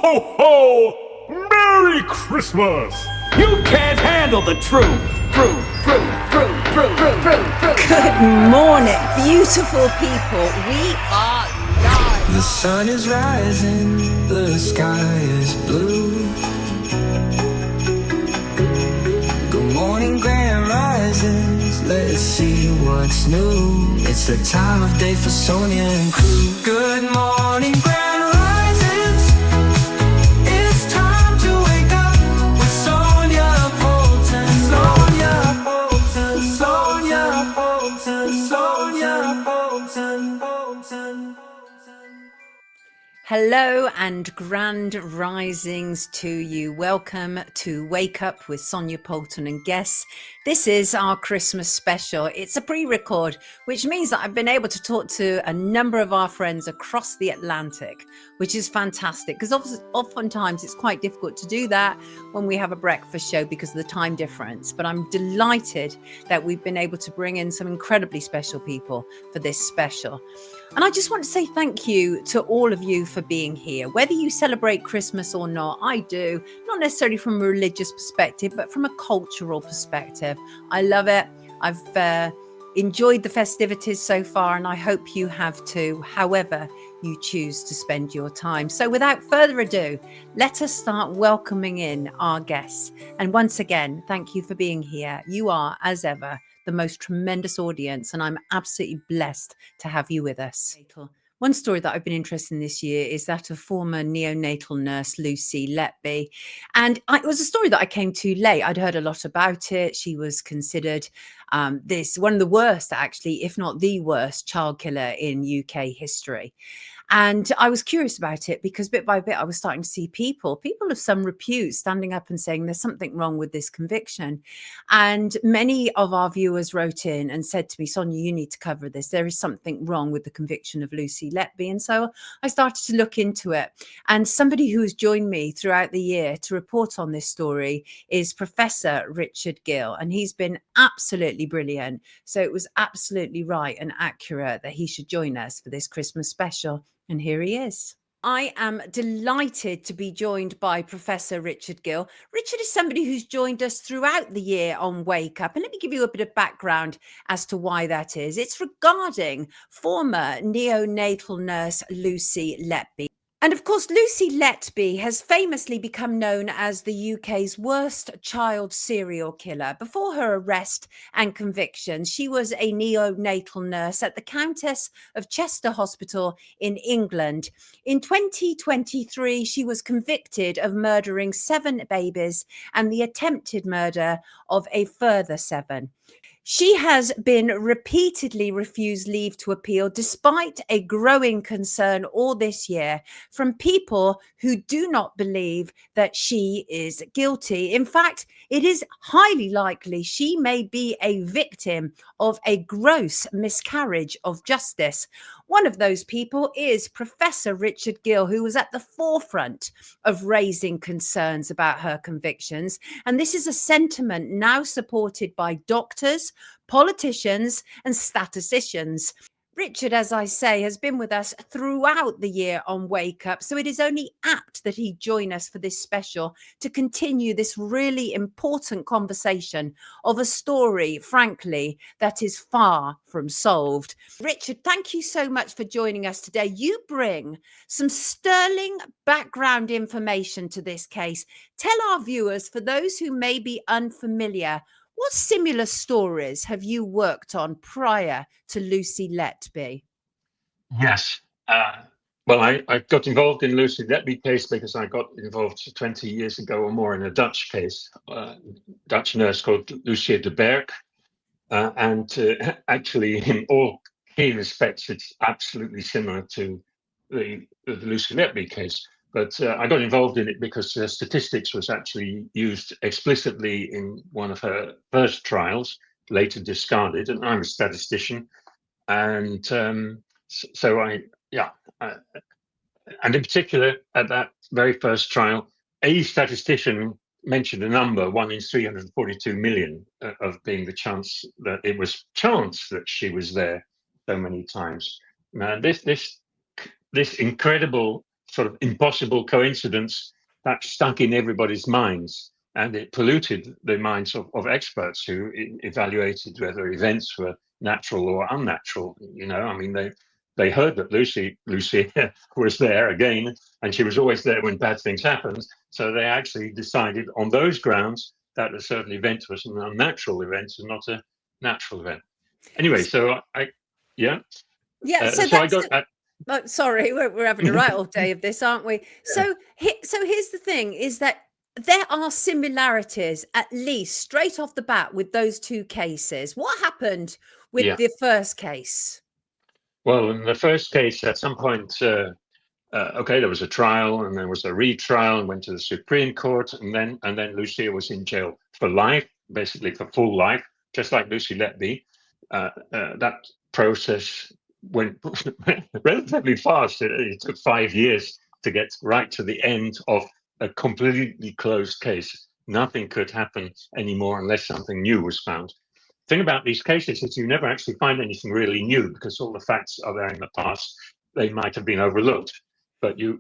ho, ho! Merry Christmas! You can't handle the truth. Truth. Good morning, beautiful people. We are live. The sun is rising, the sky is blue. Good morning, grand risings. Let's see what's new. It's the time of day for Sonia and crew. Good morning, grand risings. It's time to wake up with Sonia Poulton. Sonia Poulton, Sonia Poulton, Sonia Poulton, Poulton. Hello and grand risings to you. Welcome to Wake Up with Sonia Poulton and guests. This is our Christmas special. It's a pre-record, which means that I've been able to talk to a number of our friends across the Atlantic, which is fantastic because oftentimes it's quite difficult to do that when we have a breakfast show because of the time difference. But I'm delighted that we've been able to bring in some incredibly special people for this special. And I just want to say thank you to all of you for being here. Whether you celebrate Christmas or not, I do, not necessarily from a religious perspective, but from a cultural perspective. I love it. I've enjoyed the festivities so far, and I hope you have too, however you choose to spend your time. So without further ado, let us start welcoming in our guests. And once again, thank you for being here. You are, as ever, the most tremendous audience, and I'm absolutely blessed to have you with us. One story that I've been interested in this year is that of former neonatal nurse Lucy Letby. And it was a story that I came to late. I'd heard a lot about it. She was considered one of the worst, actually, if not the worst, child killer in UK history. And I was curious about it because bit by bit, I was starting to see people of some repute standing up and saying there's something wrong with this conviction. And many of our viewers wrote in and said to me, Sonia, you need to cover this. There is something wrong with the conviction of Lucy Letby. And so I started to look into it. And somebody who has joined me throughout the year to report on this story is Professor Richard Gill. And he's been absolutely brilliant. So it was absolutely right and accurate that he should join us for this Christmas special. And here he is. I am delighted to be joined by Professor Richard Gill. Richard is somebody who's joined us throughout the year on Wake Up. And let me give you a bit of background as to why that is. It's regarding former neonatal nurse Lucy Letby. And of course, Lucy Letby has famously become known as the UK's worst child serial killer. Before her arrest and conviction, she was a neonatal nurse at the Countess of Chester Hospital in England. In 2023, she was convicted of murdering 7 babies and the attempted murder of a further 7. She has been repeatedly refused leave to appeal, despite a growing concern all this year from people who do not believe that she is guilty. In fact, it is highly likely she may be a victim of a gross miscarriage of justice. One of those people is Professor Richard Gill, who was at the forefront of raising concerns about her convictions. And this is a sentiment now supported by doctors, politicians, and statisticians. Richard, as I say, has been with us throughout the year on Wake Up, so it is only apt that he join us for this special to continue this really important conversation of a story, frankly, that is far from solved. Richard, thank you so much for joining us today. You bring some sterling background information to this case. Tell our viewers, for those who may be unfamiliar, what similar stories have you worked on prior to Lucy Letby? Yes. Well, I got involved in Lucy Letby case because I got involved 20 years ago or more in a Dutch case, Dutch nurse called Lucy de Berg. Actually, in all key respects, it's absolutely similar to the Lucy Letby case. But I got involved in it because statistics was actually used explicitly in one of her first trials, later discarded. And I'm a statistician. And and in particular, at that very first trial, a statistician mentioned a number, 1 in 342 million, of being the chance that it was chance that she was there so many times. Now, this incredible sort of impossible coincidence that stuck in everybody's minds, and it polluted the minds of experts who evaluated whether events were natural or unnatural. You know, I mean, they heard that Lucy was there again, and she was always there when bad things happened. So they actually decided on those grounds that a certain event was an unnatural event and not a natural event. Anyway, so So I got. Oh, sorry, we're having a right old day of this, aren't we? So here's the thing: is that there are similarities, at least straight off the bat, with those two cases. What happened with the first case? Well, in the first case, at some point, there was a trial, and there was a retrial, and went to the Supreme Court, and then Lucia was in jail for life, basically for full life, just like Lucy Letby. That process went relatively fast. It took 5 years to get right to the end of a completely closed case. Nothing could happen anymore unless something new was found. The thing about these cases is you never actually find anything really new, because all the facts are there in the past. They might have been overlooked, but you're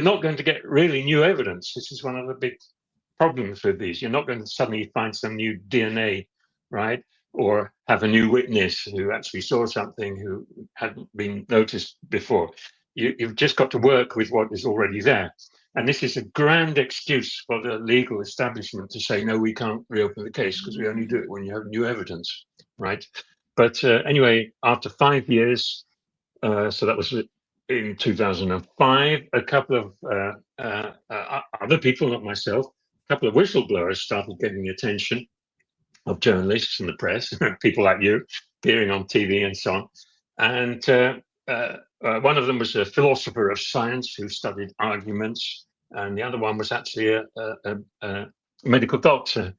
not going to get really new evidence. This is one of the big problems with these. You're not going to suddenly find some new DNA, right? Or have a new witness who actually saw something who hadn't been noticed before. You've just got to work with what is already there. And this is a grand excuse for the legal establishment to say, no, we can't reopen the case because we only do it when you have new evidence, right? But anyway, after 5 years, so that was in 2005, a couple of other people, not myself, a couple of whistleblowers started getting the attention of journalists and the press, people like you, appearing on TV and so on. And one of them was a philosopher of science who studied arguments, and the other one was actually a medical doctor.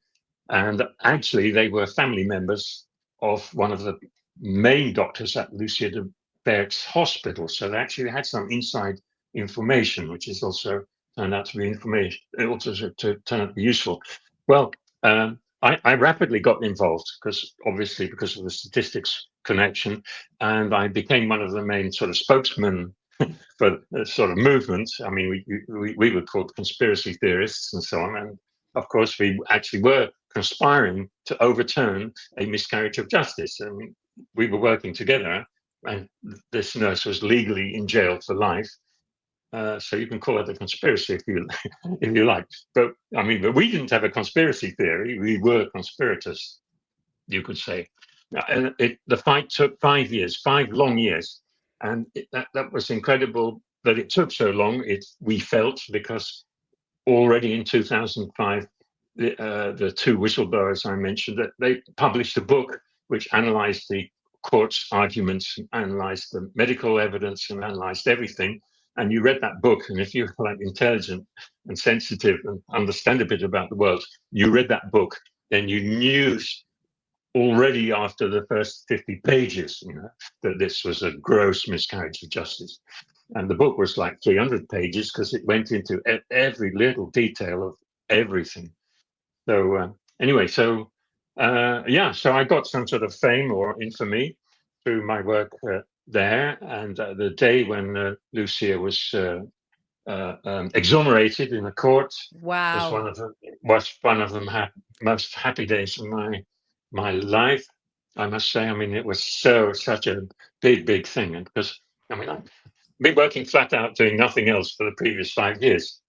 And actually, they were family members of one of the main doctors at Lucy Letby's hospital. So they actually had some inside information, which is also turned out to be turn out to be useful. Well, I rapidly got involved because of the statistics connection, and I became one of the main sort of spokesmen for the sort of movement. I mean, we were called conspiracy theorists and so on, and of course we actually were conspiring to overturn a miscarriage of justice. I mean, we were working together, and this nurse was legally in jail for life. So you can call it a conspiracy if you like. But I mean, but we didn't have a conspiracy theory. We were conspirators, you could say. And the fight took 5 years, 5 long years, and that was incredible that it took so long. We felt, because already in 2005, the two whistleblowers I mentioned, that they published a book which analysed the court's arguments, analysed the medical evidence, and analysed everything. And you read that book, and if you're like intelligent and sensitive and understand a bit about the world, you read that book, then you knew already after the first 50 pages, that this was a gross miscarriage of justice. And the book was like 300 pages because it went into every little detail of everything. So anyway, so I got some sort of fame or infamy through my work there. And the day when Lucia was exonerated in the court, wow, was one of the most happy days of my life, I must say. I mean, it was such a big thing, and because I mean, I've been working flat out doing nothing else for the previous 5 years.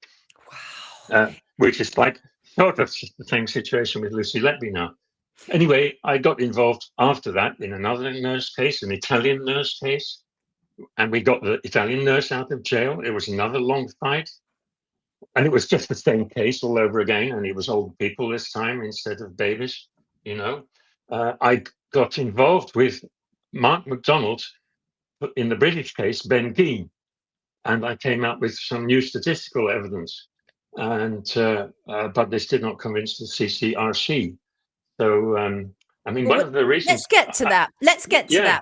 Wow. Which is like sort of the same situation with Lucy Letby now. Anyway, I got involved after that in another nurse case, an Italian nurse case, and we got the Italian nurse out of jail. It was another long fight, and it was just the same case all over again, and it was old people this time instead of babies. I got involved with Mark MacDonald in the British case, Ben Geen, and I came up with some new statistical evidence, and but this did not convince the CCRC. So, I mean, one of the reasons. Let's get to that.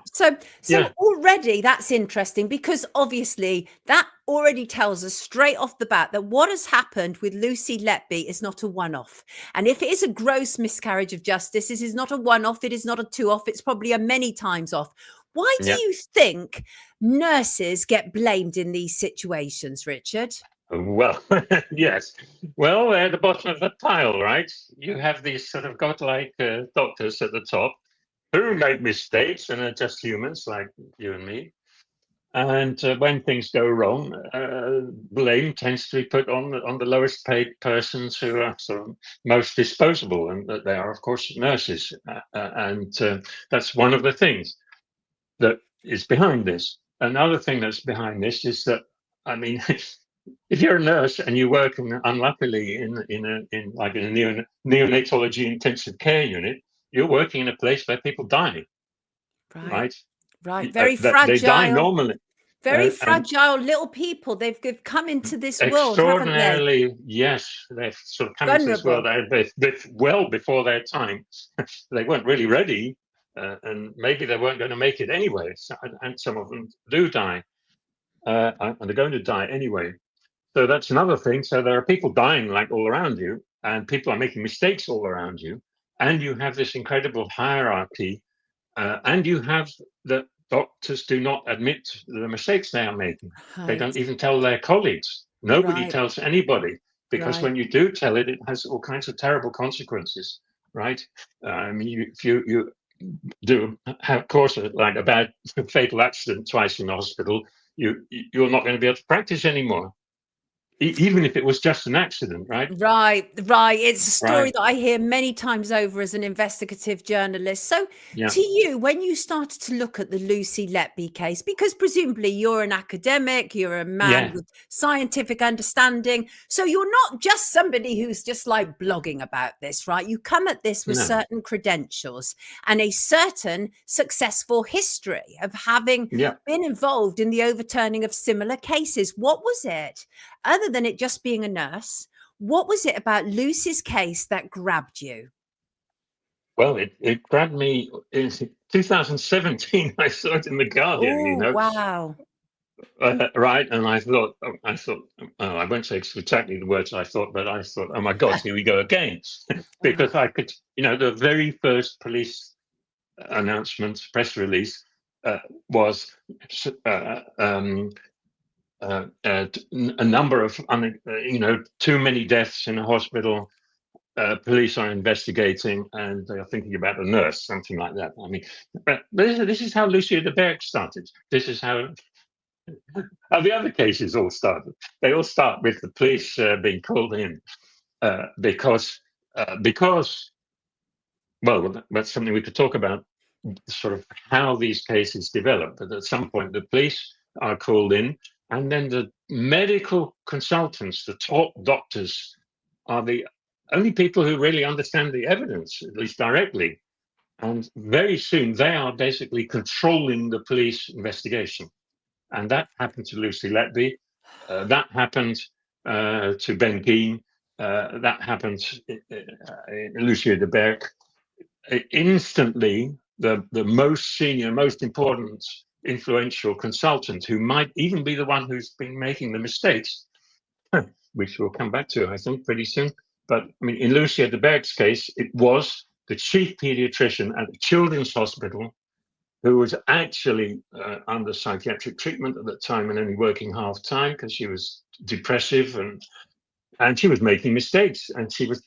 So already that's interesting, because obviously that already tells us straight off the bat that what has happened with Lucy Letby is not a one-off. And if it is a gross miscarriage of justice, this is not a one-off. It is not a two-off. It's probably a many times off. Why do Yeah. you think nurses get blamed in these situations, Richard? Well, yes. Well, at the bottom of the pile, right? You have these sort of godlike doctors at the top who make mistakes and are just humans like you and me. And when things go wrong, blame tends to be put on the lowest paid persons who are sort of most disposable, and they are, of course, nurses. And that's one of the things that is behind this. Another thing that's behind this is that, I mean, if you're a nurse and you work unluckily in a neonatology intensive care unit, you're working in a place where people die, right? Right. Very That they die fragile. normally. Very And fragile little people. They've come into this world, haven't they? extraordinarily, yes, they've sort of come into this world well before their time. They weren't really ready, and maybe they weren't going to make it anyway. And some of them do die, and they're going to die anyway. So that's another thing. So there are people dying like all around you, and people are making mistakes all around you, and you have this incredible hierarchy, and you have the doctors do not admit the mistakes they are making. They don't even tell their colleagues. Nobody Right. tells anybody, because Right. when you do tell it, it has all kinds of terrible consequences, right? I mean, if you do have, of course, like a bad fatal accident twice in the hospital, you're not going to be able to practice anymore, even if it was just an accident, right? Right. It's a story that I hear many times over as an investigative journalist. So Yeah. to you, when you started to look at the Lucy Letby case, because presumably you're an academic, you're a man with scientific understanding, so you're not just somebody who's just like blogging about this, right? You come at this with certain credentials and a certain successful history of having been involved in the overturning of similar cases. What was it, other than it just being a nurse, what was it about Lucy's case that grabbed you? Well, it grabbed me in 2017. I saw it in the Guardian, you know. Wow. Right, and I thought, I won't say exactly the words I thought, but I thought, oh my God, here we go again, because I could, the very first police announcement, press release, was a number of, too many deaths in a hospital. Police are investigating, and they are thinking about a nurse, something like that. I mean, but this is how Lucy Letby started. This is how the other cases all started. They all start with the police being called in because, well, that's something we could talk about, sort of how these cases develop. But at some point, the police are called in, and then the medical consultants, the top doctors, are the only people who really understand the evidence, at least directly. And very soon, they are basically controlling the police investigation. And that happened to Lucy Letby. That happened to Ben Geen. That happened to Lucy Letby. Instantly, the most senior, most important, influential consultant, who might even be the one who's been making the mistakes, which we'll come back to, I think, pretty soon. But I mean, in Lucy Letby's case, it was the chief pediatrician at the Children's Hospital, who was actually under psychiatric treatment at the time and only working half time because she was depressive, and she was making mistakes, and she was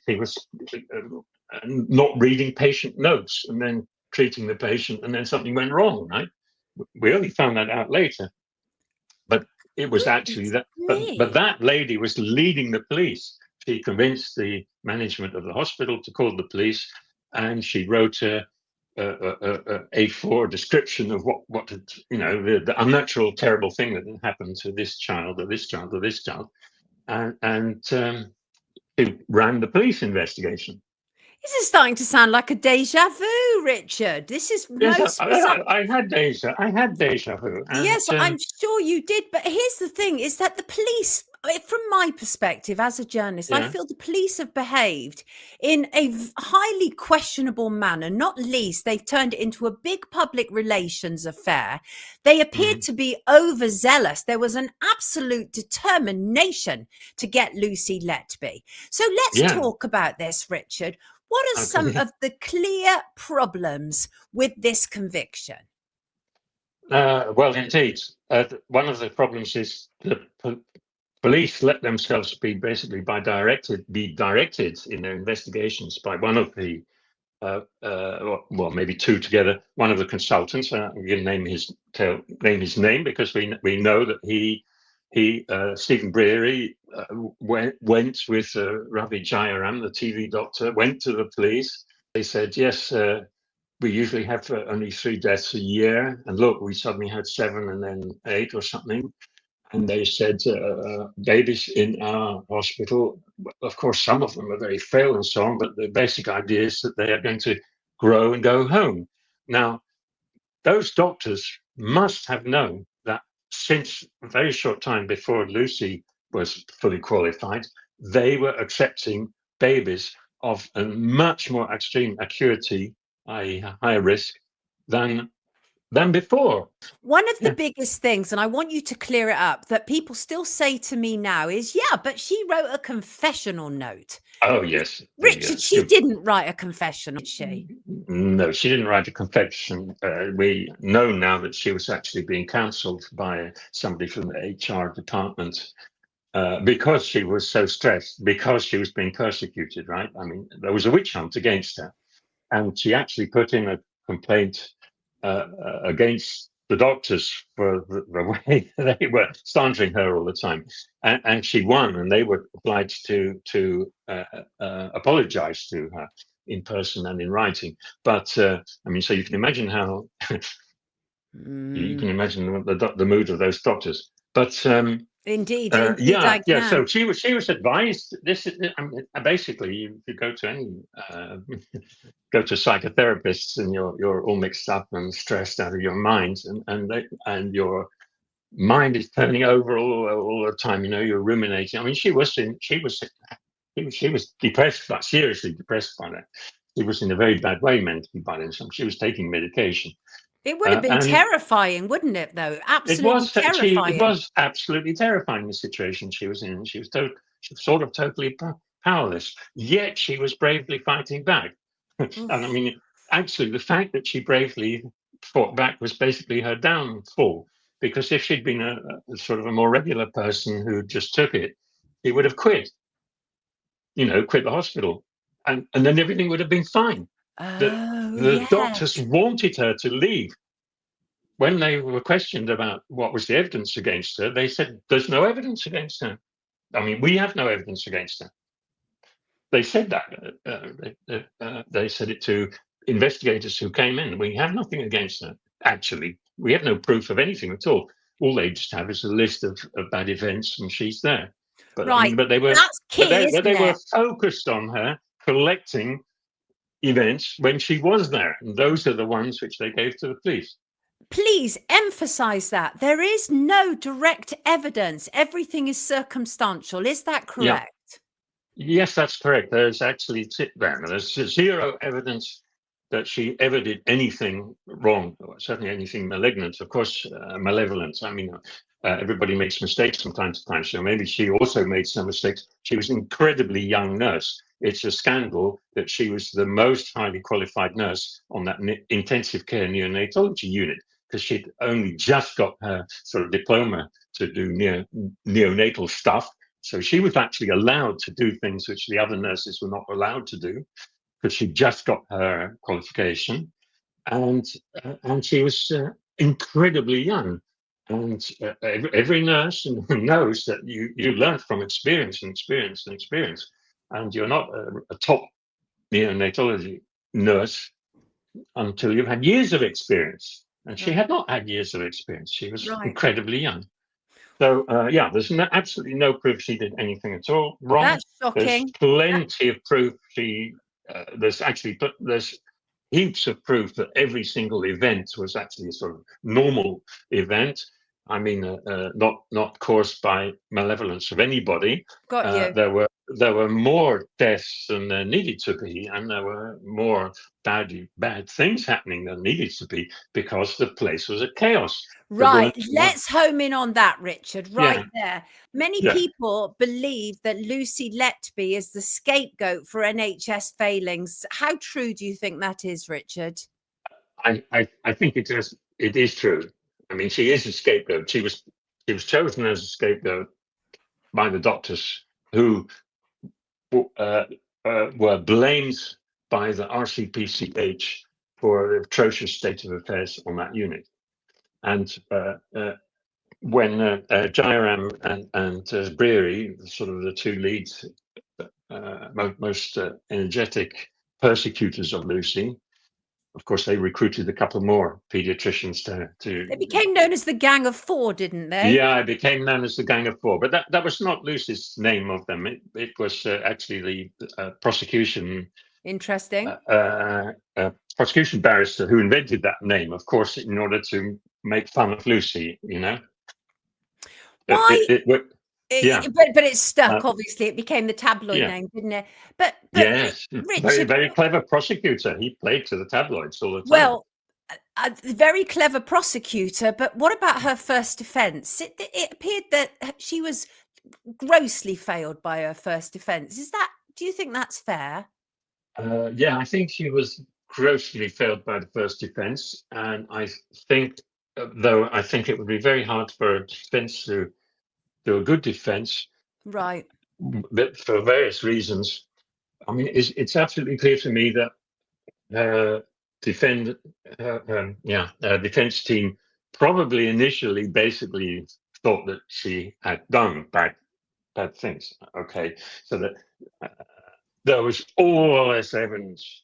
not reading patient notes and then treating the patient, and then something went wrong, right? We only found that out later, but it was actually that. But that lady was leading the police. She convinced the management of the hospital to call the police, and she wrote a A4 description of what had, the unnatural, terrible thing that had happened to this child or this child or this child, and she ran the police investigation. This is starting to sound like a deja vu, Richard. This is most bizarre. I had deja vu. And, yes, I'm sure you did. But here's the thing: is that the police, from my perspective as a journalist, I feel the police have behaved in a highly questionable manner. Not least, they've turned it into a big public relations affair. They appeared to be overzealous. There was an absolute determination to get Lucy Letby. So let's talk about this, Richard. What are some of the clear problems with this conviction? Well, indeed. One of the problems is the police let themselves be basically be directed in their investigations by one of the well, maybe two together. One of the consultants, we can name his name because we know that he Stephen Breary went with Ravi Jayaram, the TV doctor, went to the police. They said, yes, we usually have only 3 deaths a year, and look, we suddenly had 7 and then 8 or something. And they said, babies in our hospital, of course, some of them are very frail and so on, but the basic idea is that they are going to grow and go home. Now, those doctors must have known that since a very short time before Lucy was fully qualified, they were accepting babies of a much more extreme acuity, i.e. higher risk, than before. One of the biggest things, and I want you to clear it up, that people still say to me now is, yeah, but she wrote a confessional note. Oh, yes. Richard, she didn't write a confession, did she? No, she didn't write a confession. We know now that she was actually being counseled by somebody from the HR department because she was so stressed, because she was being persecuted, right? I mean, there was a witch hunt against her. And she actually put in a complaint against the doctors for the way they were slandering her all the time, and she won, and they were obliged to apologize to her in person and in writing. But I mean, so you can imagine how you can imagine the mood of those doctors. But Indeed, yeah. So she was advised. This is basically you go to any go to psychotherapists and you're all mixed up and stressed out of your mind, and your mind is turning over all the time. You know, you're ruminating. I mean, she was depressed, like seriously depressed by that. She was in a very bad way mentally by then. She was taking medication. It would have been terrifying, wouldn't it, though? Absolutely terrifying. It was absolutely terrifying, the situation she was in. She was sort of totally powerless, yet she was bravely fighting back. And I mean, actually, the fact that she bravely fought back was basically her downfall, because if she'd been a sort of a more regular person who just took it, she would have quit, quit the hospital. And then everything would have been fine. The doctors wanted her to leave. When they were questioned about what was the evidence against her, they said, there's no evidence against her. I mean, we have no evidence against her. They said that. They said it to investigators who came in. We have nothing against her, actually. We have no proof of anything at all. All they just have is a list of bad events, and she's there. But, right. I mean, but they were, that's key, they were focused on her collecting events when she was there, and those are the ones which they gave to the police. Please emphasize that there is no direct evidence. Everything is circumstantial. Is that correct? Yeah. Yes, that's correct. There's actually there's zero evidence that she ever did anything wrong, or certainly anything malignant. Of course, malevolent. I mean, everybody makes mistakes from time to time. So maybe she also made some mistakes. She was an incredibly young nurse. It's a scandal that she was the most highly qualified nurse on that intensive care neonatology unit, because she'd only just got her sort of diploma to do neonatal stuff. So she was actually allowed to do things which the other nurses were not allowed to do, because she just got her qualification. And she was incredibly young. And every nurse knows that you learn from experience and experience and experience. And you're not a top neonatology nurse until you've had years of experience. And she had not had years of experience. She was incredibly young. So, there's absolutely no proof she did anything at all wrong. That's shocking. There's plenty of proof there's heaps of proof that every single event was actually a sort of normal event. I mean, not caused by malevolence of anybody. Got you. There were more deaths than there needed to be, and there were more bad things happening than needed to be, because the place was a chaos. Right. Let's home in on that, Richard, there. Many people believe that Lucy Letby is the scapegoat for NHS failings. How true do you think that is, Richard? I think it is true. I mean, she is a scapegoat. She was chosen as a scapegoat by the doctors who were blamed by the RCPCH for the atrocious state of affairs on that unit. And when Jairam and Breary, sort of the two leads, most energetic persecutors of Lucy, of course, they recruited a couple more pediatricians to. They became known as the Gang of Four, didn't they? Yeah, it became known as the Gang of Four, but that was not Lucy's name of them. It was actually the prosecution. Interesting. Prosecution barrister who invented that name, of course, in order to make fun of Lucy. You know. Why? Yeah, but it stuck. Obviously, it became the tabloid name, didn't it? But yes, Richard, very clever prosecutor. He played to the tabloids all the time. Well, a very clever prosecutor. But what about her first defence? It appeared that she was grossly failed by her first defence. Do you think that's fair? Yeah, I think she was grossly failed by the first defence, and I think, though, I think it would be very hard for a defence to do a good defence, Right? But for various reasons. I mean, it's absolutely clear to me that her defence team probably initially basically thought that she had done bad things. Okay, so that there was all this evidence,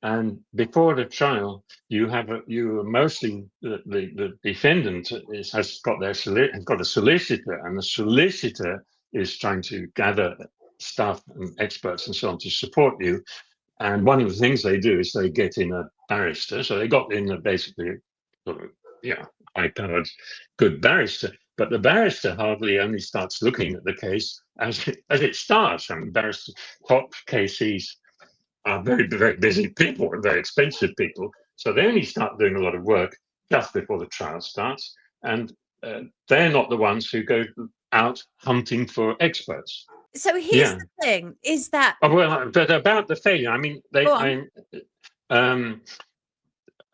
and before the trial, mostly the defendant has got a solicitor, and the solicitor is trying to gather staff and experts and so on to support you. And one of the things they do is they get in a barrister. So they got in basically high-powered, good barrister. But the barrister hardly only starts looking at the case as it starts. I mean, top KCs are very, very busy people and very expensive people. So they only start doing a lot of work just before the trial starts. And they're not the ones who go out hunting for experts. So here's the thing: is that but about the failure? I mean,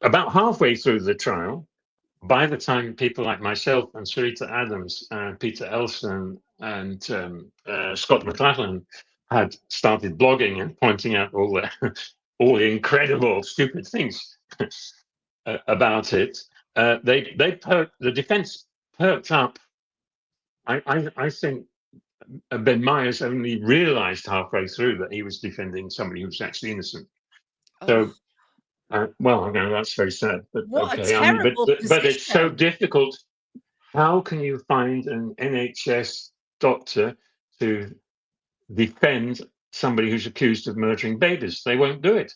about halfway through the trial, by the time people like myself and Sarita Adams and Peter Elson and Scott McLachlan had started blogging and pointing out all the incredible stupid things about it, the defense perked up. I think Ben Myers only realized halfway through that he was defending somebody who was actually innocent. So, that's very sad. But what okay, a terrible position. But it's so difficult. How can you find an NHS doctor to defend somebody who's accused of murdering babies? They won't do it.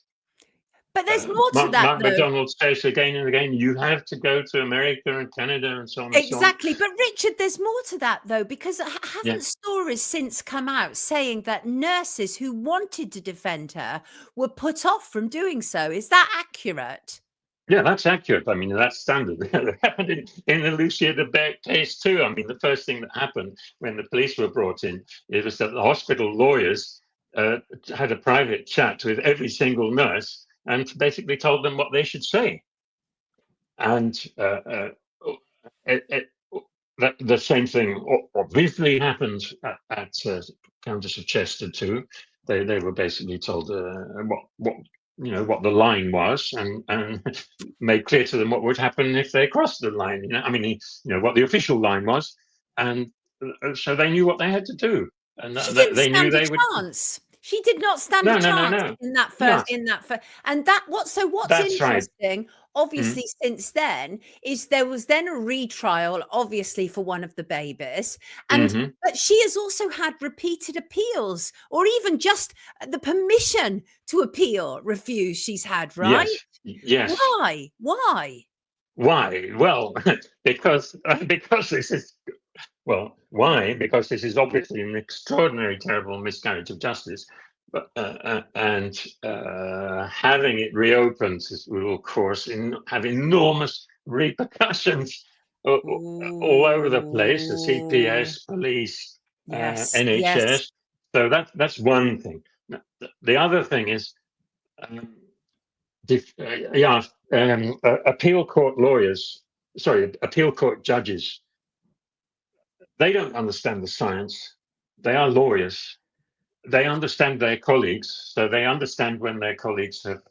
But there's more to that. Mark McDonald says again and again, you have to go to America and Canada and so on. Exactly. And so on. But Richard, there's more to that, though, because haven't stories since come out saying that nurses who wanted to defend her were put off from doing so? Is that accurate? Yeah, that's accurate. I mean, that's standard. It happened in the Lucy Letby case too. I mean, the first thing that happened when the police were brought in, it was that the hospital lawyers had a private chat with every single nurse and basically told them what they should say. And the same thing obviously happened at Countess of Chester too. They were basically told what the line was, and made clear to them what would happen if they crossed the line. What the official line was, and so they knew what they had to do, and they knew they would. Chance. She did not stand a chance in that first. And what's That's interesting, right. Obviously, since then, is there was then a retrial, obviously, for one of the babies, and but she has also had repeated appeals, or even just the permission to appeal refused. She's had, right? Yes. Why? Well, because this is. Well, why? Because this is obviously an extraordinary, terrible miscarriage of justice, but and having it reopened will, of course, have enormous repercussions all over the place. The CPS, police, NHS. Yes. So that's one thing. The other thing is, appeal court lawyers appeal court judges, they don't understand the science. They are lawyers. They understand their colleagues, so they understand when their colleagues have,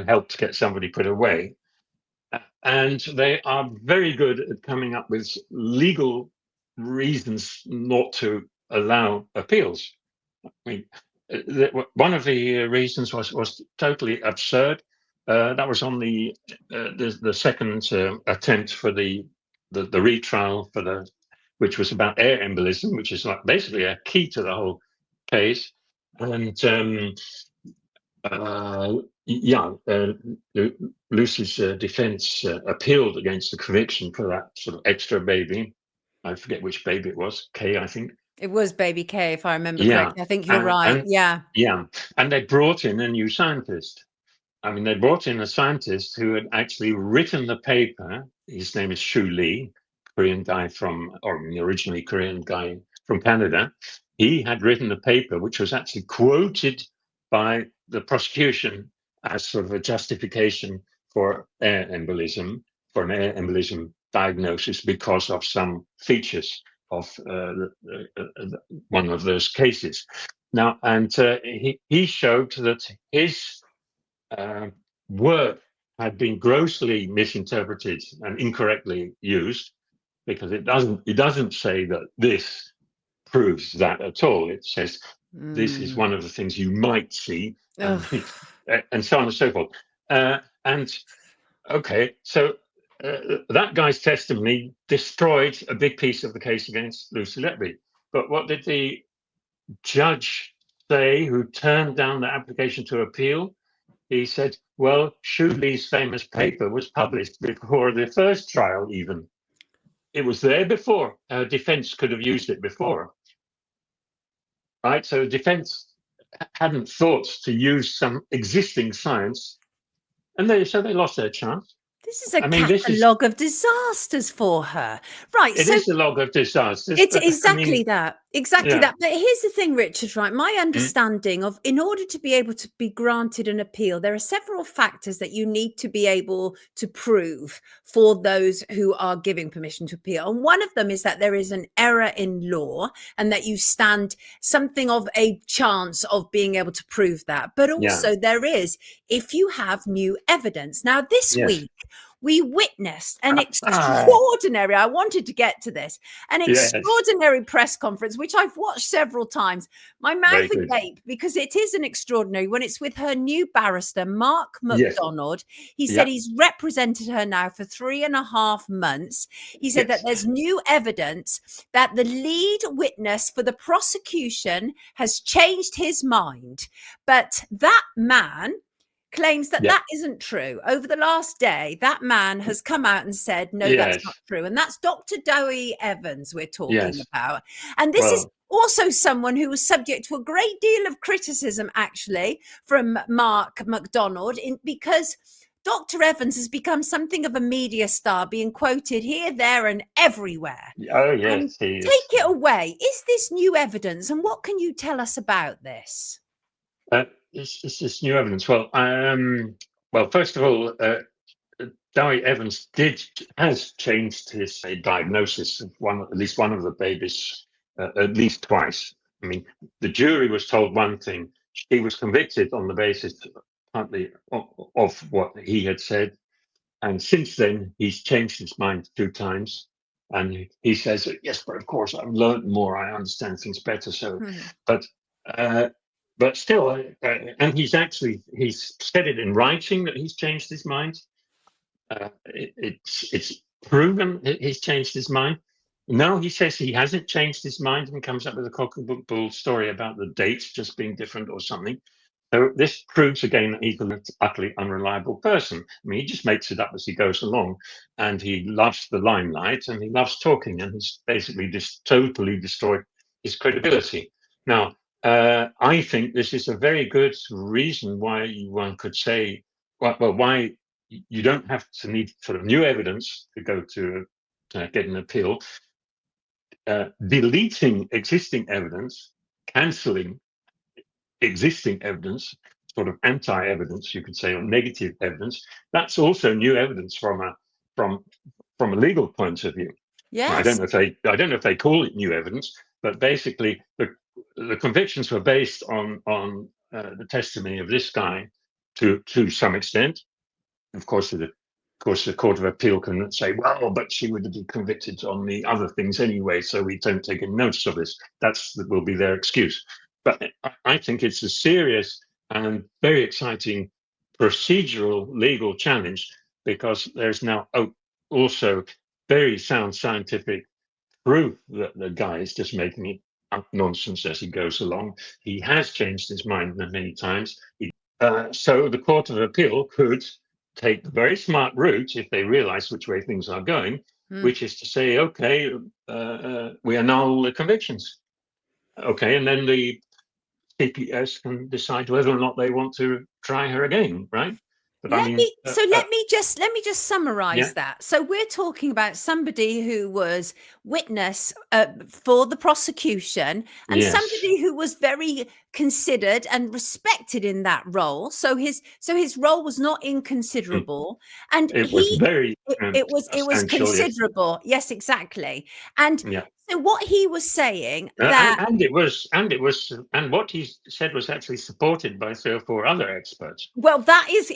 helped get somebody put away. And they are very good at coming up with legal reasons not to allow appeals. I mean, one of the reasons was totally absurd. That was on the second attempt for the retrial which was about air embolism, which is like basically a key to the whole case. And Lucy's defense appealed against the conviction for that sort of extra baby. I forget which baby it was, K, I think. It was baby K, if I remember correctly. I think you're right. Yeah. And they brought in a new scientist. I mean, they brought in a scientist who had actually written the paper. His name is Shu Lee, originally Korean guy from Canada. He had written the paper, which was actually quoted by the prosecution as sort of a justification for air embolism, for an air embolism diagnosis because of some features of one of those cases. Now, and he showed that his work had been grossly misinterpreted and incorrectly used, because it doesn't say that this proves that at all. It says this is one of the things you might see, and so on and so forth. And okay, so that guy's testimony destroyed a big piece of the case against Lucy Letby. But what did the judge say, who turned down the application to appeal? He said, well, Shu Lee's famous paper was published before the first trial even. It was there before. Defense could have used it before. Right? So the defense hadn't thought to use some existing science, and so they lost their chance. This is a catalogue of disasters for her. Right. It is a log of disasters. It's exactly that. Exactly that. But here's the thing, Richard, right? My understanding of, in order to be able to be granted an appeal, there are several factors that you need to be able to prove for those who are giving permission to appeal. And one of them is that there is an error in law and that you stand something of a chance of being able to prove that. But also there is, if you have new evidence. Now, this week, we witnessed an extraordinary, I wanted to get to this, an extraordinary press conference, which I've watched several times. My mouth agape, because it is an extraordinary, when it's with her new barrister, Mark MacDonald. He said he's represented her now for 3.5 months. He said that there's new evidence that the lead witness for the prosecution has changed his mind. But that man claims that that isn't true. Over the last day, that man has come out and said, no, that's not true. And that's Dr. Dowie Evans we're talking about. And this is also someone who was subject to a great deal of criticism, actually, from Mark MacDonald, because Dr. Evans has become something of a media star, being quoted here, there, and everywhere. Oh, yes. Take it away. Is this new evidence? And what can you tell us about this? This is new evidence. Well, first of all, Dowie Evans has changed his diagnosis of at least one of the babies at least twice. I mean, the jury was told one thing. He was convicted on the basis partly of what he had said, and since then he's changed his mind 2 times. And he says, yes, but of course I've learned more. I understand things better. So, but still, and he's said it in writing that he's changed his mind. It's proven he's changed his mind. Now he says he hasn't changed his mind and comes up with a cock and bull story about the dates just being different or something. So this proves again that he's an utterly unreliable person. I mean, he just makes it up as he goes along, and he loves the limelight and he loves talking, and he's basically just totally destroyed his credibility. Now, I think this is a very good reason why one could say, why you don't have to need sort of new evidence to go to get an appeal. Deleting existing evidence, cancelling existing evidence, sort of anti-evidence, you could say, or negative evidence, that's also new evidence from from a legal point of view. Yes. I don't know if they call it new evidence, but basically the convictions were based on the testimony of this guy to some extent. Of course, the Court of Appeal can say, well, but she would have been convicted on the other things anyway, so we don't take any notice of this. That will be their excuse. But I think it's a serious and very exciting procedural legal challenge, because there's now also very sound scientific proof that the guy is just making up nonsense as he goes along. He has changed his mind many times. So the Court of Appeal could take the very smart route, if they realize which way things are going, which is to say, okay, we annul the convictions. Okay, and then the CPS can decide whether or not they want to try her again, right? But let me just summarize that. So we're talking about somebody who was witness for the prosecution, and somebody who was very considered and respected in that role. So his role was not inconsiderable, and it was considerable. Yes, exactly. And so what he was saying and what he said was actually supported by 3 or 4 other experts. Well, that is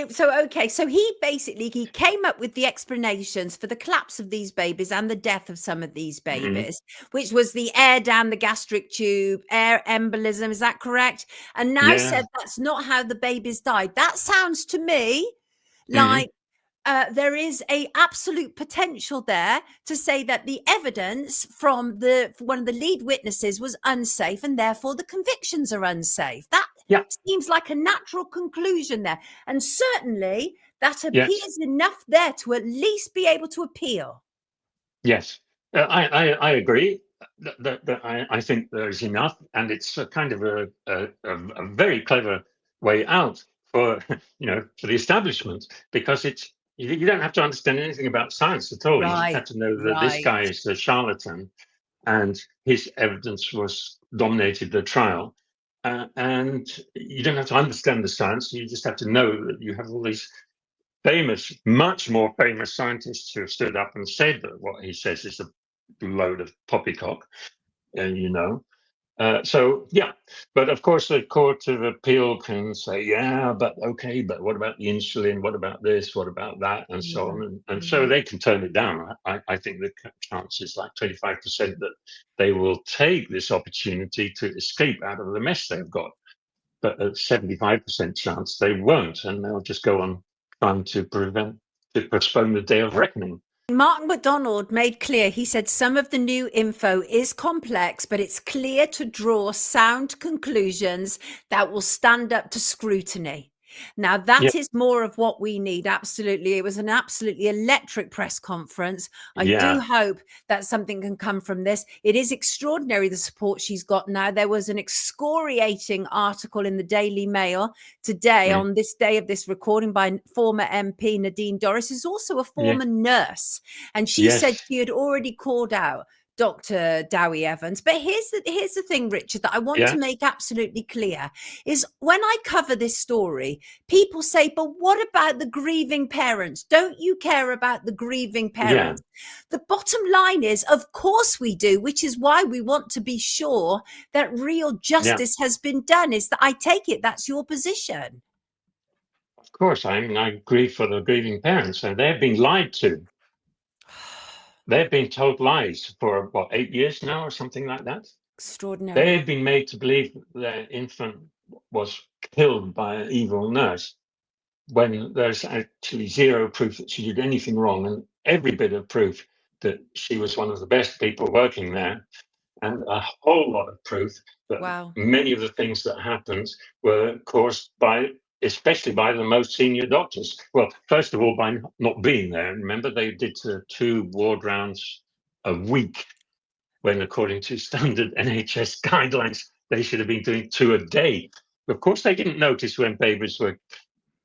so he came up with the explanations for the collapse of these babies and the death of some of these babies, which was the air down the gastric tube, air embolism. Is that correct? And now said that's not how the babies died. That sounds to me like there is a absolute potential there to say that the evidence from one of the lead witnesses was unsafe, and therefore the convictions are unsafe. That seems like a natural conclusion there, and certainly that appears enough there to at least be able to appeal. Yes, I agree. I think there's enough, and it's a kind of a very clever way out for for the establishment, because you don't have to understand anything about science at all. You just have to know that this guy is a charlatan, and his evidence dominated the trial. And you don't have to understand the science. You just have to know that you have all these famous, much more famous scientists who have stood up and said that what he says is a load of poppycock, but of course the Court of Appeal can say, but what about the insulin? What about this? What about that? And so on. And so they can turn it down. I think the chance is like 25% that they will take this opportunity to escape out of the mess they've got. But a 75% chance they won't, and they'll just go on trying to postpone the day of reckoning. Mark MacDonald made clear, he said, some of the new info is complex, but it's clear to draw sound conclusions that will stand up to scrutiny. Now, that is more of what we need. Absolutely. It was an absolutely electric press conference. I do hope that something can come from this. It is extraordinary, the support she's got now. There was an excoriating article in the Daily Mail today on this day of this recording by former MP Nadine Dorries, who's also a former nurse. And she said she had already called out Dr. Dowie Evans. But here's the thing, Richard, that I want to make absolutely clear is when I cover this story, people say, but what about the grieving parents? Don't you care about the grieving parents? The bottom line is, of course we do, which is why we want to be sure that real justice has been done. Is that, I take it, that's your position. Of course, I agree for the grieving parents, and they've been lied to. They've been told lies for, 8 years now or something like that? Extraordinary. They've been made to believe their infant was killed by an evil nurse when there's actually zero proof that she did anything wrong, and every bit of proof that she was one of the best people working there, and a whole lot of proof that many of the things that happened were caused especially by the most senior doctors. Well, first of all, by not being there. Remember, they did 2 ward rounds a week, when according to standard NHS guidelines, they should have been doing 2 a day. Of course, they didn't notice when babies were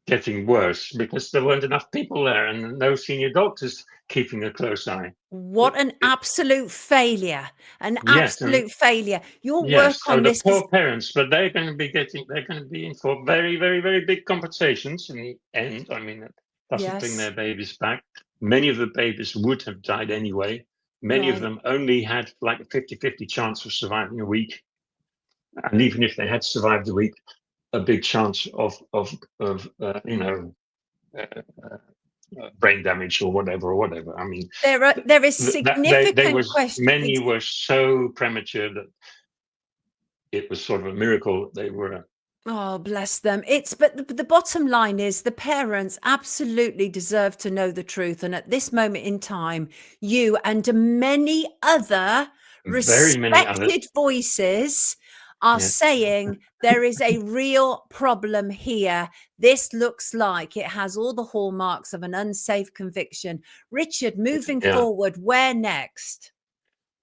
getting worse because there weren't enough people there and no senior doctors keeping a close eye. What an absolute failure! Absolute failure. Your work on this. The poor parents, but they're going to be in for very, very, very big compensations in the end. I mean, it doesn't bring their babies back. Many of the babies would have died anyway. Many of Right. them only had like a 50-50 chance of surviving a week. And even if they had survived a week, a big chance of brain damage or whatever. I mean, There is they significant was many questions. were so premature that it was sort of a miracle that they were. Oh, bless them. But the bottom line is the parents absolutely deserve to know the truth. And at this moment in time, you and many other Very many others. respected voices are Yes. saying there is a real problem here. This looks like it has all the hallmarks of an unsafe conviction. Richard, moving Yeah. forward, where next?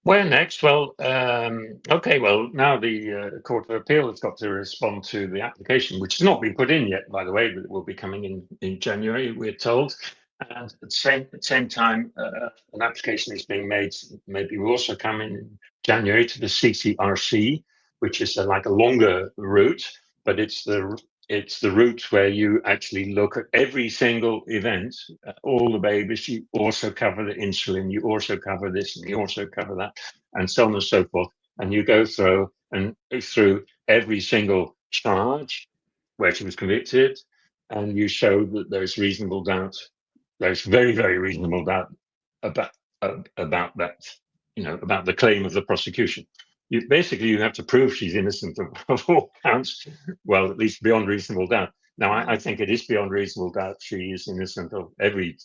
Where next? Well, okay. Well, now the Court of Appeal has got to respond to the application, which has not been put in yet, by the way, but it will be coming in January, we're told. And at the same time, an application is being made. Maybe will also come in January to the CCRC, which is like a longer route, but it's the route where you actually look at every single event, all the babies. You also cover the insulin. You also cover this, and you also cover that, and so on and so forth. And you go through every single charge where she was convicted, and you show that there's reasonable doubt. There's very, very reasonable doubt about that, about the claim of the prosecution. You have to prove she's innocent of all counts. Well, at least beyond reasonable doubt. Now, I think it is beyond reasonable doubt she is innocent of every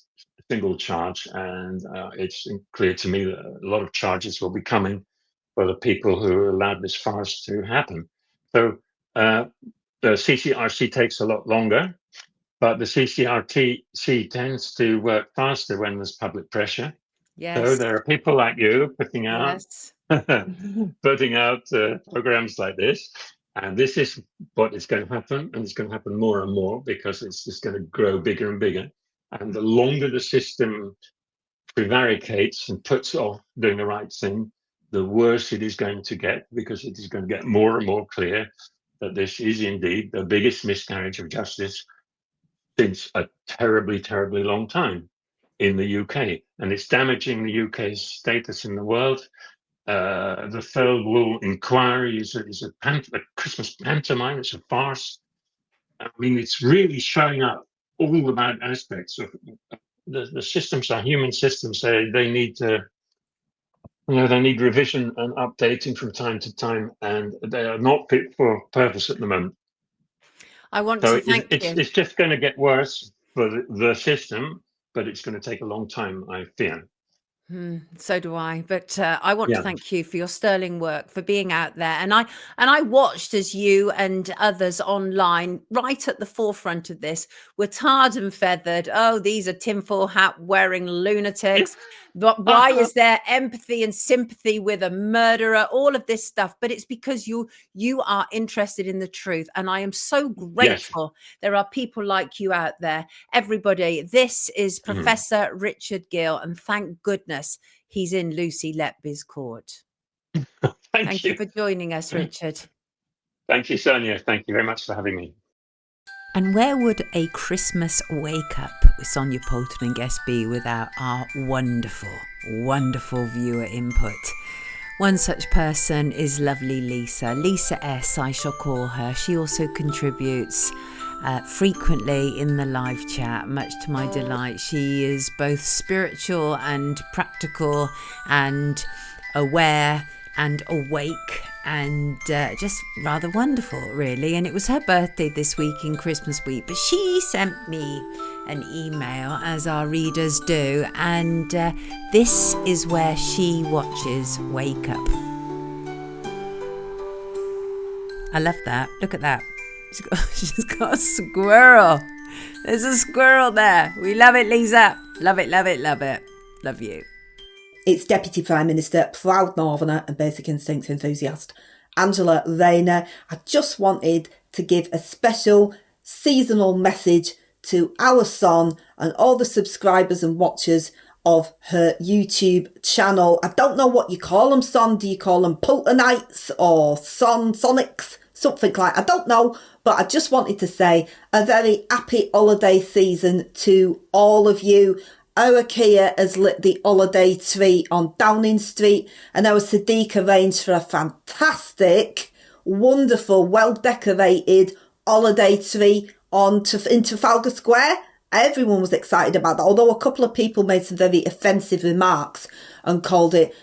single charge, and it's clear to me that a lot of charges will be coming for the people who allowed this farce to happen. So the CCRC takes a lot longer. But the CCRC tends to work faster when there's public pressure. Yes. So there are people like you putting out Yes. programs like this, and this is what is going to happen, and it's going to happen more and more because it's just going to grow bigger and bigger. And the longer the system prevaricates and puts off doing the right thing, the worse it is going to get, because it is going to get more and more clear that this is indeed the biggest miscarriage of justice since a terribly, terribly long time in the UK, and it's damaging the UK's status in the world. The Thirlwall inquiry is a Christmas pantomime. It's a farce. I mean, it's really showing up all the bad aspects of the systems. Are human systems. They need they need revision and updating from time to time, and they are not fit for purpose at the moment. I want to thank you. It's just going to get worse for the system, but it's going to take a long time, I fear. So do I. But I want to thank you for your sterling work, for being out there. And I watched as you and others online, right at the forefront of this, were tarred and feathered. Oh, these are tinfoil hat wearing lunatics. But why is there empathy and sympathy with a murderer? All of this stuff. But it's because you are interested in the truth. And I am so grateful there are people like you out there. Everybody, this is Professor Richard Gill, and thank goodness he's in Lucy Letby's court. Thank you for joining us, Richard. Thank you, Sonia. Thank you very much for having me. And where would a Christmas wake up with Sonia, Poulton and guest be without our wonderful, wonderful viewer input? One such person is lovely Lisa. Lisa S, I shall call her. She also contributes frequently in the live chat, much to my delight. She is both spiritual and practical and aware and awake and just rather wonderful, really. And it was her birthday this week in Christmas week, but she sent me an email, as our readers do, and this is where she watches Wake Up. I love that. Look at that. She's got a squirrel. There's a squirrel there. We love it, Lisa. Love it, love it, love it. Love you. It's Deputy Prime Minister, proud Northerner and Basic Instincts enthusiast, Angela Rayner. I just wanted to give a special seasonal message to our son and all the subscribers and watchers of her YouTube channel. I don't know what you call them, son. Do you call them Poultonites or Sonics? Something like, I don't know, but I just wanted to say a very happy holiday season to all of you. our Kia has lit the holiday tree on Downing Street, and our Sadiq arranged for a fantastic, wonderful, well-decorated holiday tree in Trafalgar Square. Everyone was excited about that, although a couple of people made some very offensive remarks and called it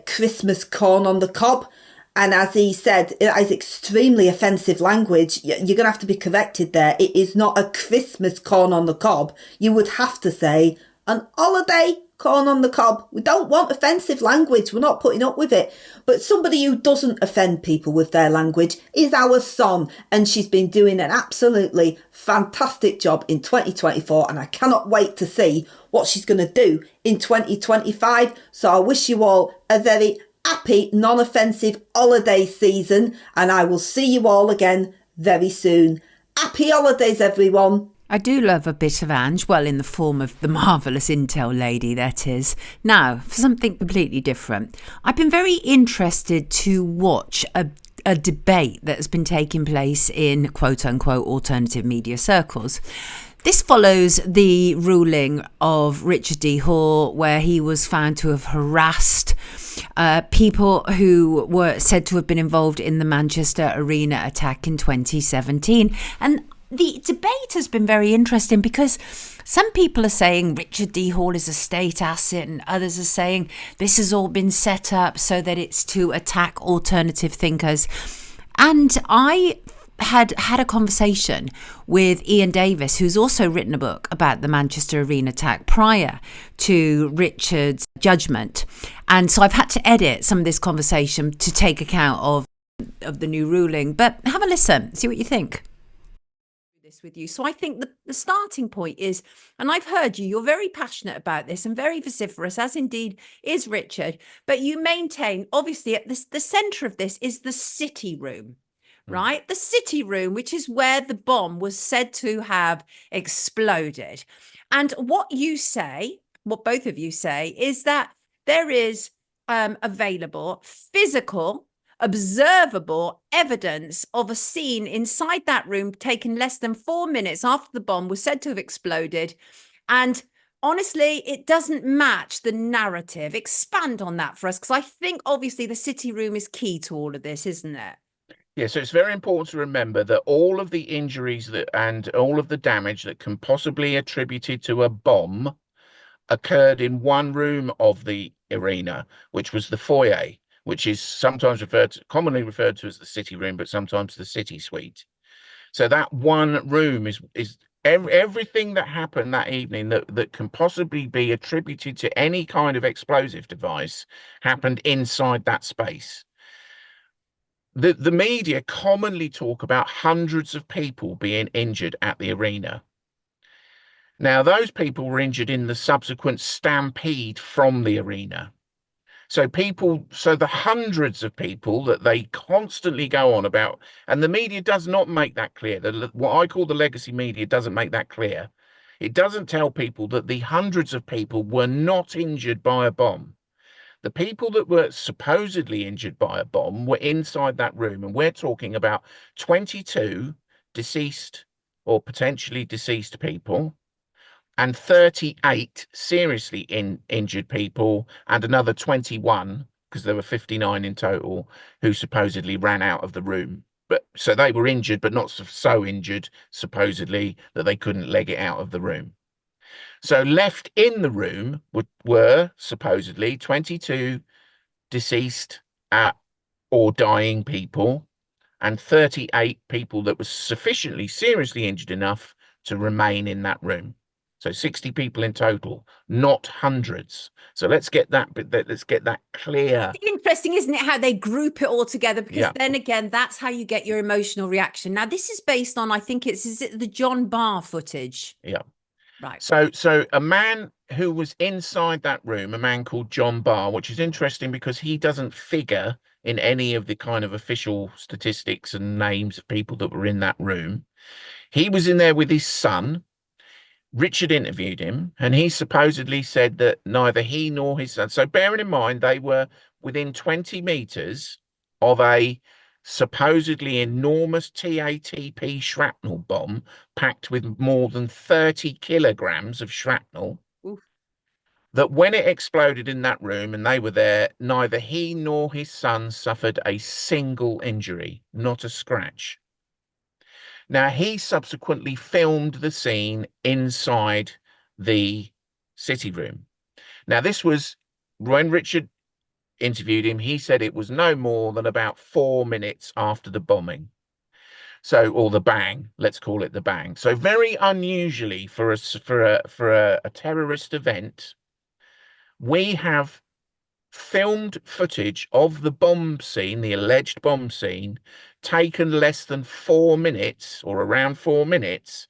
Christmas corn on the cob. And as he said, it is extremely offensive language. You're going to have to be corrected there. It is not a Christmas corn on the cob. You would have to say an holiday corn on the cob. We don't want offensive language. We're not putting up with it. But somebody who doesn't offend people with their language is our Son. And she's been doing an absolutely fantastic job in 2024. And I cannot wait to see what she's going to do in 2025. So I wish you all a very happy, non-offensive holiday season, and I will see you all again very soon. Happy holidays, everyone. I do love a bit of Ange, well, in the form of the marvellous Intel lady, that is. Now, for something completely different. I've been very interested to watch a debate that has been taking place in quote-unquote alternative media circles. This follows the ruling of Richard D. Hall, where he was found to have harassed people who were said to have been involved in the Manchester Arena attack in 2017. And the debate has been very interesting because some people are saying Richard D. Hall is a state asset, and others are saying this has all been set up so that it's to attack alternative thinkers. And I had a conversation with Ian Davis, who's also written a book about the Manchester Arena attack prior to Richard's judgment. And so I've had to edit some of this conversation to take account of the new ruling. But have a listen, see what you think. This with you. So I think the starting point is, and I've heard you're very passionate about this and very vociferous, as indeed is Richard, but you maintain, obviously, at the centre of this is the city room. Right? The city room, which is where the bomb was said to have exploded. And what you say, what both of you say, is that there is available physical, observable evidence of a scene inside that room taken less than 4 minutes after the bomb was said to have exploded. And honestly, it doesn't match the narrative. Expand on that for us, because I think obviously the city room is key to all of this, isn't it? Yeah, so it's very important to remember that all of the injuries and all of the damage that can possibly attributed to a bomb occurred in one room of the arena, which was the foyer, which is sometimes commonly referred to as the city room, but sometimes the city suite. So that one room is everything that happened that evening that can possibly be attributed to any kind of explosive device happened inside that space. The media commonly talk about hundreds of people being injured at the arena. Now, those people were injured in the subsequent stampede from the arena. So the hundreds of people that they constantly go on about, and the media does not make that clear. What I call the legacy media doesn't make that clear. It doesn't tell people that the hundreds of people were not injured by a bomb. The people that were supposedly injured by a bomb were inside that room, and we're talking about 22 deceased or potentially deceased people and 38 seriously injured people, and another 21, because there were 59 in total, who supposedly ran out of the room. But so they were injured, but not so injured, supposedly, that they couldn't leg it out of the room. So left in the room were supposedly 22 deceased or dying people and 38 people that were sufficiently seriously injured enough to remain in that room. So 60 people in total, not hundreds. So let's get that clear. It's interesting, isn't it, how they group it all together? Because then again, that's how you get your emotional reaction. Now, this is based on, I think is it the John Barr footage? Yeah. Right. So a man who was inside that room, a man called John Barr, which is interesting because he doesn't figure in any of the kind of official statistics and names of people that were in that room. He was in there with his son. Richard interviewed him, and he supposedly said that neither he nor his son. So bearing in mind, they were within 20 meters of a supposedly enormous TATP shrapnel bomb packed with more than 30 kilograms of shrapnel. Oof. that when it exploded in that room and they were there, neither he nor his son suffered a single injury, not a scratch. Now, he subsequently filmed the scene inside the city room. Now, this was when Richard interviewed him, he said it was no more than about 4 minutes after the bombing. So, or the bang, let's call it the bang. So very unusually for a terrorist event, we have filmed footage of the bomb scene, the alleged bomb scene, taken less than 4 minutes or around 4 minutes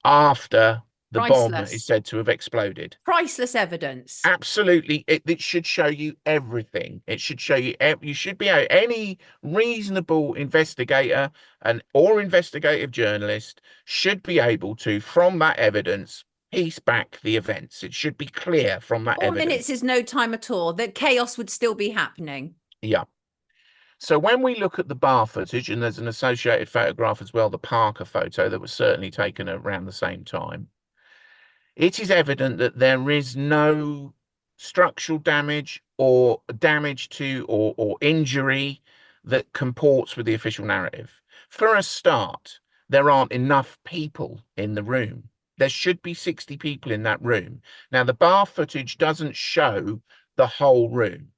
after the bomb is said to have exploded. Priceless evidence. Absolutely. It should show you everything. It should show you, you should be any reasonable investigator or investigative journalist should be able to, from that evidence, piece back the events. It should be clear from that 4 minutes is no time at all. That chaos would still be happening. Yeah. So when we look at the bar footage, and there's an associated photograph as well, the Parker photo that was certainly taken around the same time, it is evident that there is no structural damage or damage to or injury that comports with the official narrative. For a start, there aren't enough people in the room. There should be 60 people in that room. Now, the bar footage doesn't show the whole room,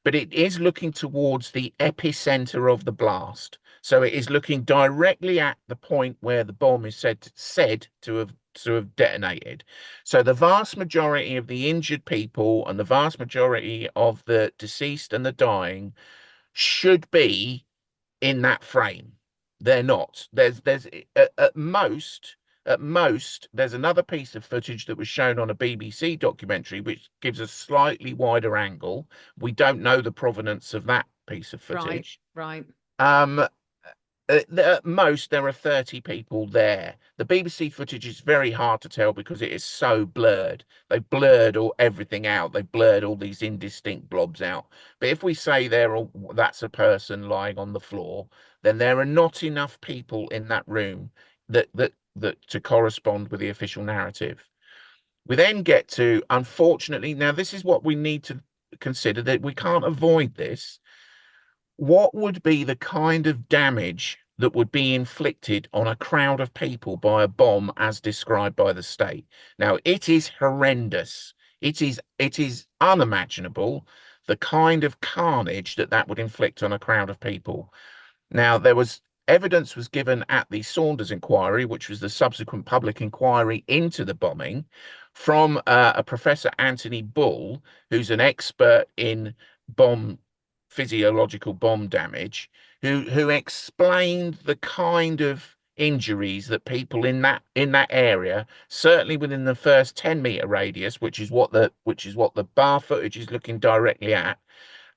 but it is looking towards the epicenter of the blast. So it is looking directly at the point where the bomb is said to have detonated. So the vast majority of the injured people and the vast majority of the deceased and the dying should be in that frame. They're not. There's at most, there's another piece of footage that was shown on a BBC documentary, which gives a slightly wider angle. We don't know the provenance of that piece of footage. Right. At most, there are 30 people there. The BBC footage is very hard to tell because it is so blurred. They blurred everything out. They blurred all these indistinct blobs out. But if we say that's a person lying on the floor, then there are not enough people in that room that to correspond with the official narrative. We then get to, unfortunately, now this is what we need to consider, that we can't avoid this. What would be the kind of damage that would be inflicted on a crowd of people by a bomb as described by the state? Now, it is horrendous. It is unimaginable, the kind of carnage that would inflict on a crowd of people. Now, evidence was given at the Saunders inquiry, which was the subsequent public inquiry into the bombing, from a Professor Anthony Bull, who's an expert in physiological bomb damage, who explained the kind of injuries that people in that area, certainly within the first 10-meter radius, which is what the bar footage is looking directly at,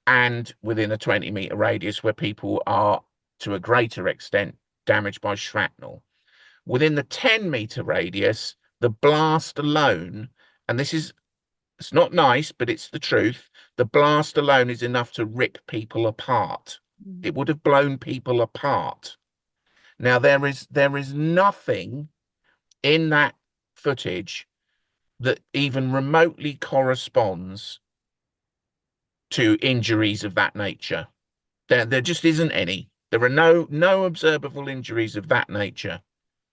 and within a 20-meter radius where people are to a greater extent damaged by shrapnel. Within the 10-meter radius, the blast alone, and it's not nice, but it's the truth, the blast alone is enough to rip people apart. It would have blown people apart. Now, there is nothing in that footage that even remotely corresponds to injuries of that nature. There just isn't any. There are no observable injuries of that nature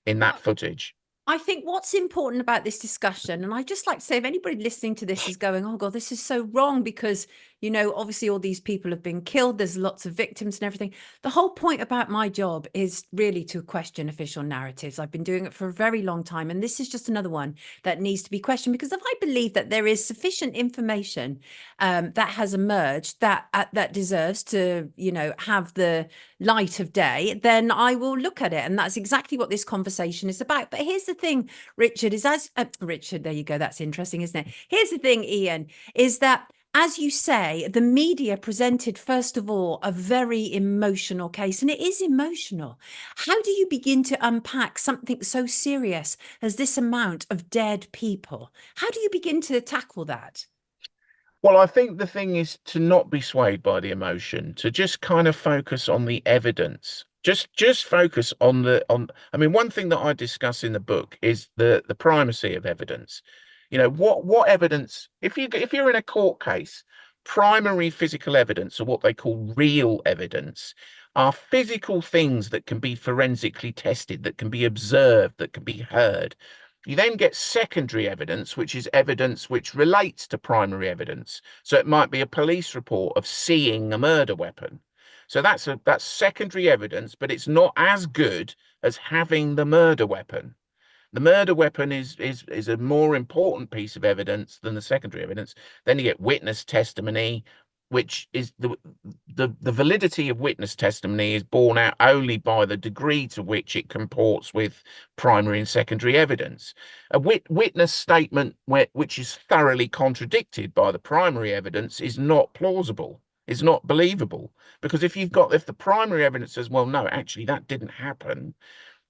in that footage. I think what's important about this discussion, and I just like to say, if anybody listening to this is going, oh God, this is so wrong because, obviously all these people have been killed. There's lots of victims and everything. The whole point about my job is really to question official narratives. I've been doing it for a very long time. And this is just another one that needs to be questioned, because if I believe that there is sufficient information that has emerged that deserves to, have the light of day, then I will look at it. And that's exactly what this conversation is about. But here's the thing, Richard, Richard, there you go. That's interesting, isn't it? Here's the thing, Ian, is that, as you say, the media presented, first of all, a very emotional case, and it is emotional. How do you begin to unpack something so serious as this amount of dead people? How do you begin to tackle that? Well, I think the thing is to not be swayed by the emotion, to just kind of focus on the evidence. Just focus on one thing that I discuss in the book is the primacy of evidence. You know, what evidence, if you're in a court case, primary physical evidence, or what they call real evidence, are physical things that can be forensically tested, that can be observed, that can be heard. You then get secondary evidence, which is evidence which relates to primary evidence. So it might be a police report of seeing a murder weapon. So that's secondary evidence, but it's not as good as having the murder weapon. The murder weapon is a more important piece of evidence than the secondary evidence. Then you get witness testimony, which is the validity of witness testimony is borne out only by the degree to which it comports with primary and secondary evidence. A witness statement which is thoroughly contradicted by the primary evidence is not plausible, is not believable. Because if the primary evidence says, well, no, actually that didn't happen,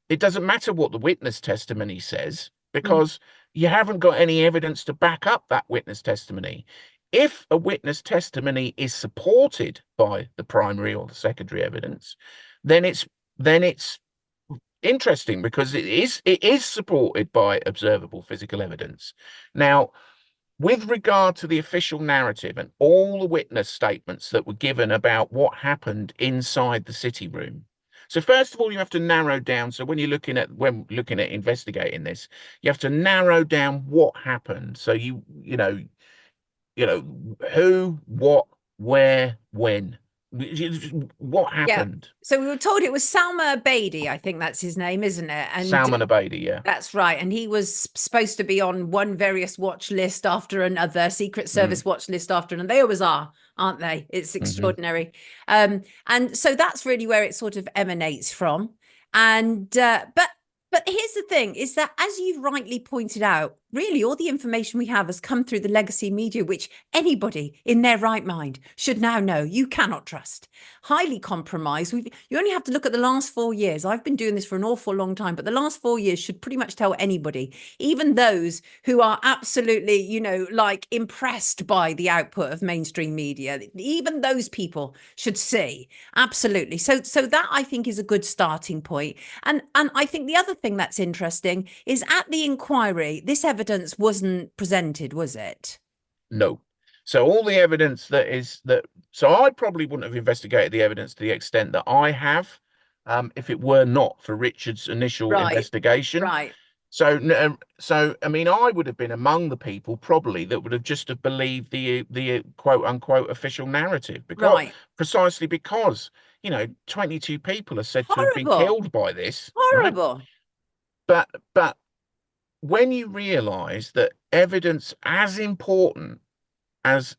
it doesn't matter what the witness testimony says, because you haven't got any evidence to back up that witness testimony. If a witness testimony is supported by the primary or the secondary evidence, then it's interesting, because it is supported by observable physical evidence. Now, with regard to the official narrative and all the witness statements that were given about what happened inside the city room. So first of all, you have to narrow down. So when looking at investigating this, you have to narrow down what happened. So you know who, what, where, when, what happened. Yeah. So we were told it was Salma Abedi, I think that's his name, isn't it? And Salman Abedi, yeah. That's right. And he was supposed to be on one various watch list after another, Secret Service watch list after another. They always are, aren't they? It's extraordinary. And so that's really where it sort of emanates from. And but here's the thing, is that, as you've rightly pointed out, really all the information we have has come through the legacy media, which anybody in their right mind should now know you cannot trust. Highly compromised. You only have to look at the last 4 years. I've been doing this for an awful long time, but the last 4 years should pretty much tell anybody, even those who are absolutely, like impressed by the output of mainstream media. Even those people should see. Absolutely. So that, I think, is a good starting point. And I think the other thing that's interesting is, at the inquiry, this evidence wasn't presented, was it? No. So all the evidence so I probably wouldn't have investigated the evidence to the extent that I have, if it were not for Richard's initial investigation. Right. So I mean, I would have been among the people probably that would have just have believed the quote unquote official narrative, precisely because 22 people are said to have been killed by this. Horrible. Right? But when you realize that evidence as important as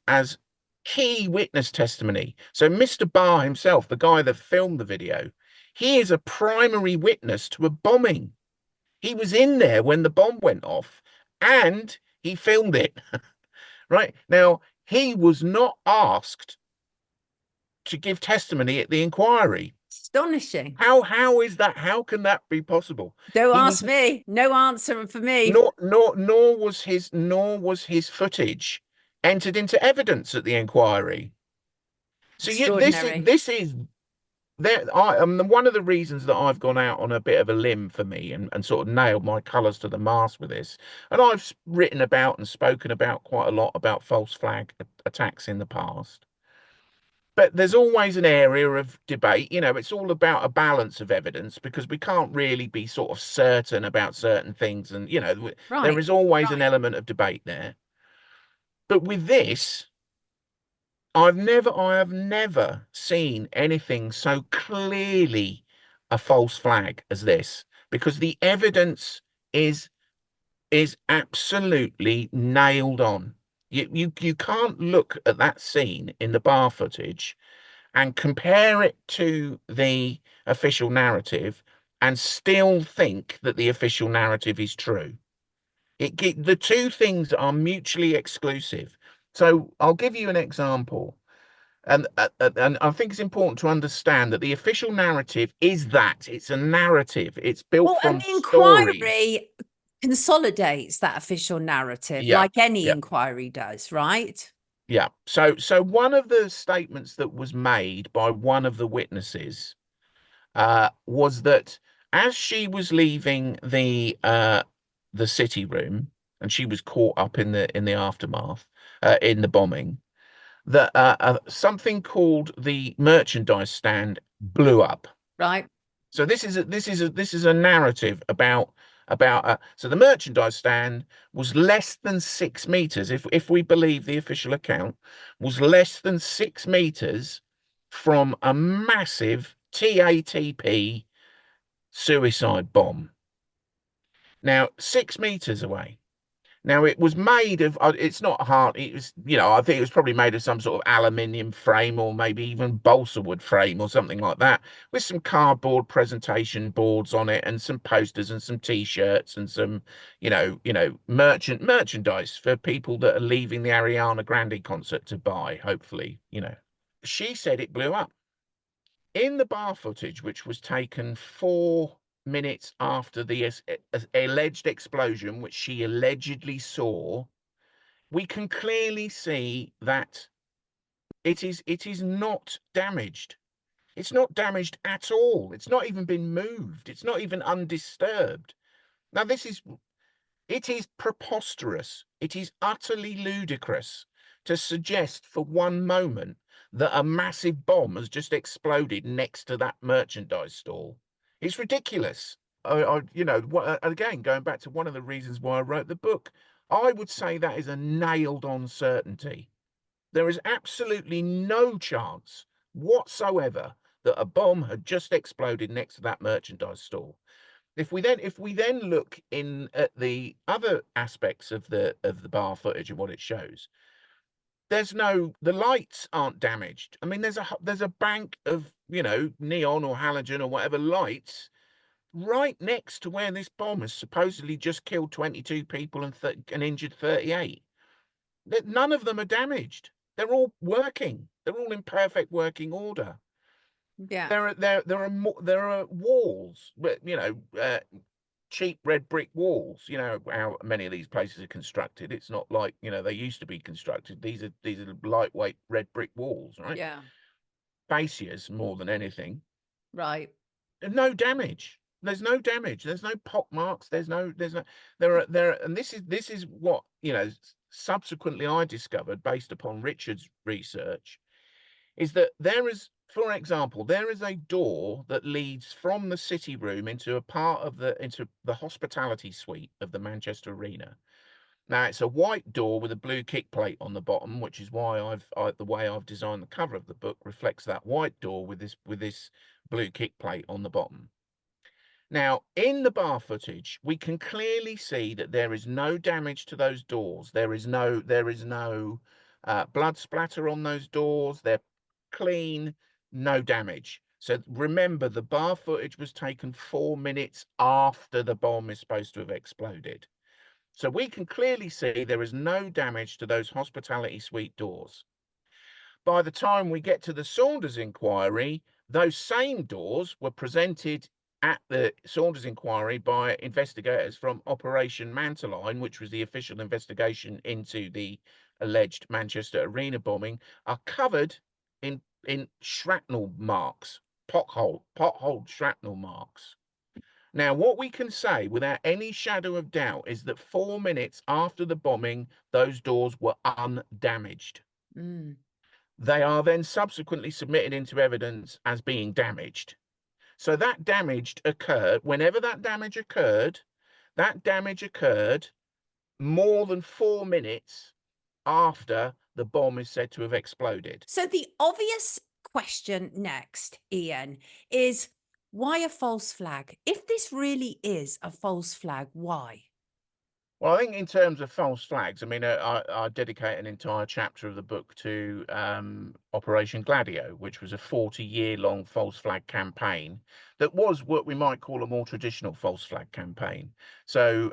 key witness testimony, so Mr. Barr himself, the guy that filmed the video, he is a primary witness to a bombing. He was in there when the bomb went off, and he filmed it. Right now, he was not asked to give testimony at the inquiry. Astonishing. How is that? How can that be possible? Don't ask me. No answer for me. Nor was his footage entered into evidence at the inquiry. So this is one of the reasons that I've gone out on a bit of a limb for me and sort of nailed my colours to the mast with this. And I've written about and spoken about quite a lot about false flag attacks in the past. But there's always an area of debate. It's all about a balance of evidence, because we can't really be sort of certain about certain things. And, there is always an element of debate there. But with this, I have never seen anything so clearly a false flag as this, because the evidence is absolutely nailed on. You can't look at that scene in the bar footage and compare it to the official narrative and still think that the official narrative is true. The two things are mutually exclusive. So I'll give you an example. And I think it's important to understand that the official narrative is that it's a narrative. It's built from the inquiry stories. Consolidates that official narrative, like any inquiry does, right? Yeah. So one of the statements that was made by one of the witnesses was that as she was leaving the city room, and she was caught up in the aftermath, in the bombing, that something called the merchandise stand blew up. Right. So this is a narrative about so the merchandise stand was less than 6 meters, if we believe the official account, was less than 6 meters from a massive TATP suicide bomb. Now, 6 meters away. Now, it was made of, it's not hard, it was, I think it was probably made of some sort of aluminium frame, or maybe even balsa wood frame or something like that, with some cardboard presentation boards on it, and some posters and some T-shirts and some, merchandise for people that are leaving the Ariana Grande concert to buy, hopefully. She said it blew up. In the bar footage, which was taken 4 minutes after the alleged explosion, which she allegedly saw, we can clearly see that it is not damaged. It's not damaged at all. It's not even been moved. It's not even undisturbed. Now, it is preposterous. It is utterly ludicrous to suggest for one moment that a massive bomb has just exploded next to that merchandise stall. It's ridiculous. Again, going back to one of the reasons why I wrote the book, I would say that is a nailed-on certainty. There is absolutely no chance whatsoever that a bomb had just exploded next to that merchandise stall. If we then look in at the other aspects of the bar footage and what it shows, the lights aren't damaged. I mean, there's a bank of, neon or halogen or whatever lights right next to where this bomb has supposedly just killed 22 people and injured 38. None of them are damaged. They're all working. They're all in perfect working order. Yeah. There are walls, but cheap red brick walls. How many of these places are constructed. It's not like they used to be constructed. These are lightweight red brick walls, right? Yeah. Fascias more than anything. Right. No damage. There's no damage. There's no pock marks. And this is what subsequently I discovered based upon Richard's research, is that for example, there is a door that leads from the city room into a part of into the hospitality suite of the Manchester Arena. Now, it's a white door with a blue kick plate on the bottom, which is why the way I've designed the cover of the book reflects that white door with this blue kick plate on the bottom. Now, in the bar footage, we can clearly see that there is no damage to those doors. There is no blood splatter on those doors. They're clean, no damage. So remember, the bar footage was taken 4 minutes after the bomb is supposed to have exploded. So we can clearly see there is no damage to those hospitality suite doors. By the time we get to the Saunders inquiry, those same doors were presented at the Saunders inquiry by investigators from Operation Manteline, which was the official investigation into the alleged Manchester Arena bombing, are covered in shrapnel marks, pothole shrapnel marks. Now, what we can say without any shadow of doubt is that 4 minutes after the bombing, those doors were undamaged. Mm. They are then subsequently submitted into evidence as being damaged. So that damage occurred, whenever that damage occurred more than 4 minutes after the bomb is said to have exploded. So the obvious question next, Ian, is why a false flag? If this really is a false flag, why? Well, I think in terms of false flags, I mean, I dedicate an entire chapter of the book to Operation Gladio, which was a 40-year-long false flag campaign that was what we might call a more traditional false flag campaign. So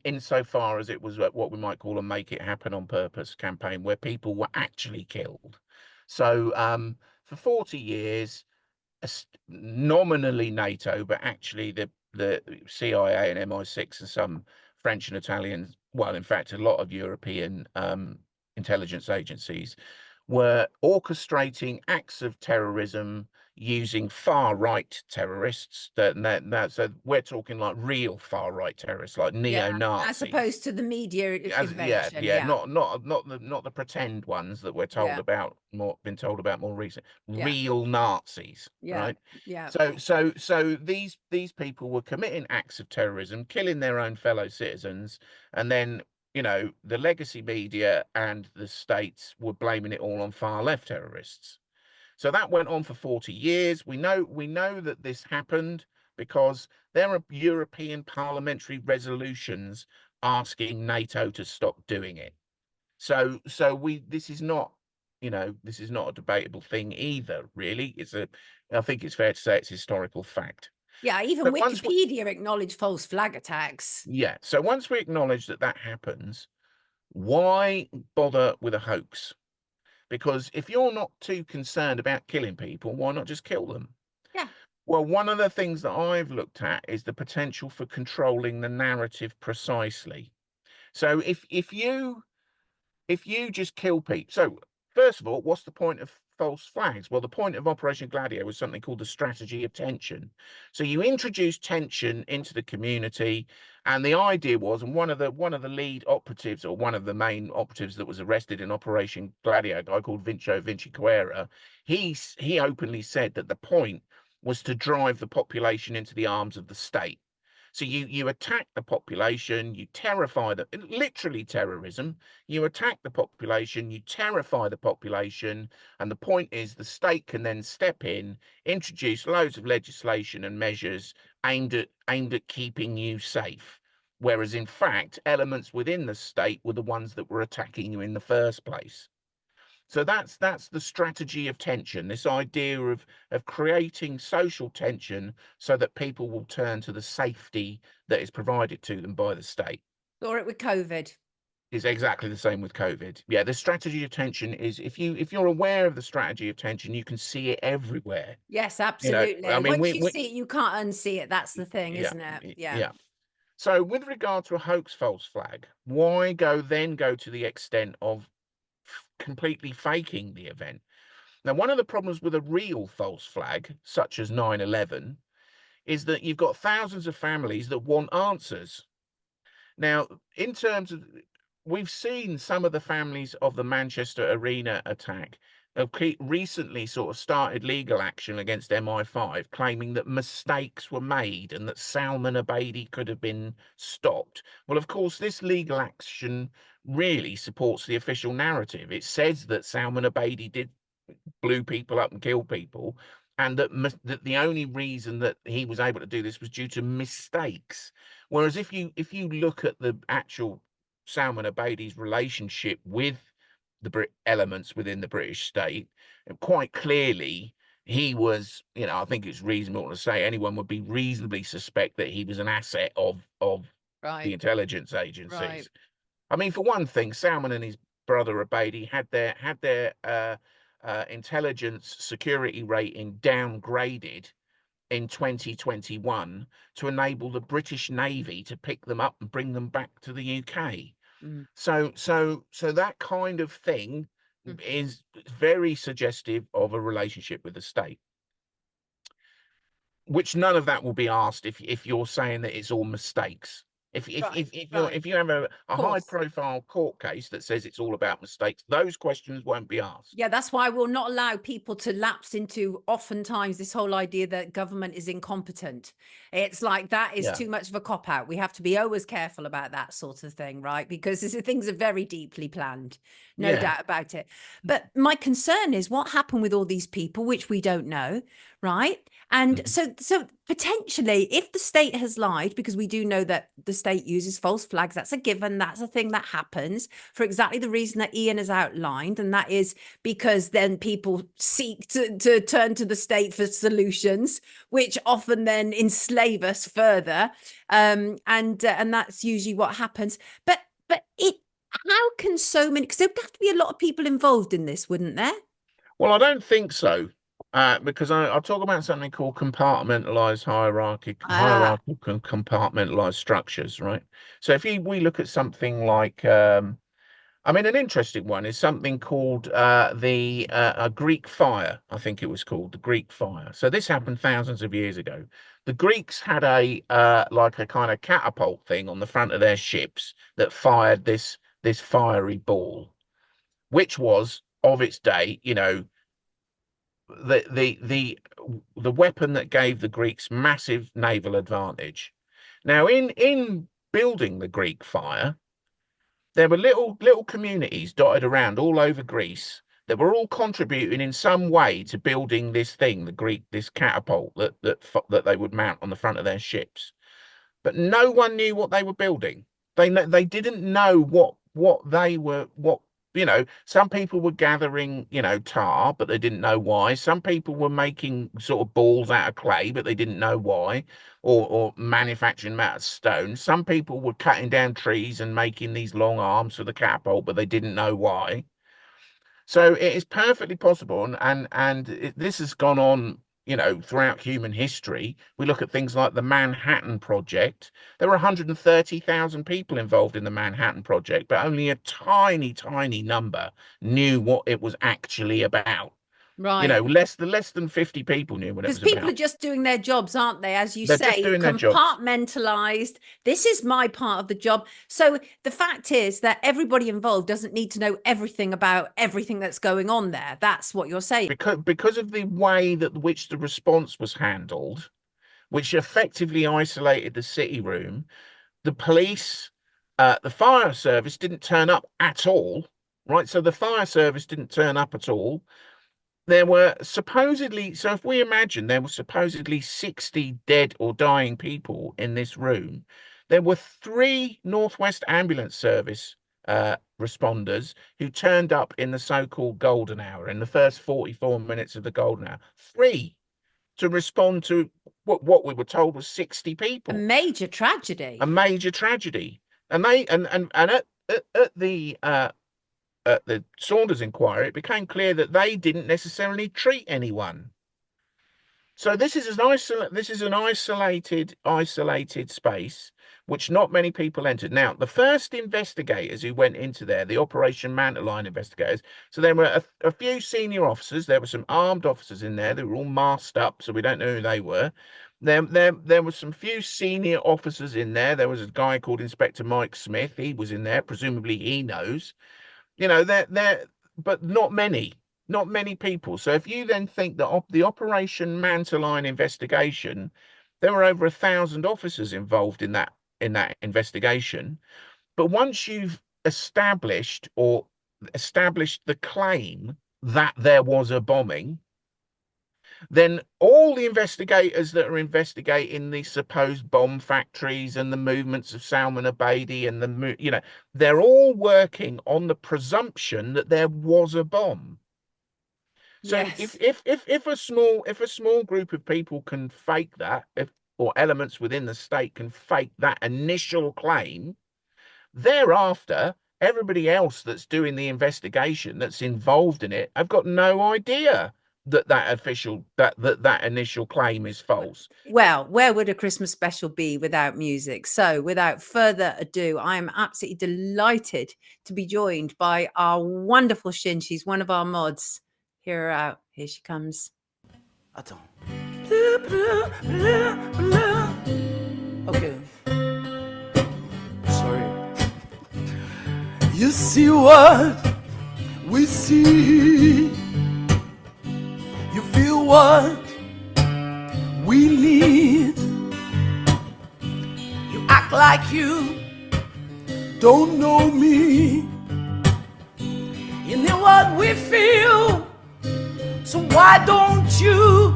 insofar as it was what we might call a make it happen on purpose campaign, where people were actually killed. So for 40 years, nominally NATO, but actually the CIA and MI6 and some French and Italian, well, in fact, a lot of European intelligence agencies were orchestrating acts of terrorism using far right terrorists. So we're talking like real far right terrorists, like neo-Nazis, as opposed to the media invention. not the pretend ones that we're told about been told about more recent. Real Nazis, right? So these people were committing acts of terrorism, killing their own fellow citizens, and then, you know, the legacy media and the states were blaming it all on far left terrorists. So that went on for 40 years. We know that this happened because there are European parliamentary resolutions asking NATO to stop doing it. So this is not, you know, this is not a debatable thing either, really. I think it's fair to say it's historical fact. Yeah, even Wikipedia acknowledged false flag attacks. Yeah, so once we acknowledge that happens, why bother with a hoax? Because if you're not too concerned about killing people, why not just kill them? Yeah. Well, one of the things that I've looked at is the potential for controlling the narrative precisely. So if you just kill people, so first of all, what's the point of false flags? Well, the point of Operation Gladio was something called the strategy of tension. So you introduce tension into the community, and the idea was, and one of the lead operatives, or one of the main operatives that was arrested in Operation Gladio, a guy called Vinci Guerra, he openly said that the point was to drive the population into the arms of the state. So you attack the population, you terrify them, literally terrorism. You attack the population, you terrify the population, and the point is the state can then step in, introduce loads of legislation and measures aimed at keeping you safe. Whereas in fact, elements within the state were the ones that were attacking you in the first place. So that's the strategy of tension, this idea of creating social tension so that people will turn to the safety that is provided to them by the state. Saw it with COVID. Is exactly the same with COVID. Yeah, the strategy of tension is, if you're aware of the strategy of tension, you can see it everywhere. Yes, absolutely. You know, I mean, once you see it, you can't unsee it. That's the thing, isn't it? Yeah. So with regard to a hoax false flag, why go to the extent of completely faking the event? Now, one of the problems with a real false flag, such as 9/11, is that you've got thousands of families that want answers. Now, in terms of, we've seen some of the families of the Manchester Arena attack have recently sort of started legal action against MI5, claiming that mistakes were made and that Salman Abedi could have been stopped. Well, of course, this legal action really supports the official narrative. It says that Salman Abedi blew people up and killed people, and that the only reason that he was able to do this was due to mistakes. Whereas if you look at the actual Salman Abedi's relationship with the elements within the British state, quite clearly he was, you know, I think it's reasonable to say anyone would be reasonably suspect that he was an asset of the intelligence agencies. Right. I mean, for one thing, Salman and his brother Abedi had their intelligence security rating downgraded in 2021 to enable the British Navy to pick them up and bring them back to the UK. So that kind of thing is very suggestive of a relationship with the state, which none of that will be asked if you're saying that it's all mistakes. If you have a high profile court case that says it's all about mistakes, those questions won't be asked. Yeah, that's why we'll not allow people to lapse into oftentimes this whole idea that government is incompetent. It's like that is too much of a cop out. We have to be always careful about that sort of thing, right? Because things are very deeply planned, no doubt about it. But my concern is what happened with all these people, which we don't know, right? And so potentially, if the state has lied, because we do know that the state uses false flags, that's a given, that's a thing that happens for exactly the reason that Ian has outlined, and that is because then people seek to turn to the state for solutions, which often then enslave us further, and that's usually what happens. But how can so many? Because there'd have to be a lot of people involved in this, wouldn't there? Well, I don't think so. Because I'll talk about something called compartmentalized hierarchical compartmentalized structures, right? So if we look at something like I mean, an interesting one is something called a Greek fire. I think it was called the Greek fire. So this happened thousands of years ago. The Greeks had a like a kind of catapult thing on the front of their ships that fired this fiery ball, which was of its day, you know, the weapon that gave the Greeks massive naval advantage. Now, in building the Greek fire, there were little communities dotted around all over Greece that were all contributing in some way to building this thing, this catapult that they would mount on the front of their ships. But no one knew what they were building. They didn't know what they were. You know, some people were gathering, you know, tar, but they didn't know why. Some people were making sort of balls out of clay, but they didn't know why, or manufacturing them out of stone. Some people were cutting down trees and making these long arms for the catapult, but they didn't know why. So it is perfectly possible, this has gone on, you know, throughout human history. We look at things like the Manhattan Project. There were 130,000 people involved in the Manhattan Project, but only a tiny number knew what it was actually about. Right. You know, less than 50 people knew what it was about. Because people are just doing their jobs, aren't they? As you They're say, just doing their jobs. Compartmentalized. This is my part of the job. So the fact is that everybody involved doesn't need to know everything about everything that's going on there. That's what you're saying. Because of the way that which the response was handled, which effectively isolated the city room, the police, the fire service didn't turn up at all, right? So the fire service didn't turn up at all. There were supposedly, so if we imagine there were supposedly 60 dead or dying people in this room, there were 3 Northwest Ambulance Service responders who turned up in the so-called golden hour, in the first 44 minutes of the golden hour. 3 to respond to what we were told was 60 people. A major tragedy. A major tragedy. And they at the Saunders inquiry, it became clear that they didn't necessarily treat anyone. So this is an isolated space which not many people entered. Now, the first investigators who went into there, the Operation Manteline investigators, so there were a few senior officers. There were some armed officers in there. They were all masked up, so we don't know who they were. There were some few senior officers in there. There was a guy called Inspector Mike Smith. He was in there. Presumably he knows. You know, but not many people. So if you then think that the Operation Manteline investigation, there were over 1,000 officers involved in that investigation. But once you've established the claim that there was a bombing, then all the investigators that are investigating the supposed bomb factories and the movements of Salman Abedi and they're all working on the presumption that there was a bomb. So yes. if a small group of people can fake that, or elements within the state can fake that initial claim, thereafter everybody else that's doing the investigation, that's involved in it, have got no idea that initial claim is false. Well, where would a Christmas special be without music? So without further ado, I'm absolutely delighted to be joined by our wonderful Shin. She's one of our mods. Hear her out. Here she comes. Attends. Okay. Sorry. You see what we see. You feel what we need. You act like you don't know me. You know what we feel. So why don't you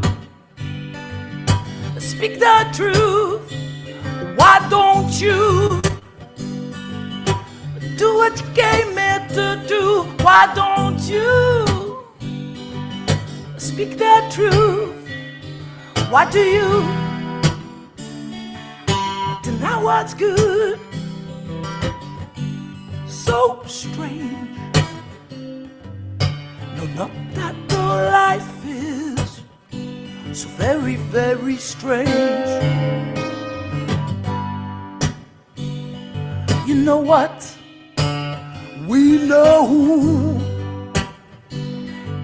speak the truth? Why don't you do what you came here to do? Why don't you speak the truth? Why do you deny what's good? So strange. No, not that the life is so very, very strange. You know what we know.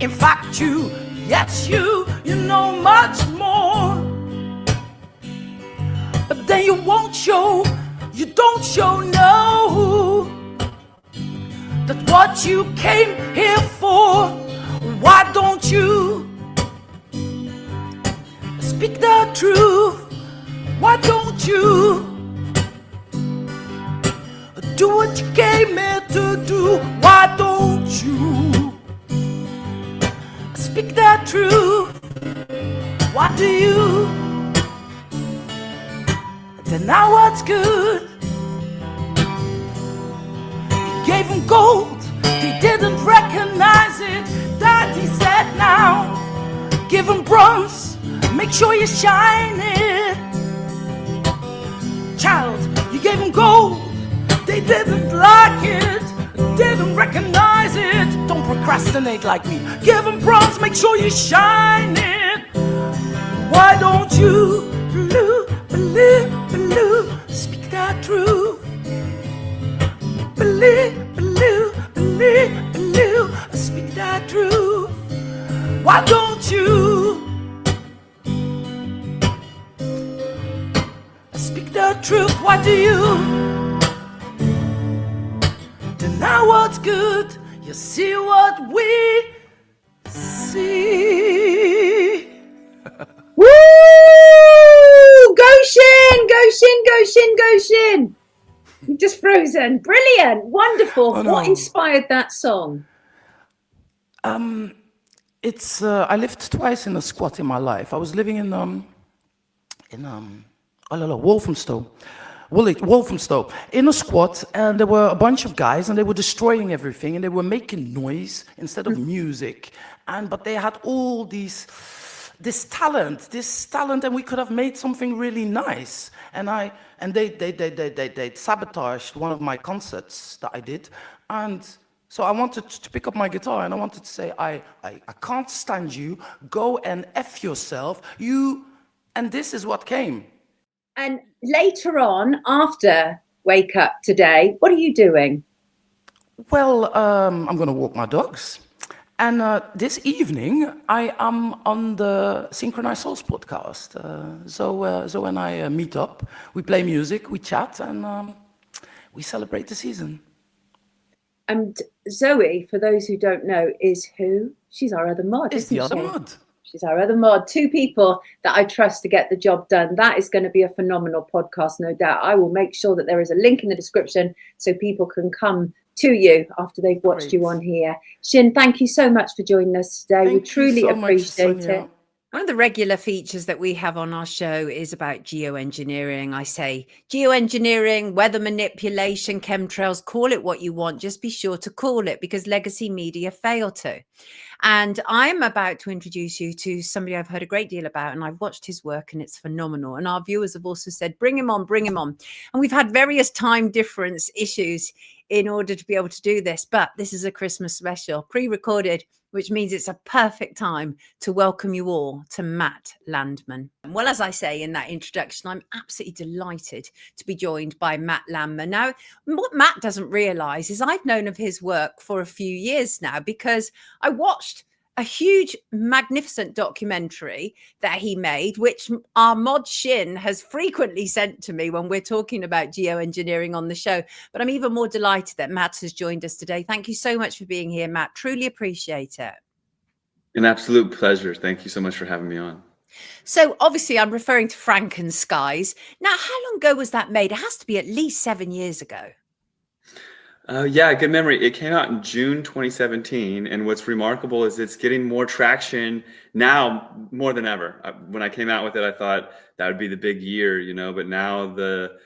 In fact, yes, you know much more. But then you don't show, no, that what you came here for. Why don't you speak the truth? Why don't you do what you came here to do? Why don't you speak the truth? Why do you deny what's good? You gave them gold, they didn't recognize it. Daddy said now, give them bronze, make sure you shine it. Child, you gave them gold, they didn't like it, didn't recognize it. Don't procrastinate like me. Give them bronze, make sure you shine it. Why don't you believe, speak that truth? Believe, speak that truth. Why don't you speak the truth? Why do you deny what's good? You see what we see. Woo! Go Shin! Go Shin! Go Shin! Go Shin! You're just frozen. Brilliant. Wonderful. Oh, no. What inspired that song? It's I lived twice in a squat in my life. I was living in Walthamstow, in a squat, and there were a bunch of guys, and they were destroying everything, and they were making noise instead of music, but they had all this talent, and we could have made something really nice. And they sabotaged one of my concerts that I did, and so I wanted to pick up my guitar, and I wanted to say, I can't stand you. Go and F yourself. And this is what came. And later on, after Wake Up today, what are you doing? Well, I'm going to walk my dogs. And this evening, I am on the Synchronized Souls podcast. So when I meet up, we play music, we chat, and we celebrate the season. And Zoe, for those who don't know, is who? She's our other mod, It's isn't the other she? mod. She's our other mod. Two people that I trust to get the job done. That is going to be a phenomenal podcast, no doubt. I will make sure that there is a link in the description so people can come to you after they've watched Great. you on here. Shin, thank you so much for joining us today. We truly appreciate it. One of the regular features that we have on our show is about geoengineering. I say geoengineering, weather manipulation, chemtrails, call it what you want. Just be sure to call it, because legacy media fail to. And I'm about to introduce you to somebody I've heard a great deal about, and I've watched his work, and it's phenomenal. And our viewers have also said, bring him on, bring him on. And we've had various time difference issues in order to be able to do this. But this is a Christmas special, pre-recorded, which means it's a perfect time to welcome you all to Matt Landman. Well, as I say in that introduction, I'm absolutely delighted to be joined by Matt Landman. Now, what Matt doesn't realise is I've known of his work for a few years now, because I watched a huge, magnificent documentary that he made, which our mod Shin has frequently sent to me when we're talking about geoengineering on the show. But I'm even more delighted that Matt has joined us today. Thank you so much for being here, Matt. Truly appreciate it. An absolute pleasure. Thank you so much for having me on. So obviously I'm referring to Frankenskies. Now, how long ago was that made? It has to be at least 7 years ago. Yeah, good memory. It came out in June 2017, and what's remarkable is it's getting more traction now more than ever. When I came out with it, I thought that would be the big year, but now the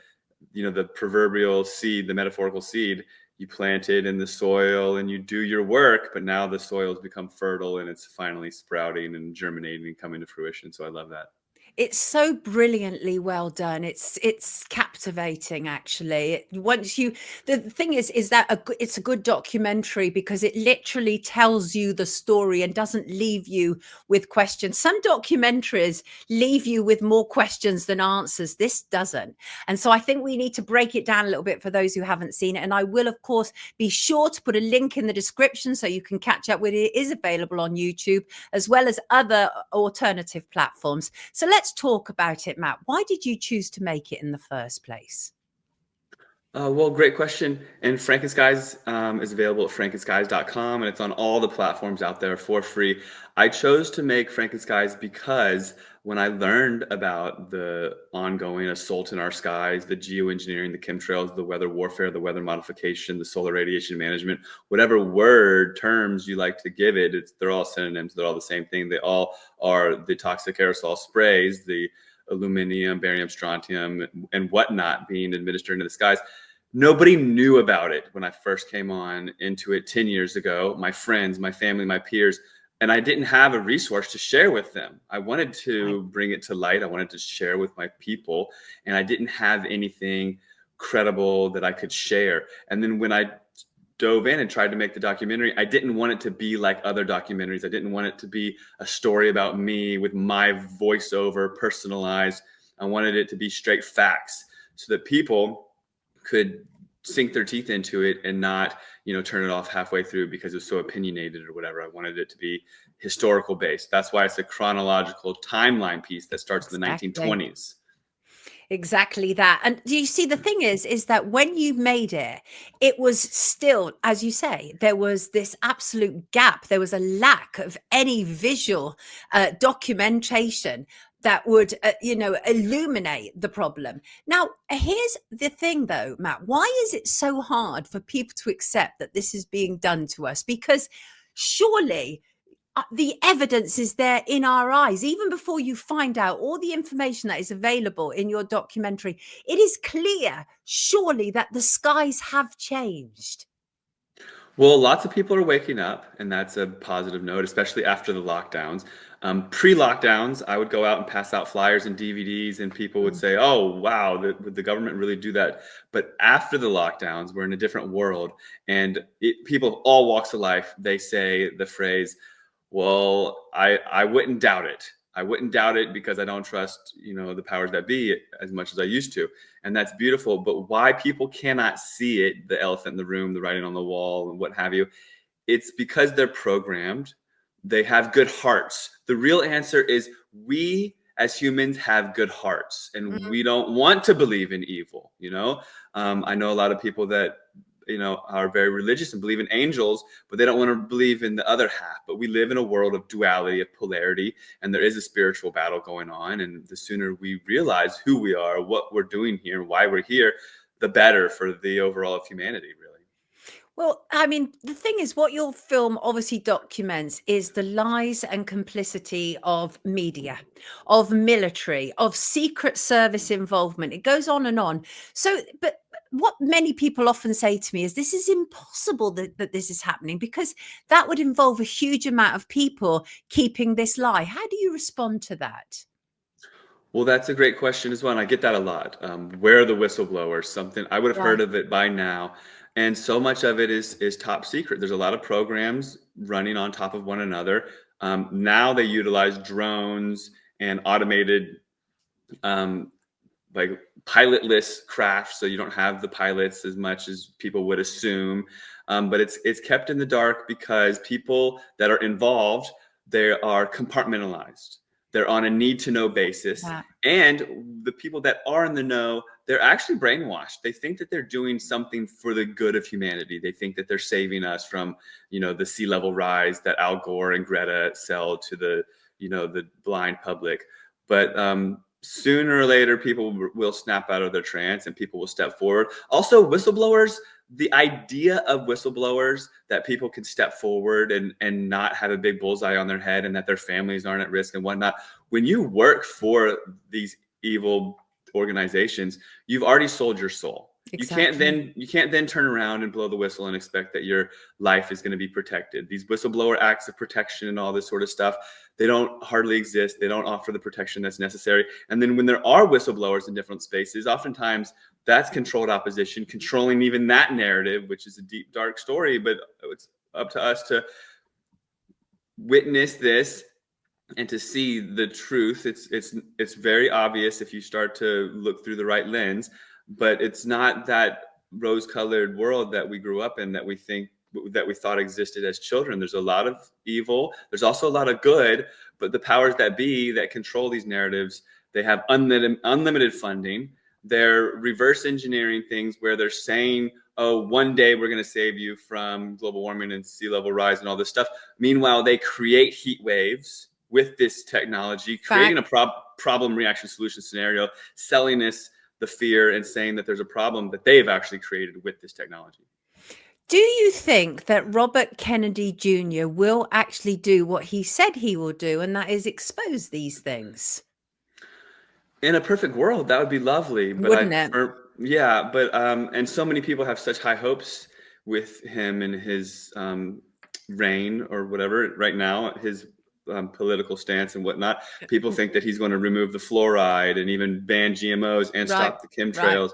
proverbial seed, the metaphorical seed, you plant it in the soil and you do your work, but now the soil has become fertile and it's finally sprouting and germinating and coming to fruition. So I love that. It's so brilliantly well done. It's captivating, actually. Once you, the thing is that it's a good documentary because it literally tells you the story and doesn't leave you with questions. Some documentaries leave you with more questions than answers. This doesn't. And so I think we need to break it down a little bit for those who haven't seen it. And I will, of course, be sure to put a link in the description so you can catch up with it. It is available on YouTube as well as other alternative platforms. So let's talk about it, Matt. Why did you choose to make it in the first place? Well, great question. And Frankenskies is available at frankenskies.com, and it's on all the platforms out there for free. I chose to make Frankenskies because when I learned about the ongoing assault in our skies, the geoengineering, the chemtrails, the weather warfare, the weather modification, the solar radiation management, whatever word terms you like to give it, they're all synonyms. They're all the same thing. They all are the toxic aerosol sprays, the aluminum, barium, strontium, and whatnot being administered into the skies. Nobody knew about it when I first came on into it 10 years ago. My friends, my family, my peers, and I didn't have a resource to share with them. I wanted to bring it to light. I wanted to share with my people, and I didn't have anything credible that I could share. And then when I dove in and tried to make the documentary, I didn't want it to be like other documentaries. I didn't want it to be a story about me with my voiceover personalized. I wanted it to be straight facts so that people could sink their teeth into it and not, turn it off halfway through because it was so opinionated or whatever. I wanted it to be historical based. That's why it's a chronological timeline piece that starts in the 1920s. Exactly that. And do you see, the thing is that when you made it, it was still, as you say, there was this absolute gap. There was a lack of any visual documentation that would, illuminate the problem. Now, here's the thing, though, Matt. Why is it so hard for people to accept that this is being done to us? Because surely the evidence is there in our eyes. Even before you find out all the information that is available in your documentary, it is clear, surely, that the skies have changed. Well, lots of people are waking up, and that's a positive note, especially after the lockdowns. Pre-lockdowns, I would go out and pass out flyers and DVDs, and people would say, "Oh, wow, would the government really do that?" But after the lockdowns, we're in a different world, and people of all walks of life, they say the phrase, "Well, I wouldn't doubt it. I wouldn't doubt it because I don't trust, the powers that be as much as I used to." And that's beautiful. But why people cannot see it, the elephant in the room, the writing on the wall, and what have you, it's because they're programmed. They have good hearts. The real answer is we as humans have good hearts, and we don't want to believe in evil. I know a lot of people that are very religious and believe in angels, but they don't want to believe in the other half. But we live in a world of duality, of polarity, and there is a spiritual battle going on. And the sooner we realize who we are, what we're doing here, why we're here, the better for the overall of humanity, really. Well, I mean, the thing is, what your film obviously documents is the lies and complicity of media, of military, of secret service involvement. It goes on and on. So, but what many people often say to me is this is impossible that this is happening because that would involve a huge amount of people keeping this lie. How do you respond to that? Well, that's a great question as well. And I get that a lot. Where are the whistleblowers? Something I would have heard of it by now. And so much of it is top secret. There's a lot of programs running on top of one another. Now they utilize drones and automated like pilotless craft, so you don't have the pilots as much as people would assume. But it's kept in the dark because people that are involved, they are compartmentalized. They're on a need to know basis. Yeah. And the people that are in the know, they're actually brainwashed. They think that they're doing something for the good of humanity. They think that they're saving us from, the sea level rise that Al Gore and Greta sell to the blind public. But sooner or later, people will snap out of their trance and people will step forward. Also, whistleblowers, the idea of whistleblowers that people can step forward and not have a big bullseye on their head and that their families aren't at risk and whatnot. When you work for these evil organizations, you've already sold your soul. Exactly. You can't then turn around and blow the whistle and expect that your life is going to be protected. These whistleblower acts of protection and all this sort of stuff, they don't hardly exist. They don't offer the protection that's necessary. And then when there are whistleblowers in different spaces, oftentimes that's controlled opposition, controlling even that narrative, which is a deep, dark story. But it's up to us to witness this and to see the truth. It's very obvious if you start to look through the right lens, but it's not that rose-colored world that we grew up in that we thought existed as children. There's a lot of evil. There's also a lot of good, but the powers that be that control these narratives, they have unlimited funding. They're reverse engineering things where they're saying, oh, one day we're going to save you from global warming and sea level rise and all this stuff. Meanwhile, they create heat waves with this technology, creating a problem reaction solution scenario, selling us the fear and saying that there's a problem that they've actually created with this technology. Do you think that Robert Kennedy Jr. will actually do what he said he will do, and that is expose these things? In a perfect world, that would be lovely. But Wouldn't it? yeah, but and so many people have such high hopes with him and his reign or whatever right now, his political stance and whatnot. People think that he's going to remove the fluoride and even ban GMOs and stop the chemtrails.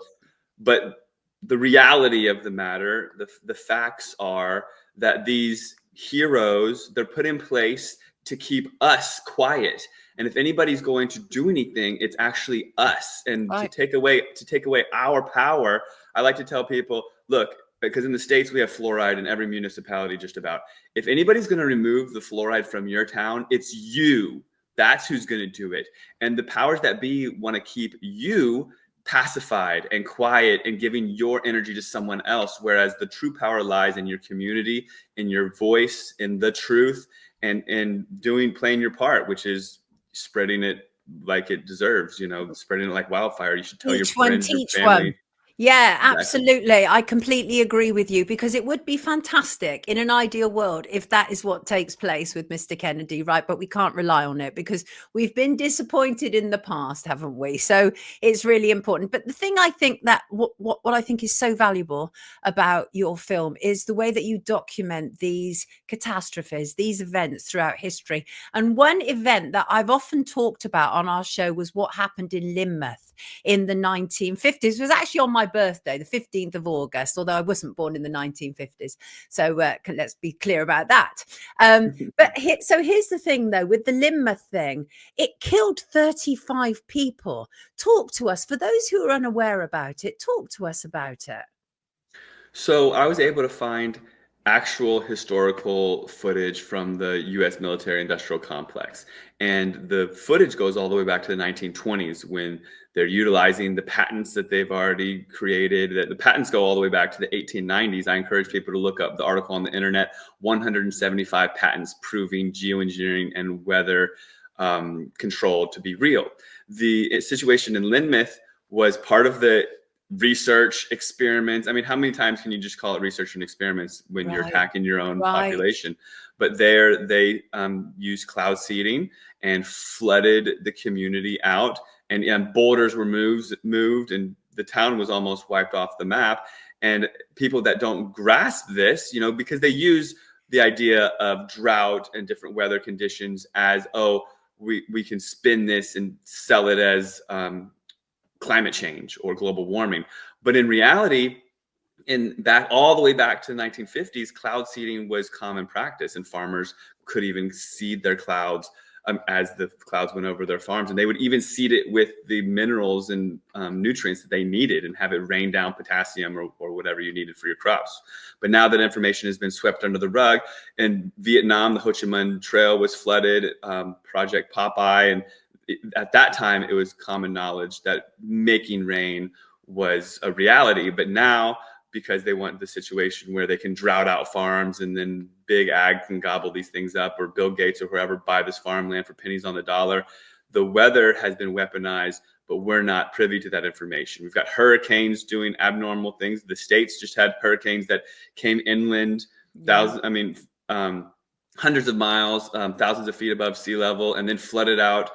But the reality of the matter, the facts are that these heroes, they're put in place to keep us quiet. And if anybody's going to do anything, it's actually us. And to take away our power, I like to tell people, look, because in the States we have fluoride in every municipality just about. If anybody's going to remove the fluoride from your town, it's you. That's who's going to do it. And the powers that be want to keep you pacified and quiet and giving your energy to someone else, whereas the true power lies in your community, in your voice, in the truth, and playing your part, which is spreading it like it deserves, spreading it like wildfire. You should tell your friends, your family. Yeah, absolutely. I completely agree with you, because it would be fantastic in an ideal world if that is what takes place with Mr. Kennedy, right? But we can't rely on it because we've been disappointed in the past, haven't we? So it's really important. But the thing I think that what I think is so valuable about your film is the way that you document these catastrophes, these events throughout history. And one event that I've often talked about on our show was what happened in Lynmouth in the 1950s. It was actually on my birthday, the 15th of August, although I wasn't born in the 1950s. So let's be clear about that. So here's the thing, though, with the Lynmouth thing, it killed 35 people. Talk to us, for those who are unaware about it, talk to us about it. So I was able to find actual historical footage from the U.S. military-industrial complex. And the footage goes all the way back to the 1920s when they're utilizing the patents that they've already created. The patents go all the way back to the 1890s. I encourage people to look up the article on the internet, 175 patents proving geoengineering and weather control to be real. The situation in Lynmouth was part of the research experiments. I mean, how many times can you just call it research and experiments when you're attacking your own population? But there they used cloud seeding and flooded the community out, and boulders were moved, and the town was almost wiped off the map. And people that don't grasp this, because they use the idea of drought and different weather conditions as, oh, we can spin this and sell it as climate change or global warming. But in reality, all the way back to the 1950s, cloud seeding was common practice, and farmers could even seed their clouds as the clouds went over their farms, and they would even seed it with the minerals and nutrients that they needed and have it rain down potassium or whatever you needed for your crops. But now that information has been swept under the rug, in Vietnam, the Ho Chi Minh Trail was flooded, Project Popeye, and at that time, it was common knowledge that making rain was a reality. But now, because they want the situation where they can drought out farms and then big ag can gobble these things up, or Bill Gates or whoever buy this farmland for pennies on the dollar, the weather has been weaponized, but we're not privy to that information. We've got hurricanes doing abnormal things. The States just had hurricanes that came inland, hundreds of miles, thousands of feet above sea level, and then flooded out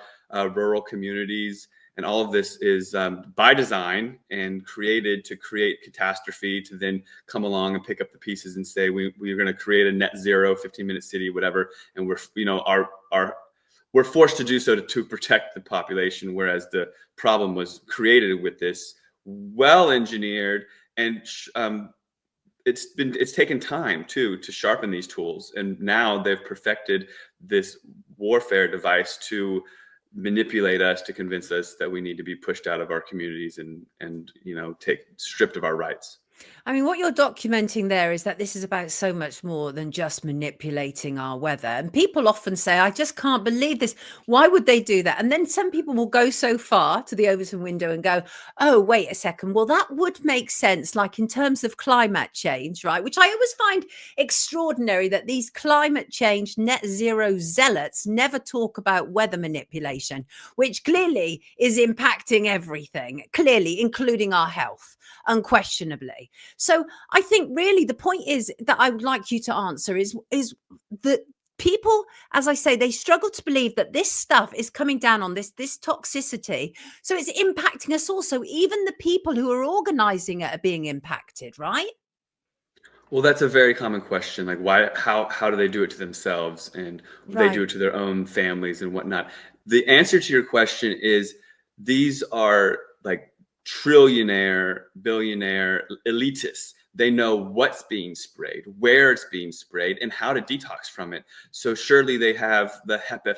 rural communities. And all of this is by design and created to create catastrophe, to then come along and pick up the pieces and say, we're going to create a net zero 15-minute city, whatever. And we're forced to do so to protect the population, whereas the problem was created with this well-engineered, and it's taken time too to sharpen these tools. And now they've perfected this warfare device to manipulate us, to convince us that we need to be pushed out of our communities and stripped of our rights. I mean, what you're documenting there is that this is about so much more than just manipulating our weather. And people often say, I just can't believe this. Why would they do that? And then some people will go so far to the Overton window and go, oh, wait a second. Well, that would make sense, like in terms of climate change, right? Which I always find extraordinary, that these climate change net zero zealots never talk about weather manipulation, which clearly is impacting everything, clearly, including our health, unquestionably. So I think really the point is that I would like you to answer is that people, as I say, they struggle to believe that this stuff is coming down on this toxicity. So it's impacting us also. Even the people who are organizing it are being impacted, right? Well, that's a very common question. Like, why, how do they do it to themselves, and they do it to their own families and whatnot? The answer to your question is these are like trillionaire, billionaire elitists. They know what's being sprayed, where it's being sprayed, and how to detox from it. So surely they have the HEPA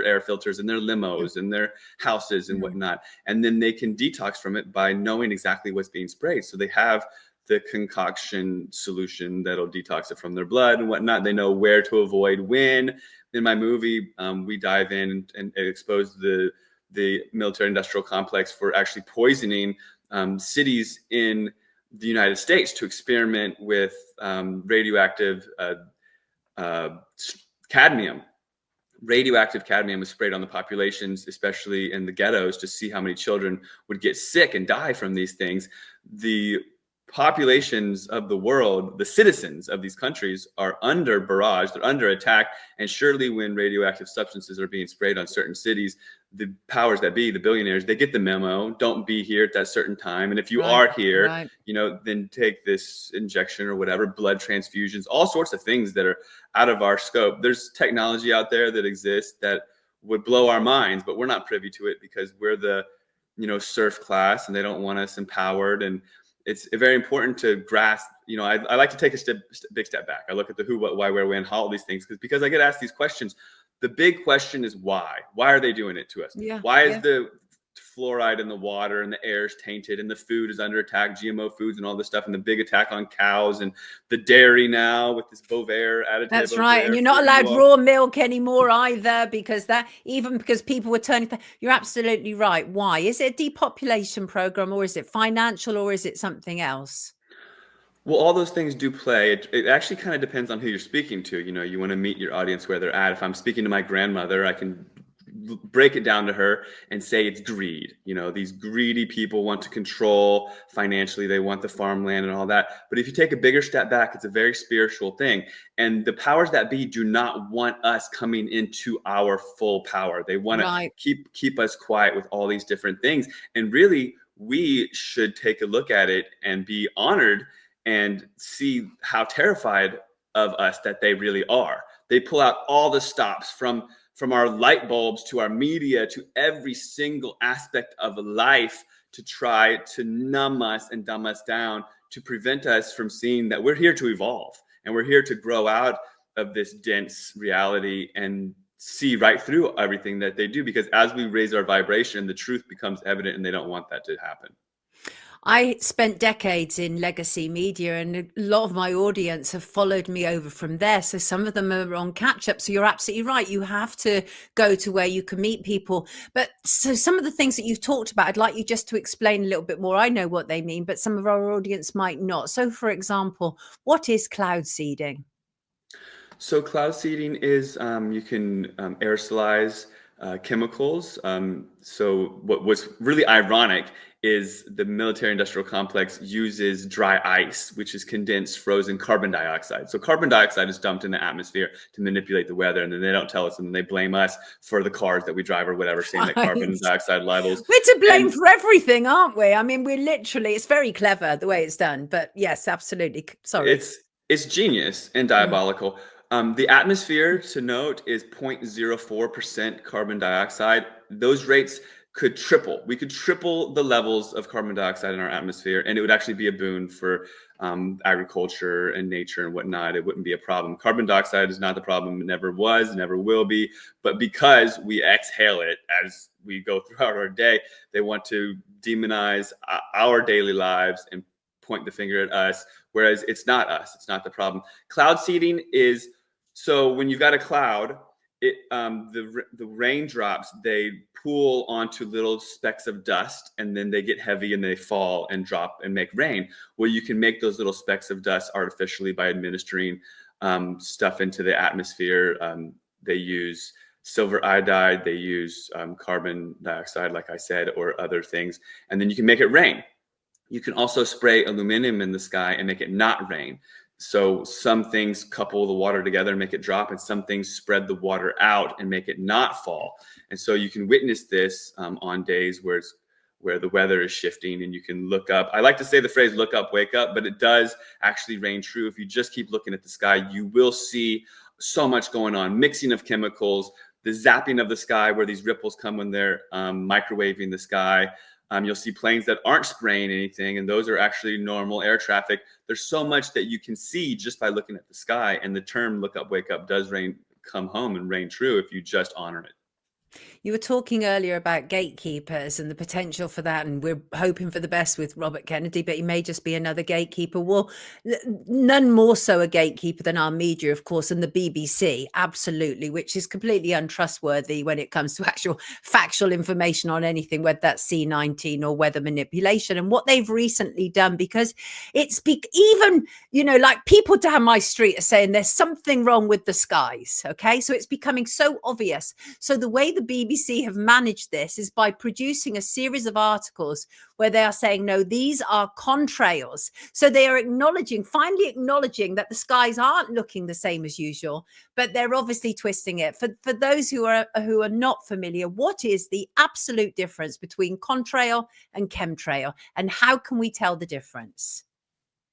air filters in their limos and their houses and whatnot. And then they can detox from it by knowing exactly what's being sprayed. So they have the concoction solution that'll detox it from their blood and whatnot. They know where to avoid when. In my movie, we dive in and expose the military industrial complex for actually poisoning cities in the United States to experiment with radioactive cadmium. Radioactive cadmium is sprayed on the populations, especially in the ghettos, to see how many children would get sick and die from these things. The populations of the world, the citizens of these countries, are under barrage, they're under attack. And surely when radioactive substances are being sprayed on certain cities, the powers that be, the billionaires, they get the memo, don't be here at that certain time. And if you are here, then take this injection or whatever, blood transfusions, all sorts of things that are out of our scope. There's technology out there that exists that would blow our minds, but we're not privy to it because we're the, serf class, and they don't want us empowered. And it's very important to grasp, I like to take a big step back. I look at the who, what, why, where, when, how, all these things, because I get asked these questions. The big question is why? Why are they doing it to us? Why is the fluoride in the water and the air is tainted and the food is under attack, GMO foods and all this stuff, and the big attack on cows and the dairy now with this Bovaer additive? That's right. And you're not allowed raw milk anymore either, because people were turning. You're absolutely right. Why? Is it a depopulation program, or is it financial, or is it something else? Well, all those things do play. It actually kind of depends on who you're speaking to. You want to meet your audience where they're at. If I'm speaking to my grandmother, I can break it down to her and say it's greed. These greedy people want to control financially. They want the farmland and all that. But if you take a bigger step back, it's a very spiritual thing. And the powers that be do not want us coming into our full power. They want to keep us quiet with all these different things. And really, we should take a look at it and be honored and see how terrified of us that they really are. They pull out all the stops from our light bulbs to our media to every single aspect of life to try to numb us and dumb us down, to prevent us from seeing that we're here to evolve and we're here to grow out of this dense reality and see right through everything that they do. Because as we raise our vibration, the truth becomes evident, and they don't want that to happen. I spent decades in legacy media, and a lot of my audience have followed me over from there. So some of them are on catch up. So you're absolutely right. You have to go to where you can meet people. But so some of the things that you've talked about, I'd like you just to explain a little bit more. I know what they mean, but some of our audience might not. So for example, what is cloud seeding? So cloud seeding is you can aerosolize chemicals. So what's really ironic is the military industrial complex uses dry ice, which is condensed frozen carbon dioxide. So carbon dioxide is dumped in the atmosphere to manipulate the weather, and then they don't tell us, and then they blame us for the cars that we drive or whatever, saying that carbon dioxide levels. We're to blame for everything, aren't we? I mean, we're literally, it's very clever the way it's done, but yes, absolutely. Sorry. It's genius and diabolical. The atmosphere, to note, is 0.04% carbon dioxide. Those rates could triple. We could triple the levels of carbon dioxide in our atmosphere, and it would actually be a boon for agriculture and nature and whatnot. It wouldn't be a problem. Carbon dioxide is not the problem. It never was, never will be. But because we exhale it as we go throughout our day, they want to demonize our daily lives and point the finger at us, whereas it's not us. It's not the problem. Cloud seeding is, so when you've got a cloud, the raindrops, they pool onto little specks of dust, and then they get heavy and they fall and drop and make rain. Well, you can make those little specks of dust artificially by administering stuff into the atmosphere. They use silver iodide, they use carbon dioxide, like I said, or other things, and then you can make it rain. You can also spray aluminum in the sky and make it not rain. So some things couple the water together and make it drop, and some things spread the water out and make it not fall. And so you can witness this on days where the weather is shifting, and you can look up. I like to say the phrase "look up, wake up," but it does actually reign true. If you just keep looking at the sky, you will see so much going on: mixing of chemicals, the zapping of the sky, where these ripples come when they're microwaving the sky. You'll see planes that aren't spraying anything, and those are actually normal air traffic. There's so much that you can see just by looking at the sky, and the term "look up, wake up" does come home and reign true if you just honor it. You were talking earlier about gatekeepers and the potential for that, and we're hoping for the best with Robert Kennedy, but he may just be another gatekeeper. Well, none more so a gatekeeper than our media, of course, and the BBC, absolutely, which is completely untrustworthy when it comes to actual factual information on anything, whether that's C-19 or weather manipulation. And what they've recently done, because it's even, like people down my street are saying there's something wrong with the skies, okay? So it's becoming so obvious. So the way the BBC have managed this is by producing a series of articles where they are saying, no, these are contrails. So they are finally acknowledging that the skies aren't looking the same as usual, but they're obviously twisting it. For those who are not familiar, what is the absolute difference between contrail and chemtrail, and how can we tell the difference?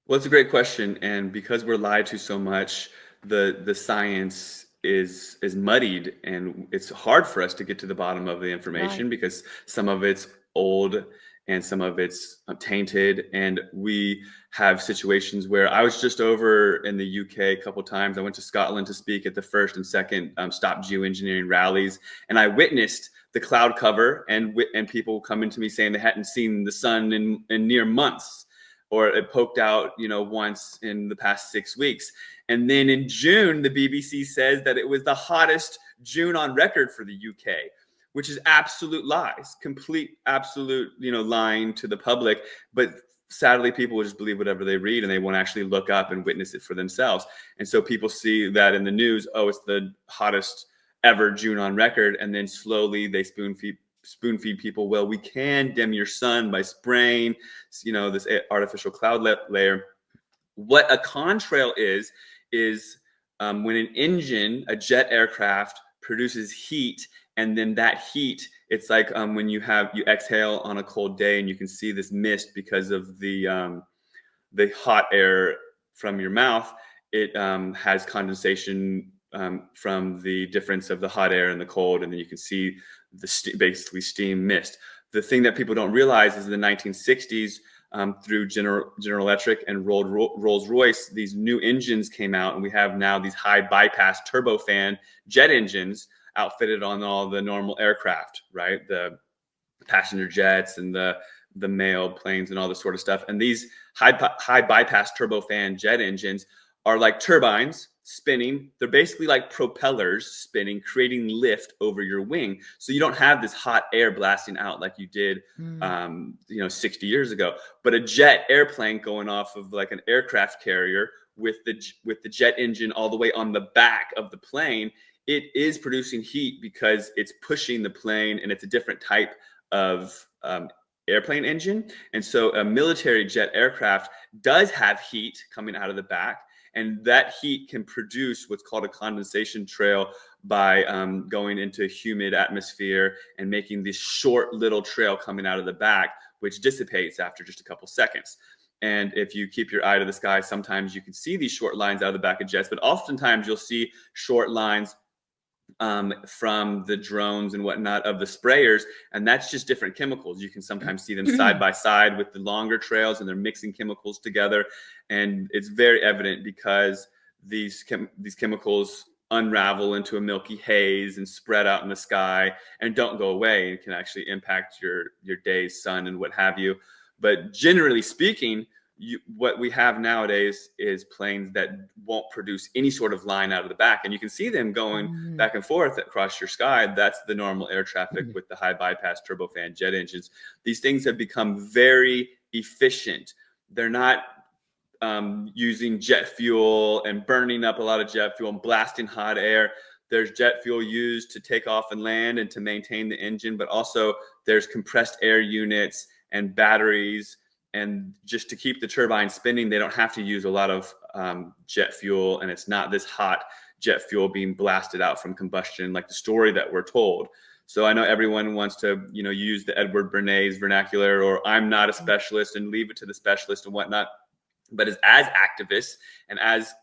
Well, it's a great question, and because we're lied to so much, the science is muddied, and it's hard for us to get to the bottom of the information, right? Because some of it's old and some of it's tainted, and we have situations where I was just over in the UK a couple of times. I went to Scotland to speak at the first and second Stop Geoengineering rallies, and I witnessed the cloud cover and people coming to me saying they hadn't seen the sun in near months, or it poked out, once in the past 6 weeks. And then in June, the BBC says that it was the hottest June on record for the UK, which is absolute lies, absolute, lying to the public. But sadly, people will just believe whatever they read, and they won't actually look up and witness it for themselves. And so people see that in the news, oh, it's the hottest ever June on record. And then slowly they spoon feed people, well, we can dim your sun by spraying, this artificial cloud layer. What a contrail is when an engine, a jet aircraft, produces heat, and then that heat, it's like when you exhale on a cold day and you can see this mist because of the hot air from your mouth. It has condensation from the difference of the hot air and the cold, and then you can see basically steam mist. The thing that people don't realize is in the 1960s, through General Electric and Rolls-Royce, these new engines came out, and we have now these high bypass turbofan jet engines outfitted on all the normal aircraft, right? The passenger jets and the mail planes and all this sort of stuff. And these high bypass turbofan jet engines are like turbines spinning. They're basically like propellers spinning, creating lift over your wing. So you don't have this hot air blasting out like you did, 60 years ago. But a jet airplane going off of like an aircraft carrier with the jet engine all the way on the back of the plane, it is producing heat because it's pushing the plane, and it's a different type of airplane engine. And so a military jet aircraft does have heat coming out of the back. And that heat can produce what's called a condensation trail by going into a humid atmosphere and making this short little trail coming out of the back, which dissipates after just a couple seconds. And if you keep your eye to the sky, sometimes you can see these short lines out of the back of jets, but oftentimes you'll see short lines from the drones and whatnot of the sprayers, and that's just different chemicals. You can sometimes see them side by side with the longer trails, and they're mixing chemicals together, and it's very evident because these chemicals unravel into a milky haze and spread out in the sky and don't go away, and can actually impact your day's sun and what have you. But generally speaking, what we have nowadays is planes that won't produce any sort of line out of the back. And you can see them going back and forth across your sky. That's the normal air traffic with the high bypass turbofan jet engines. These things have become very efficient. They're not using jet fuel and burning up a lot of jet fuel and blasting hot air. There's jet fuel used to take off and land and to maintain the engine, but also there's compressed air units and batteries. And just to keep the turbine spinning, they don't have to use a lot of jet fuel, and it's not this hot jet fuel being blasted out from combustion like the story that we're told. So I know everyone wants to, use the Edward Bernays vernacular, or I'm not a specialist, and leave it to the specialist and whatnot. But as activists and as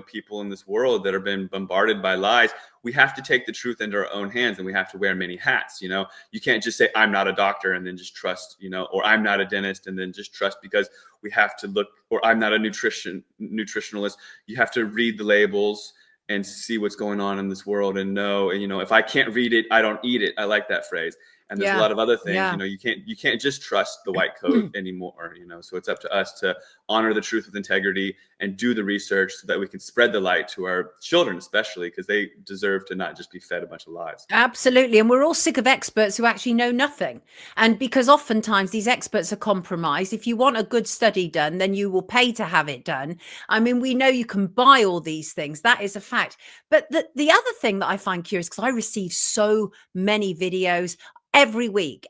people in this world that are being bombarded by lies, we have to take the truth into our own hands, and we have to wear many hats. You can't just say I'm not a doctor and then just trust, or I'm not a dentist and then just trust, because we have to look, or I'm not a nutritionalist. You have to read the labels and see what's going on in this world and know, if I can't read it, I don't eat it. I like that phrase. And there's a lot of other things, you can't just trust the white coat anymore, so it's up to us to honor the truth with integrity and do the research so that we can spread the light to our children, especially because they deserve to not just be fed a bunch of lies. Absolutely. And we're all sick of experts who actually know nothing. And because oftentimes these experts are compromised. If you want a good study done, then you will pay to have it done. I mean, we know you can buy all these things. That is a fact. But the other thing that I find curious, because I receive so many videos every week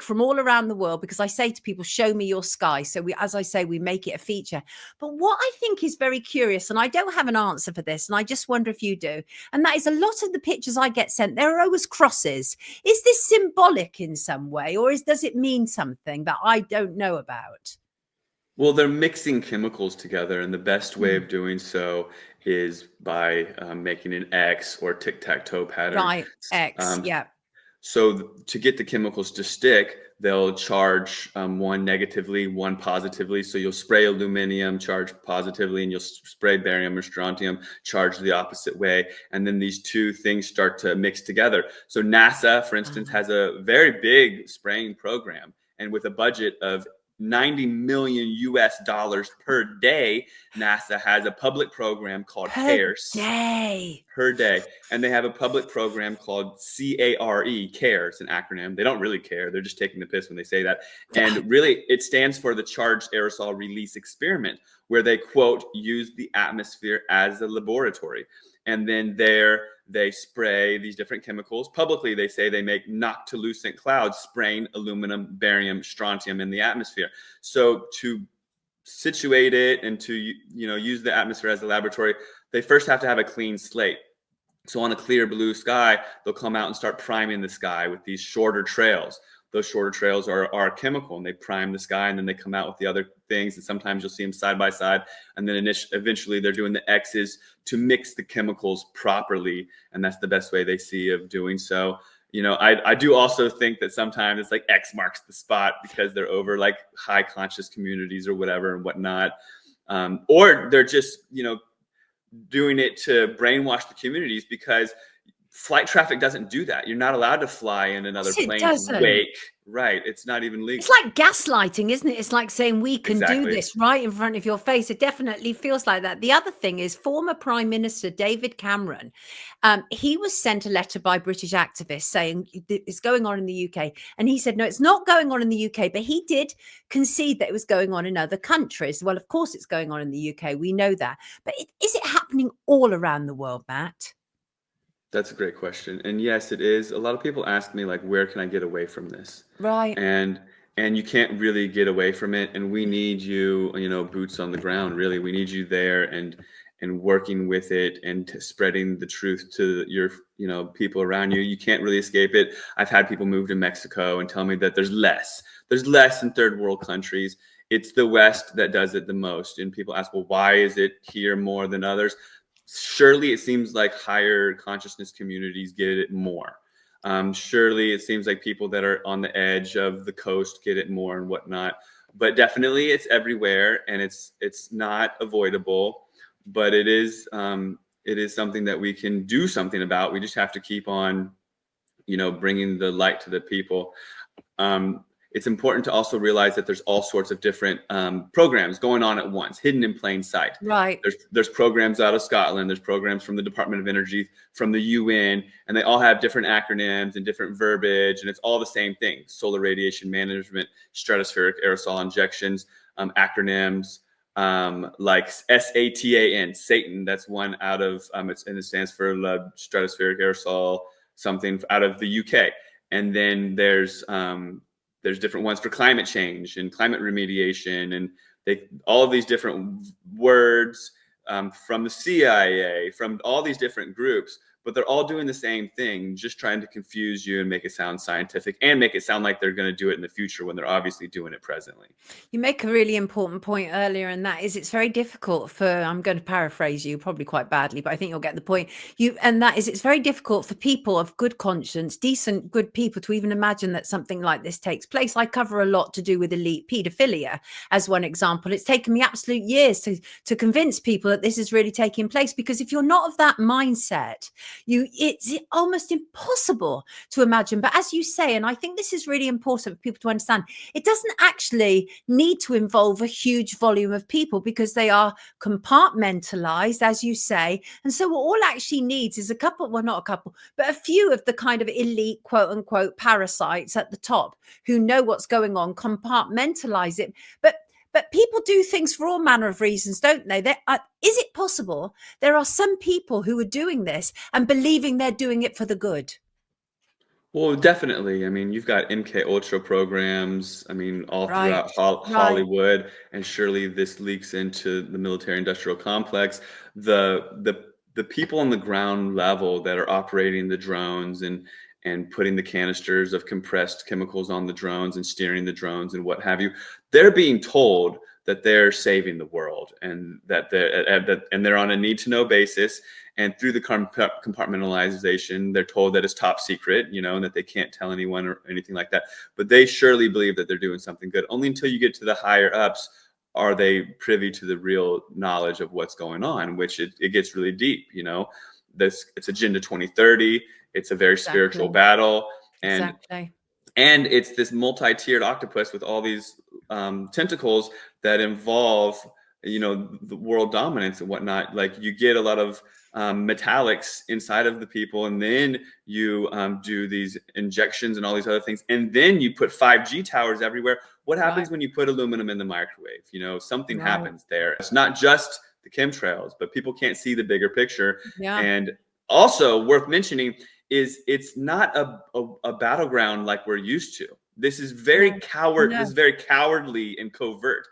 from all around the world, because I say to people, show me your sky. So as I say, we make it a feature. But what I think is very curious, and I don't have an answer for this, and I just wonder if you do, and that is a lot of the pictures I get sent, there are always crosses. Is this symbolic in some way, or does it mean something that I don't know about? Well, they're mixing chemicals together, and the best way of doing so is by making an X or tic-tac-toe pattern. Right, X, yeah. So to get the chemicals to stick, they'll charge one negatively, one positively. So you'll spray aluminum, charge positively, and you'll spray barium or strontium, charge the opposite way. And then these two things start to mix together. So NASA, for instance, has a very big spraying program. And with a budget of $90 million per day, NASA has a public program called CARES. Per day. And they have a public program called CARES, an acronym. They don't really care. They're just taking the piss when they say that. And really, it stands for the Charged Aerosol Release Experiment, where they, quote, use the atmosphere as a laboratory. And then they spray these different chemicals. Publicly, they say they make noctilucent clouds, spraying aluminum, barium, strontium in the atmosphere. So to situate it and to use the atmosphere as a laboratory, they first have to have a clean slate. So on a clear blue sky, they'll come out and start priming the sky with these shorter trails. Those shorter trails are chemical, and they prime the sky, and then they come out with the other things. And sometimes you'll see them side by side. And then eventually they're doing the X's to mix the chemicals properly. And that's the best way they see of doing so. I do also think that sometimes it's like X marks the spot because they're over like high conscious communities or whatever and whatnot. Or they're just, doing it to brainwash the communities, because flight traffic doesn't do that. You're not allowed to fly in another plane's wake. Right. It's not even legal. It's like gaslighting, isn't it? It's like saying we can do this right in front of your face. It definitely feels like that. The other thing is former Prime Minister David Cameron. He was sent a letter by British activists saying it's going on in the UK. And he said, no, it's not going on in the UK. But he did concede that it was going on in other countries. Well, of course, it's going on in the UK. We know that. But is it happening all around the world, Matt? That's a great question. And yes, it is. A lot of people ask me, like, where can I get away from this? Right. And and you can't really get away from it. And we need you, boots on the ground, really. We need you there and working with it and spreading the truth to your, people around you. You can't really escape it. I've had people move to Mexico and tell me that there's less in third world countries. It's the West that does it the most. And people ask, well, why is it here more than others? Surely it seems like higher consciousness communities get it more. Surely it seems like people that are on the edge of the coast get it more and whatnot. But definitely it's everywhere, and it's not avoidable. But it is something that we can do something about. We just have to keep on, bringing the light to the people. It's important to also realize that there's all sorts of different programs going on at once, hidden in plain sight. Right. There's programs out of Scotland. There's programs from the Department of Energy, from the UN, and they all have different acronyms and different verbiage, and it's all the same thing: solar radiation management, stratospheric aerosol injections, acronyms. Like SATAN, Satan. That's one out of and it stands for stratospheric aerosol something out of the UK. And then there's different ones for climate change and climate remediation, and all of these different words from the CIA, from all these different groups. But they're all doing the same thing, just trying to confuse you and make it sound scientific and make it sound like they're going to do it in the future when they're obviously doing it presently. You make a really important point earlier, and that is it's very difficult for, I'm going to paraphrase you probably quite badly, but I think you'll get the point. It's very difficult for people of good conscience, decent, good people to even imagine that something like this takes place. I cover a lot to do with elite paedophilia as one example. It's taken me absolute years to convince people that this is really taking place, because if you're not of that mindset, it's almost impossible to imagine. But as you say, and I think this is really important for people to understand, it doesn't actually need to involve a huge volume of people, because they are compartmentalized, as you say. And so what all actually needs is not a couple, but a few of the kind of elite, quote unquote, parasites at the top who know what's going on, compartmentalize it. But people do things for all manner of reasons, don't they? Is it possible there are some people who are doing this and believing they're doing it for the good? Well, definitely. I mean, you've got MK Ultra programs, all Right, throughout right. Hollywood, and surely this leaks into the military industrial complex. The people on the ground level that are operating the drones and putting the canisters of compressed chemicals on the drones and steering the drones and what have you, they're being told that they're saving the world, and that they're on a need-to-know basis. And through the compartmentalization, they're told that it's top secret, and that they can't tell anyone or anything like that. But they surely believe that they're doing something good. Only until you get to the higher ups are they privy to the real knowledge of what's going on, which it gets really deep. It's Agenda 2030. It's a very spiritual battle, and it's this multi-tiered octopus with all these tentacles that involve, the world dominance and whatnot. Like, you get a lot of metallics inside of the people, and then you do these injections and all these other things, and then you put 5G towers everywhere. What happens when you put aluminum in the microwave? Something happens there. It's not just the chemtrails, but people can't see the bigger picture. Yeah. And also worth mentioning is it's not a battleground like we're used to. This is very This is very cowardly and covert.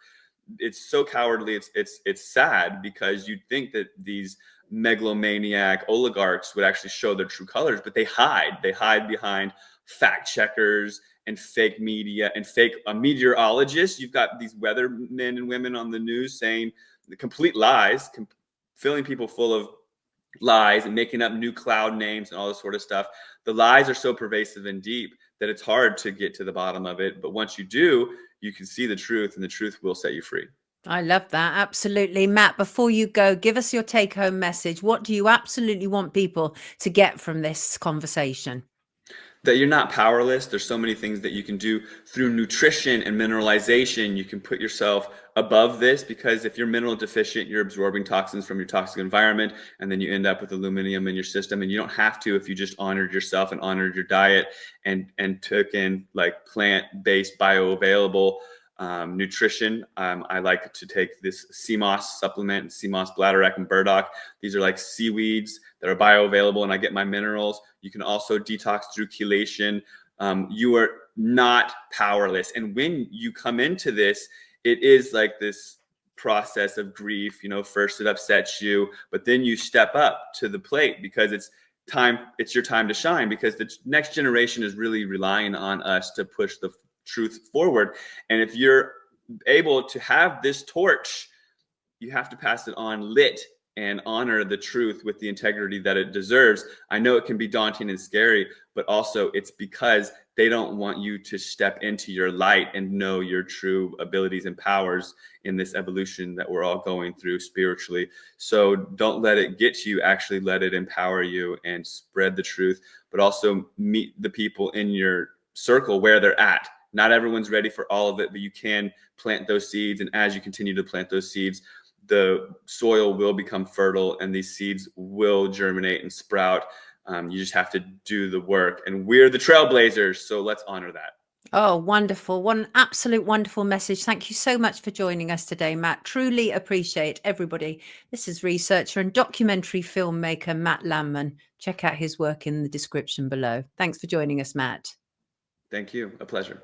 It's so cowardly. It's sad, because you'd think that these megalomaniac oligarchs would actually show their true colors, but they hide. They hide behind fact checkers and fake media and fake meteorologists. You've got these weather men and women on the news saying the complete lies, filling people full of lies and making up new cloud names and all this sort of stuff. The lies are so pervasive and deep that it's hard to get to the bottom of it. But once you do, you can see the truth, and the truth will set you free. I love that. Absolutely. Matt, before you go, give us your take home message. What do you absolutely want people to get from this conversation? That you're not powerless. There's so many things that you can do through nutrition and mineralization. You can put yourself above this, because if you're mineral deficient, you're absorbing toxins from your toxic environment, and then you end up with aluminum in your system. And you don't have to if you just honored yourself and honored your diet and took in like plant-based bioavailable nutrition. I like to take this sea moss supplement, sea moss, bladderwrack, and burdock. These are like seaweeds that are bioavailable, and I get my minerals. You can also detox through chelation. You are not powerless. And when you come into this, it is like this process of grief. First it upsets you, but then you step up to the plate because it's your time to shine, because the next generation is really relying on us to push the truth forward. And if you're able to have this torch, you have to pass it on lit and honor the truth with the integrity that it deserves. I know it can be daunting and scary, but also it's because they don't want you to step into your light and know your true abilities and powers in this evolution that we're all going through spiritually. So don't let it get to you. Actually, let it empower you and spread the truth, but also meet the people in your circle where they're at. Not everyone's ready for all of it, but you can plant those seeds. And as you continue to plant those seeds, the soil will become fertile and these seeds will germinate and sprout. You just have to do the work, and we're the trailblazers. So let's honor that. Oh, wonderful. One absolute wonderful message. Thank you so much for joining us today, Matt. Truly appreciate everybody. This is researcher and documentary filmmaker Matt Landman. Check out his work in the description below. Thanks for joining us, Matt. Thank you. A pleasure.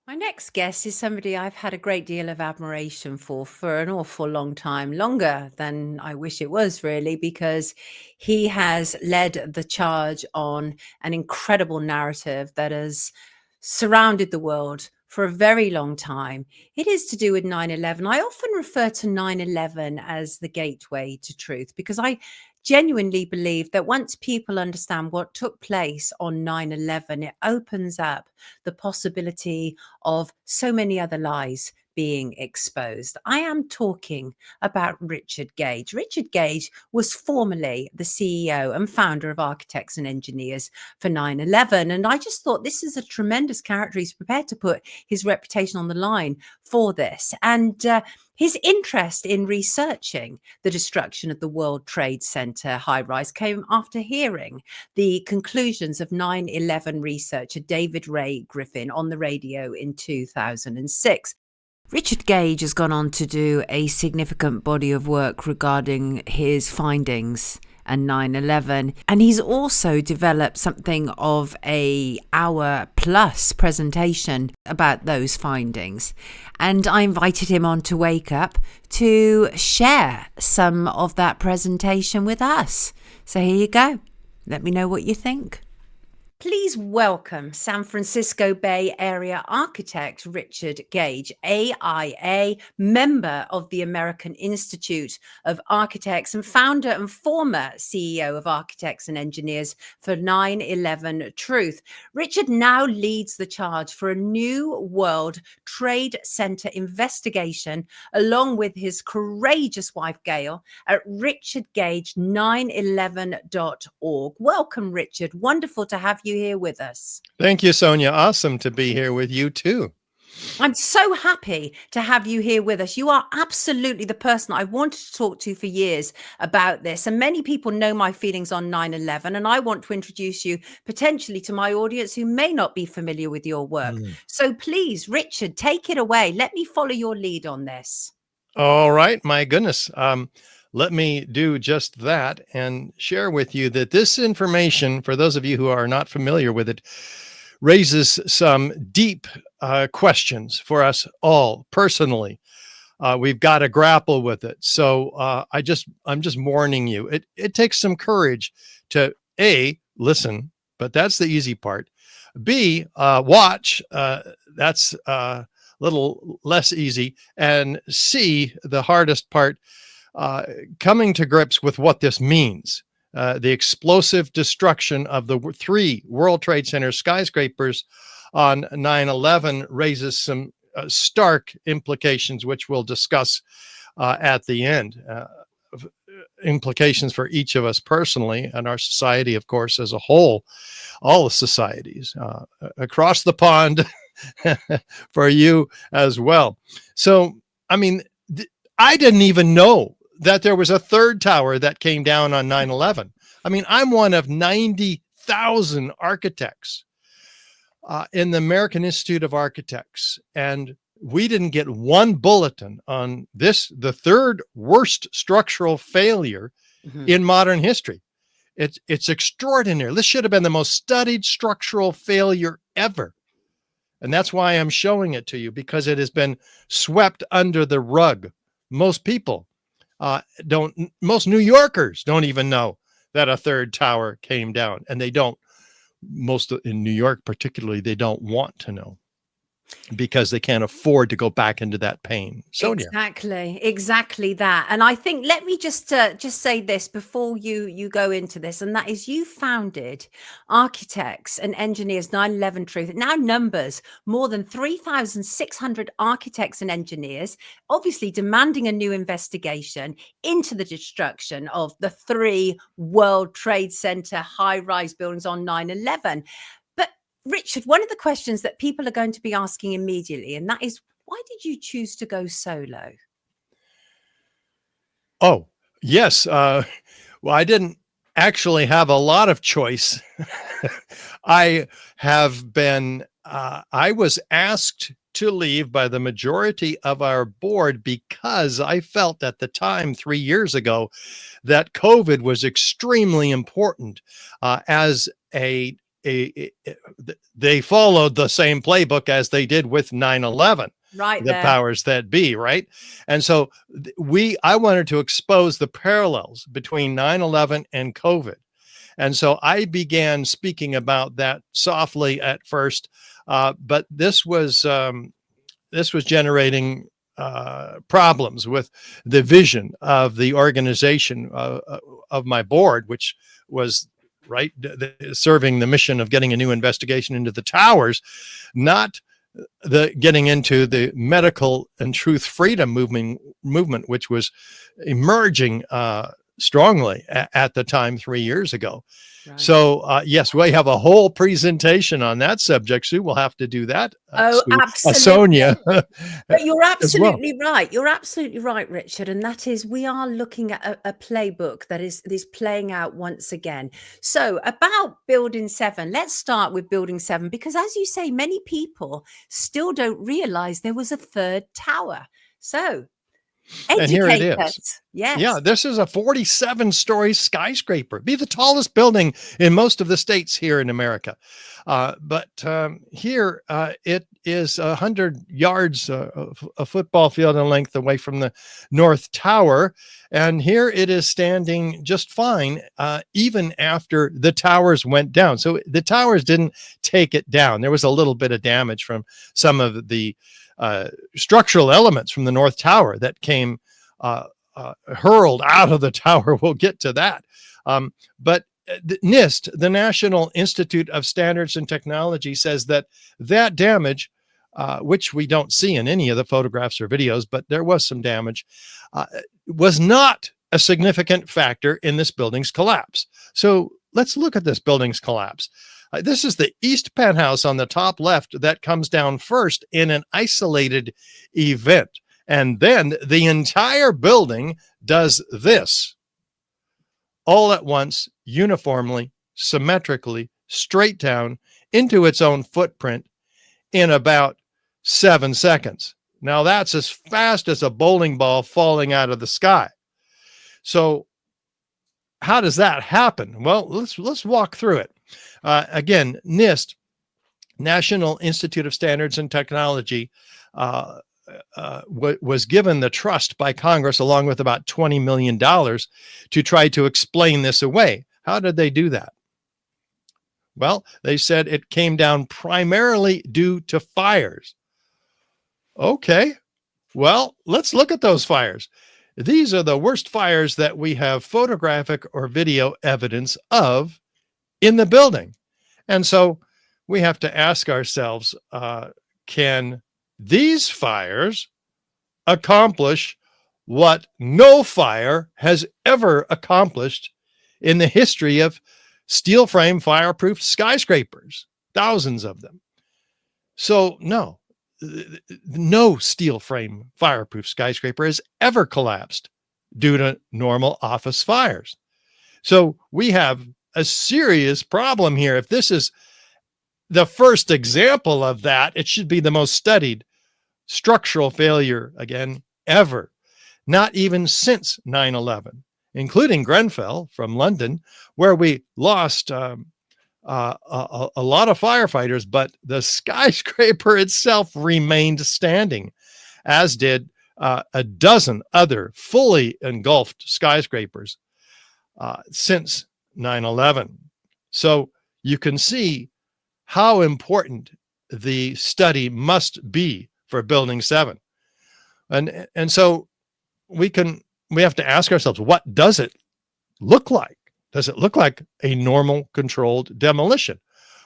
My next guest is somebody I've had a great deal of admiration for an awful long time, longer than I wish it was really, because he has led the charge on an incredible narrative that has surrounded the world for a very long time. It is to do with 9/11. I often refer to 9/11 as the gateway to truth, because I genuinely believe that once people understand what took place on 9/11, it opens up the possibility of so many other lies being exposed. I am talking about Richard Gage. Richard Gage was formerly the CEO and founder of Architects and Engineers for 9/11. And I just thought this is a tremendous character. He's prepared to put his reputation on the line for this. And his interest in researching the destruction of the World Trade Center high-rise came after hearing the conclusions of 9/11 researcher David Ray Griffin on the radio in 2006. Richard Gage has gone on to do a significant body of work regarding his findings and 9/11, and he's also developed something of a hour-plus presentation about those findings. And I invited him on to Wake Up to share some of that presentation with us. So here you go. Let me know what you think. Please welcome San Francisco Bay Area architect Richard Gage, AIA, member of the American Institute of Architects and founder and former CEO of Architects and Engineers for 9/11 Truth. Richard now leads the charge for a new World Trade Center investigation, along with his courageous wife, Gail, at richardgage911.org. Welcome, Richard. Wonderful to have you here with us. Thank you, Sonia. Awesome to be here with you too. I'm so happy to have you here with us. You are absolutely the person I wanted to talk to for years about this. And many people know my feelings on 9/11, and I want to introduce you potentially to my audience who may not be familiar with your work. So please, Richard, take it away. Let me follow your lead on this. All right. My goodness. Let me do just that and share with you that this information, for those of you who are not familiar with it, raises some deep questions for us all personally. We've got to grapple with it. So I'm just warning you. It takes some courage to A, listen, but that's the easy part. B, watch. That's a little less easy. And C, the hardest part, coming to grips with what this means. The explosive destruction of the 3 World Trade Center skyscrapers on 9/11 raises some stark implications, which we'll discuss at the end. Implications for each of us personally and our society, of course, as a whole, all the societies across the pond for you as well. So, I mean, I didn't even know that there was a third tower that came down on 9/11. I mean, I'm one of 90,000 architects in the American Institute of Architects, and we didn't get one bulletin on this, the third worst structural failure in modern history. It's extraordinary. This should have been the most studied structural failure ever. And that's why I'm showing it to you, because it has been swept under the rug. Most people most New Yorkers don't even know that a third tower came down, and they don't. In New York particularly, they don't want to know, because they can't afford to go back into that pain. Sonia. Exactly that. And I think, let me just say this before you go into this, and that is, you founded Architects and Engineers 9/11 Truth. It now numbers more than 3,600 architects and engineers, obviously demanding a new investigation into the destruction of the 3 World Trade Center high-rise buildings on 9/11. Richard, one of the questions that people are going to be asking immediately, and that is, why did you choose to go solo? Oh, yes. Well, I didn't actually have a lot of choice. I was asked to leave by the majority of our board because I felt at the time, 3 years ago, that COVID was extremely important as they followed the same playbook as they did with 9/11, right? The powers that be, right? And so I wanted to expose the parallels between 9/11 and COVID. And so I began speaking about that softly at first, but this was generating problems with the vision of the organization of my board, which was serving the mission of getting a new investigation into the towers, not the getting into the medical and truth freedom movement, which was emerging strongly at the time 3 years ago. Right. So yes, we have a whole presentation on that subject, Sue. We'll have to do that. Absolutely. Sonia. But you're absolutely right. You're absolutely right, Richard. And that is, we are looking at a playbook that is playing out once again. So about Building 7, let's start with Building 7, because as you say, many people still don't realize there was a third tower. So and here it is. Yes. Yeah, this is a 47-story skyscraper. Be the tallest building in most of the states here in America. But here it is 100 yards, a football field in length away from the North Tower. And here it is standing just fine, even after the towers went down. So the towers didn't take it down. There was a little bit of damage from some of the structural elements from the North Tower that came hurled out of the tower. We'll get to that. But the NIST, the National Institute of Standards and Technology, says that damage, which we don't see in any of the photographs or videos, but there was some damage, was not a significant factor in this building's collapse. So let's look at this building's collapse. This is the east penthouse on the top left that comes down first in an isolated event. And then the entire building does this all at once, uniformly, symmetrically, straight down into its own footprint in about 7 seconds. Now that's as fast as a bowling ball falling out of the sky. So how does that happen? Well, let's walk through it. Again, NIST, National Institute of Standards and Technology, was given the trust by Congress, along with about $20 million, to try to explain this away. How did they do that? Well, they said it came down primarily due to fires. Okay, well, let's look at those fires. These are the worst fires that we have photographic or video evidence of in the building. And so we have to ask ourselves, can these fires accomplish what no fire has ever accomplished in the history of steel frame fireproof skyscrapers? Thousands of them. So no steel frame fireproof skyscraper has ever collapsed due to normal office fires. So we have a serious problem here. If this is the first example of that, it should be the most studied structural failure, again, ever. Not even since 9/11. including Grenfell from London, where we lost a lot of firefighters, but the skyscraper itself remained standing, as did a dozen other fully engulfed skyscrapers since 9/11. So you can see how important the study must be for Building 7. And so we have to ask ourselves, what does it look like? Does it look like a normal controlled demolition?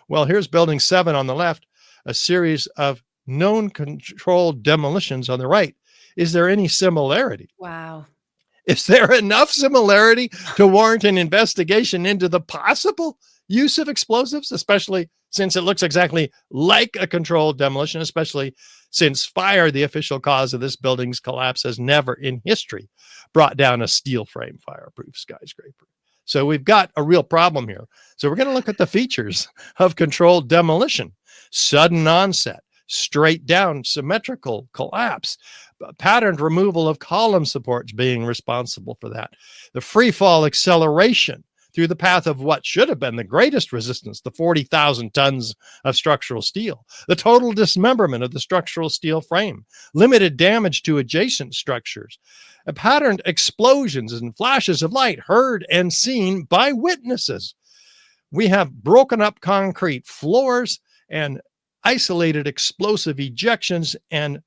Well, here's Building 7 on the left, a series of known controlled demolitions on the right. Is there any similarity? Wow. Is there enough similarity to warrant an investigation into the possible use of explosives, especially since it looks exactly like a controlled demolition, especially since fire, the official cause of this building's collapse, has never in history brought down a steel frame fireproof skyscraper? So we've got a real problem here. So we're going to look at the features of controlled demolition: sudden onset, straight down symmetrical collapse, patterned removal of column supports being responsible for that, the free fall acceleration through the path of what should have been the greatest resistance, the 40,000 tons of structural steel, the total dismemberment of the structural steel frame, limited damage to adjacent structures, patterned explosions and flashes of light heard and seen by witnesses. We have broken up concrete floors and isolated explosive ejections and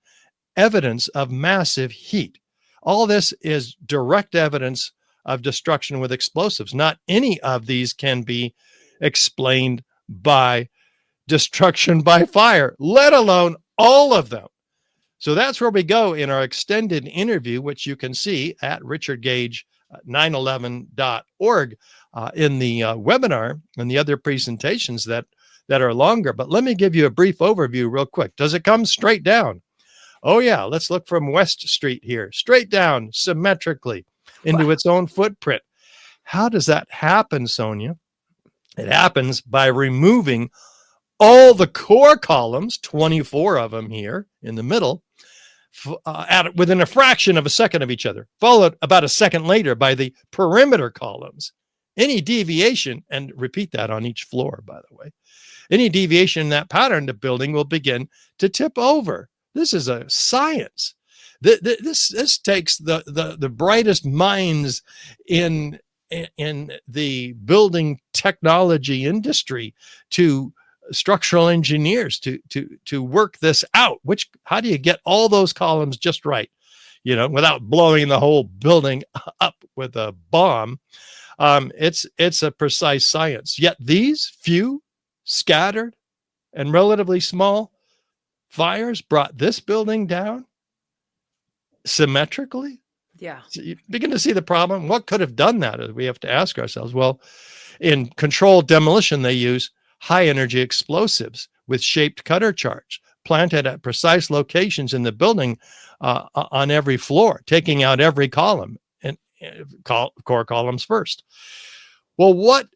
evidence of massive heat. All this is direct evidence of destruction with explosives. Not any of these can be explained by destruction by fire, let alone all of them. So that's where we go in our extended interview, which you can see at richardgage911.org in the webinar and the other presentations that are longer. But let me give you a brief overview real quick. Does it come straight down? Oh yeah, let's look from West Street here, straight down symmetrically into its own footprint. How does that happen, Sonia? It happens by removing all the core columns, 24 of them here in the middle, within a fraction of a second of each other, followed about a second later by the perimeter columns. Any deviation, and repeat that on each floor, by the way, any deviation in that pattern, the building will begin to tip over. This is a science. This takes the brightest minds in the building technology industry to structural engineers to work this out. How do you get all those columns just right, without blowing the whole building up with a bomb? It's a precise science. Yet these few scattered and relatively small fires brought this building down symmetrically. Yeah. So you begin to see the problem. What could have done that? We have to ask ourselves. Well, in controlled demolition, they use high energy explosives with shaped cutter charge planted at precise locations in the building on every floor, taking out every column and core columns first. Well, what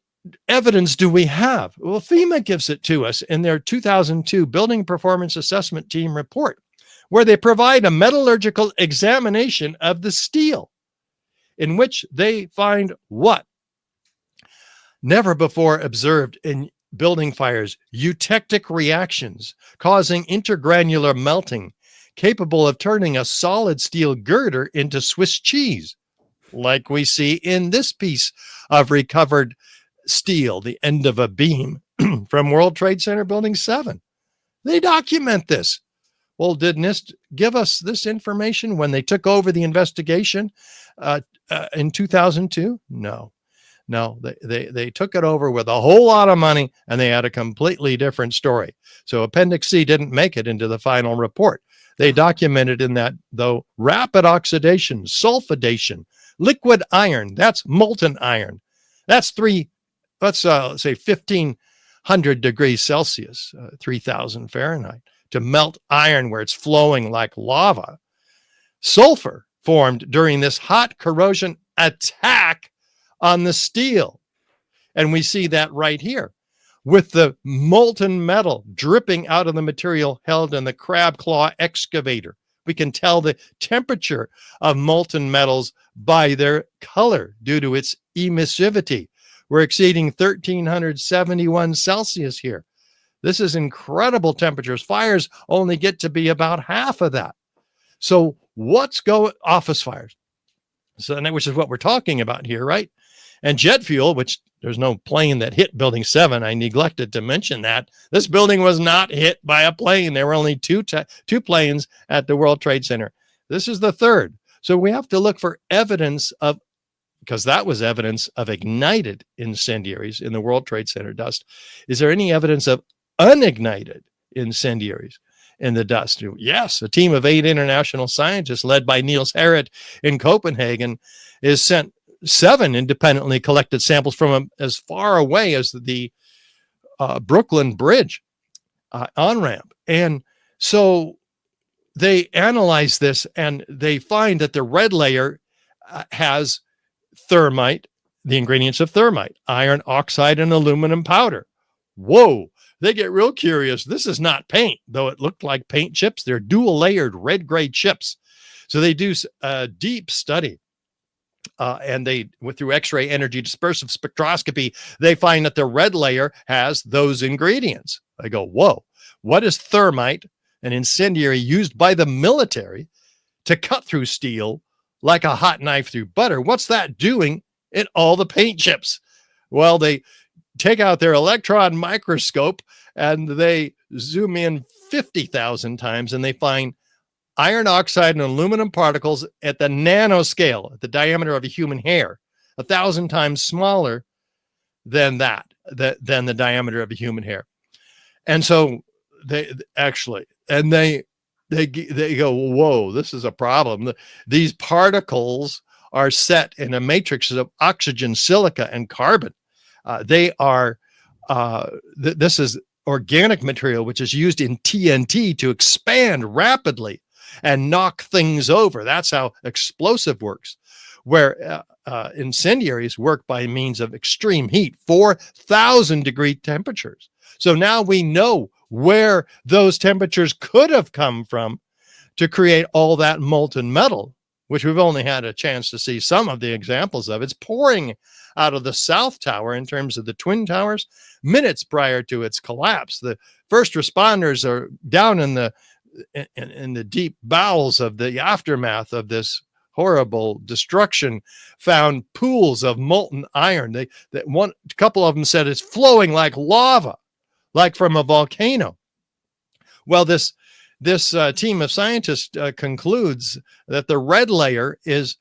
evidence do we have? Well, FEMA gives it to us in their 2002 Building Performance Assessment Team report, where they provide a metallurgical examination of the steel, in which they find what? Never before observed in building fires, eutectic reactions causing intergranular melting, capable of turning a solid steel girder into Swiss cheese, like we see in this piece of recovered steel, the end of a beam from World Trade Center Building 7. They document this. Well, did NIST give us this information when they took over the investigation in 2002? No, they took it over with a whole lot of money, and they had a completely different story. So Appendix C didn't make it into the final report. They documented in that, though, rapid oxidation, sulfidation, liquid iron, that's molten iron. That's let's say 1,500 degrees Celsius, 3,000 Fahrenheit, to melt iron where it's flowing like lava. Sulfur formed during this hot corrosion attack on the steel. And we see that right here with the molten metal dripping out of the material held in the crab claw excavator, We can tell the temperature of molten metals by their color due to its emissivity. We're exceeding 1371 Celsius here. This is incredible temperatures. Fires only get to be about half of that. So what's going office fires? So, which is what we're talking about here, right? And jet fuel, which there's no plane that hit building 7. I neglected to mention that. This building was not hit by a plane. There were only two planes at the World Trade Center. This is the third. So we have to look for evidence of, because that was evidence of ignited incendiaries in the World Trade Center dust. Is there any evidence of unignited incendiaries in the dust? Yes, a team of 8 international scientists led by Niels Harrit in Copenhagen is sent 7 independently collected samples from as far away as the Brooklyn Bridge on-ramp. And so they analyze this and they find that the red layer has thermite, the ingredients of thermite, iron oxide, and aluminum powder. Whoa, they get real curious. This is not paint, though it looked like paint chips. They're dual layered red gray chips. So they do a deep study. And they went through X-ray energy dispersive spectroscopy. They find that the red layer has those ingredients. I go, whoa, what is thermite, an incendiary used by the military to cut through steel like a hot knife through butter? What's that doing in all the paint chips? Well, they take out their electron microscope and they zoom in 50,000 times and they find iron oxide and aluminum particles at the nanoscale, at the diameter of a human hair, 1,000 times smaller than than the diameter of a human hair. And so they go, whoa, this is a problem. These particles are set in a matrix of oxygen, silica, and carbon. This is organic material, which is used in TNT to expand rapidly and knock things over. That's how explosive works, where incendiaries work by means of extreme heat, 4,000 degree temperatures. So now we know where those temperatures could have come from to create all that molten metal, which we've only had a chance to see some of the examples of. It's pouring out of the South Tower in terms of the Twin Towers minutes prior to its collapse. The first responders are down in the deep bowels of the aftermath of this horrible destruction, found pools of molten iron. A couple of them said it's flowing like lava, like from a volcano. Well, this team of scientists concludes that the red layer is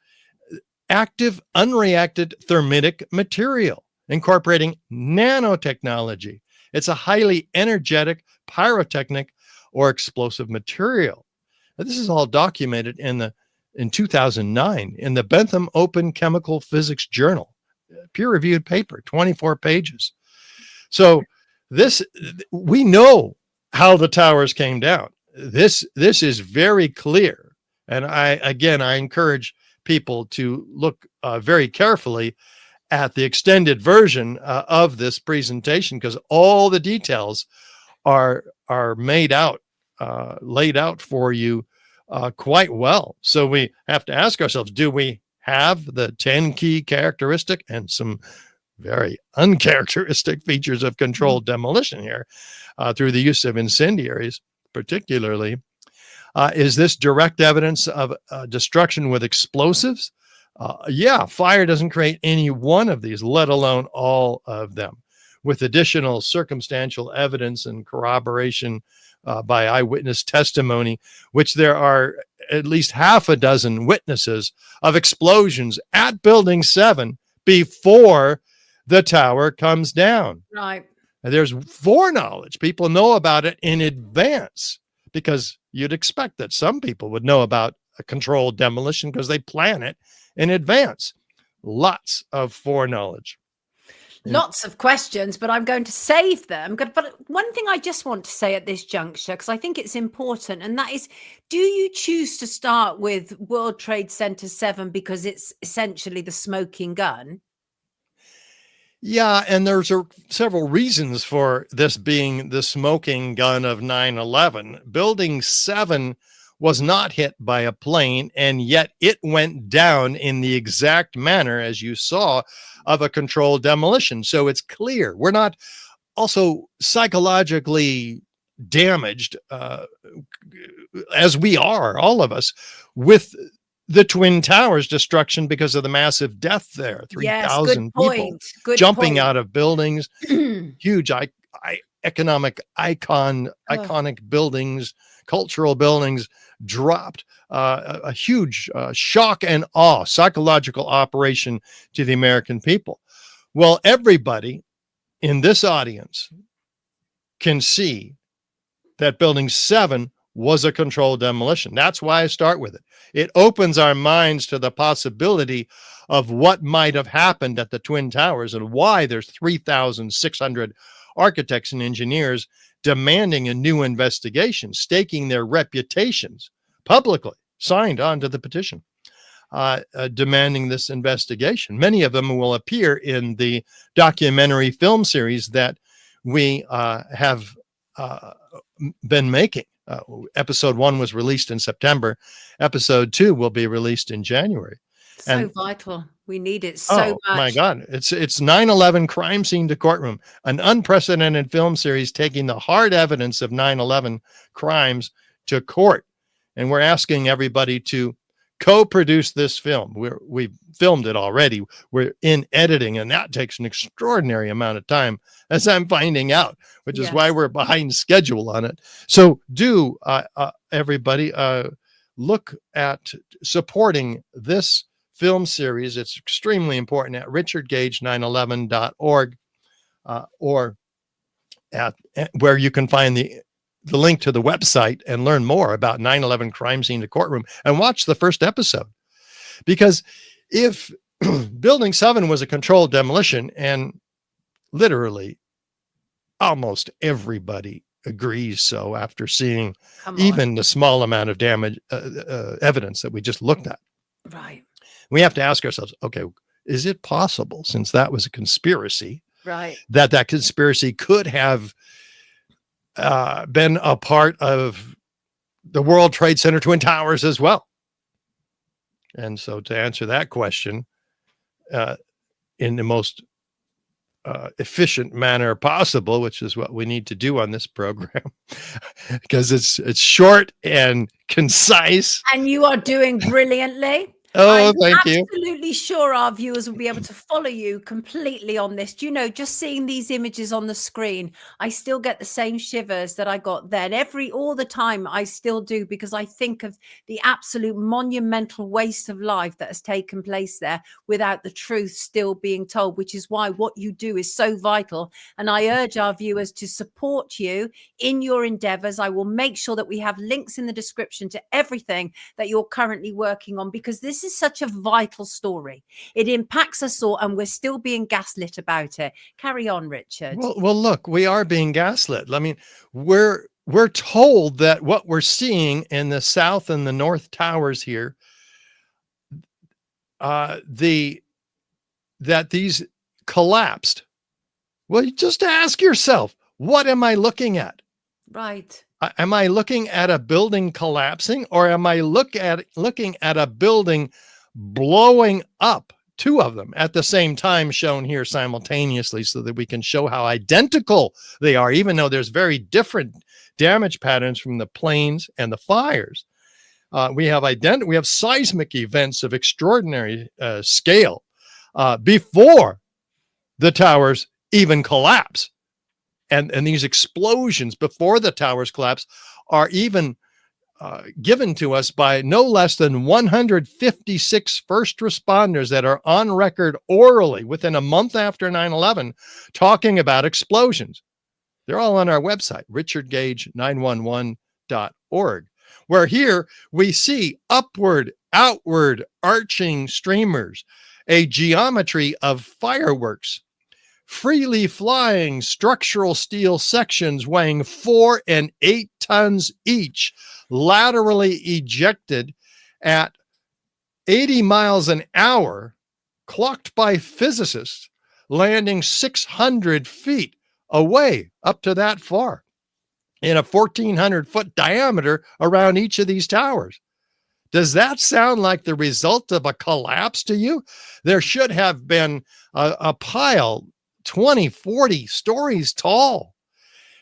active unreacted thermitic material incorporating nanotechnology. It's a highly energetic pyrotechnic or explosive material. Now, this is all documented in 2009 in the Bentham Open Chemical Physics Journal, peer-reviewed paper, 24 pages. So we know how the towers came down. This is very clear, and I encourage people to look very carefully at the extended version of this presentation, because all the details are laid out for you quite well. So we have to ask ourselves, do we have the 10 key characteristic and some very uncharacteristic features of controlled demolition here through the use of incendiaries, particularly? Is this direct evidence of destruction with explosives? Yeah, fire doesn't create any one of these, let alone all of them. With additional circumstantial evidence and corroboration by eyewitness testimony, which there are at least half a dozen witnesses of explosions at Building 7 before the tower comes down. Right. And there's foreknowledge. People know about it in advance, because you'd expect that some people would know about a controlled demolition because they plan it in advance. Lots of foreknowledge. Lots of questions, but I'm going to save them. But one thing I just want to say at this juncture, because I think it's important, and that is, do you choose to start with World Trade Center 7 because it's essentially the smoking gun? Yeah, and there's several reasons for this being the smoking gun of 9/11. Building 7 was not hit by a plane, and yet it went down in the exact manner, as you saw, of a controlled demolition. So it's clear we're not also psychologically damaged, as we are, all of us, with the Twin Towers destruction because of the massive death there. 3,000 people jumping out of buildings, huge economic iconic buildings, cultural buildings dropped, a huge shock and awe, psychological operation to the American people. Well, everybody in this audience can see that Building 7 was a controlled demolition. That's why I start with it. It opens our minds to the possibility of what might have happened at the Twin Towers and why there's 3,600 architects and engineers demanding a new investigation, staking their reputations publicly, signed onto the petition, demanding this investigation. Many of them will appear in the documentary film series that we have been making. Episode 1 was released in September. Episode 2 will be released in January. So vital. We need it so much. Oh my God. It's 9/11 crime scene to courtroom, an unprecedented film series taking the hard evidence of 9/11 crimes to court. And we're asking everybody to co-produce this film. We've filmed it already. We're in editing, and that takes an extraordinary amount of time, as I'm finding out, which is why we're behind schedule on it. So do everybody look at supporting this film series. It's extremely important at richardgage911.org, or at where you can find the link to the website and learn more about 9/11 crime scene to courtroom, and watch the first episode. Because if Building 7 was a controlled demolition, and literally almost everybody agrees so after seeing even the small amount of damage evidence that we just looked at, right, we have to ask ourselves, okay, is it possible, since that was a conspiracy, right, that conspiracy could have been a part of the World Trade Center Twin Towers as well? And so to answer that question in the most efficient manner possible, which is what we need to do on this program, because it's short and concise. And you are doing brilliantly. Oh, thank you. I'm absolutely sure our viewers will be able to follow you completely on this. Do you know, just seeing these images on the screen, I still get the same shivers that I got then. All the time I still do, because I think of the absolute monumental waste of life that has taken place there without the truth still being told, which is why what you do is so vital. And I urge our viewers to support you in your endeavors. I will make sure that we have links in the description to everything that you're currently working on, because this is such a vital story. It impacts us all, and we're still being gaslit about it. Carry on, Richard. Well, look, we are being gaslit. I mean, we're told that what we're seeing in the South and the North Towers here, that these collapsed. Well, just ask yourself, what am I looking at? Right. Am I looking at a building collapsing, or am I looking at a building blowing up? Two of them at the same time, shown here simultaneously, so that we can show how identical they are, even though there's very different damage patterns from the planes and the fires. We have seismic events of extraordinary scale before the towers even collapse. And these explosions before the towers collapse are even given to us by no less than 156 first responders that are on record orally within a month after 9/11 talking about explosions. They're all on our website, richardgage911.org, where here we see upward, outward, arching streamers, a geometry of fireworks, freely flying structural steel sections weighing 4 and 8 tons each, laterally ejected at 80 miles an hour, clocked by physicists, landing 600 feet away, up to that far. in a 1,400-foot diameter around each of these towers. Does that sound like the result of a collapse to you? There should have been a pile 20, 40 stories tall,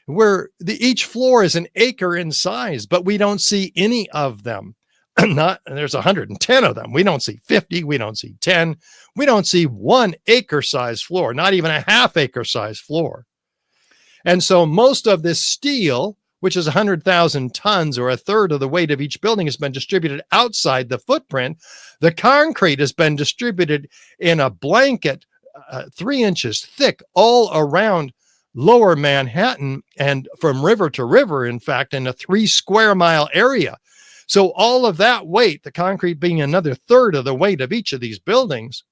where each floor is an acre in size, but we don't see any of them. There's 110 of them. We don't see 50. We don't see 10. We don't see 1 acre size floor, not even a half acre size floor. And so most of this steel, which is 100,000 tons or a third of the weight of each building, has been distributed outside the footprint. The concrete has been distributed in a blanket 3 inches thick all around lower Manhattan and from river to river, in fact, in a 3 square mile area. So all of that weight, the concrete being another third of the weight of each of these buildings,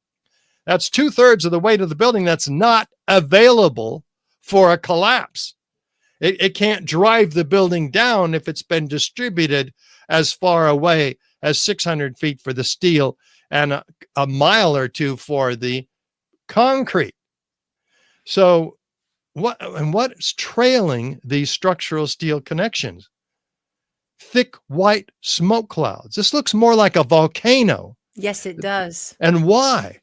that's 2/3 of the weight of the building that's not available for a collapse. It can't drive the building down if it's been distributed as far away as 600 feet for the steel and a mile or two for the concrete. So what's trailing these structural steel connections? Thick white smoke clouds. This looks more like a volcano. Yes, it does. And why?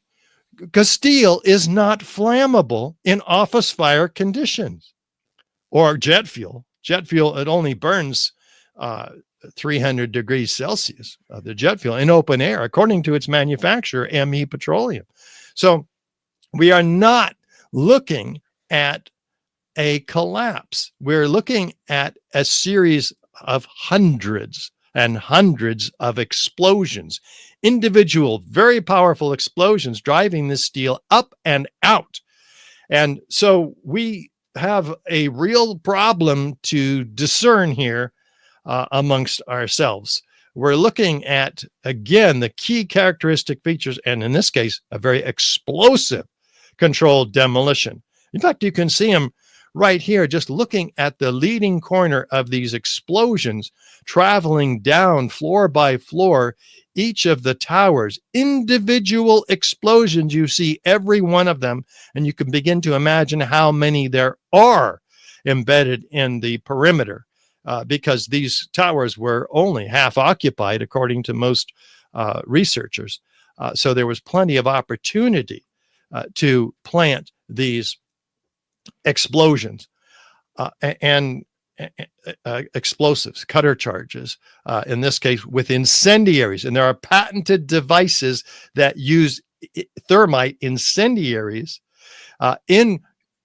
Because steel is not flammable in office fire conditions. Or jet fuel. Jet fuel, it only burns 300 degrees Celsius, the jet fuel, in open air, according to its manufacturer, ME Petroleum. So we are not looking at a collapse. We're looking at a series of hundreds and hundreds of explosions, individual, very powerful explosions driving this steel up and out. And so we have a real problem to discern here amongst ourselves. We're looking at, again, the key characteristic features, and in this case, a very explosive controlled demolition. In fact, you can see them right here, just looking at the leading corner of these explosions, traveling down floor by floor, each of the towers, individual explosions. You see every one of them, and you can begin to imagine how many there are embedded in the perimeter, because these towers were only half occupied, according to most researchers. So there was plenty of opportunity to plant these explosions and explosives, cutter charges, in this case with incendiaries. And there are patented devices that use thermite incendiaries in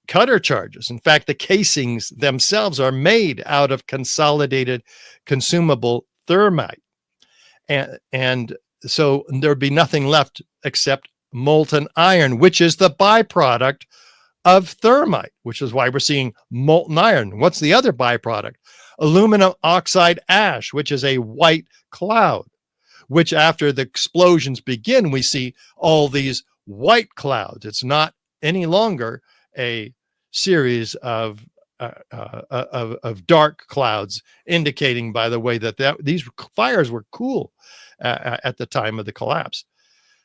cutter charges. In fact, the casings themselves are made out of consolidated consumable thermite. And so there'd be nothing left except molten iron, which is the byproduct of thermite, which is why we're seeing molten iron. What's the other byproduct? Aluminum oxide ash, which is a white cloud, which after the explosions begin, we see all these white clouds. It's not any longer a series of dark clouds, indicating, by the way, that these fires were cool at the time of the collapse.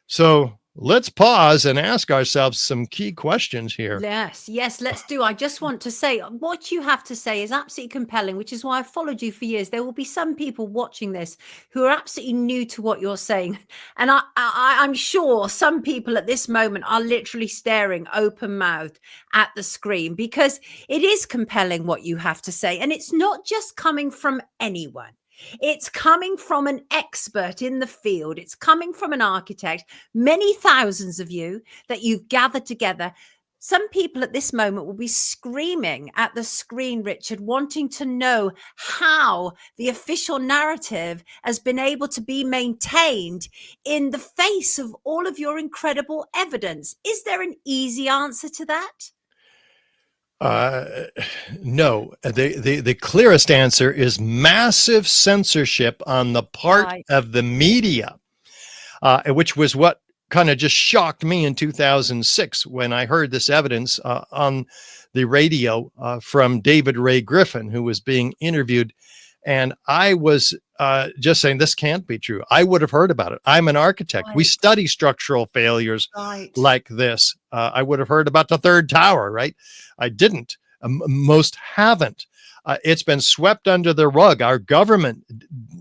So let's pause and ask ourselves some key questions here. Yes, let's do. I just want to say what you have to say is absolutely compelling, which is why I've followed you for years. There will be some people watching this who are absolutely new to what you're saying. And I'm sure some people at this moment are literally staring open-mouthed at the screen, because it is compelling what you have to say. And it's not just coming from anyone. It's coming from an expert in the field. It's coming from an architect, many thousands of you that you've gathered together. Some people at this moment will be screaming at the screen, Richard, wanting to know how the official narrative has been able to be maintained in the face of all of your incredible evidence. Is there an easy answer to that? No, the clearest answer is massive censorship on the part of the media, which was what kind of just shocked me in 2006 when I heard this evidence on the radio from David Ray Griffin, who was being interviewed. And I was just saying, this can't be true. I would have heard about it. I'm an architect. We study structural failures like this. I would have heard about the third tower, right? I didn't. Most haven't. It's been swept under the rug. Our government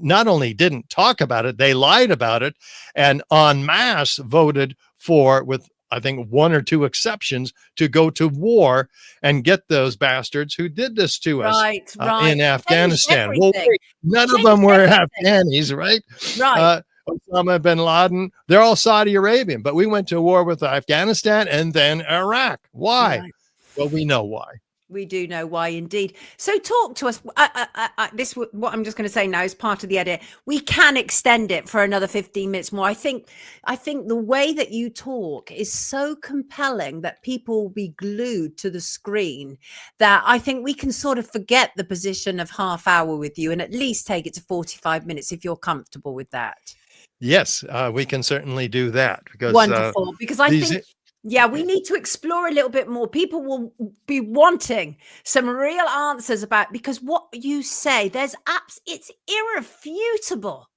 not only didn't talk about it, they lied about it, and en masse voted for, with I think one or two exceptions, to go to war and get those bastards who did this to us Right. in Afghanistan. Well, Everything. wait, none of Changed them were everything. Afghanis, right? Right. Osama bin Laden, they're all Saudi Arabian, but we went to war with Afghanistan and then Iraq. Why? Right. Well, we know why. We do know why, indeed. So talk to us. What I'm just going to say now is part of the edit. We can extend it for another 15 minutes more. I think the way that you talk is so compelling that people will be glued to the screen, that I think we can sort of forget the position of half hour with you and at least take it to 45 minutes if you're comfortable with that. Yes, we can certainly do that, because Wonderful. Because I think, we need to explore a little bit more. People will be wanting some real answers about, because what you say, there's apps, it's irrefutable.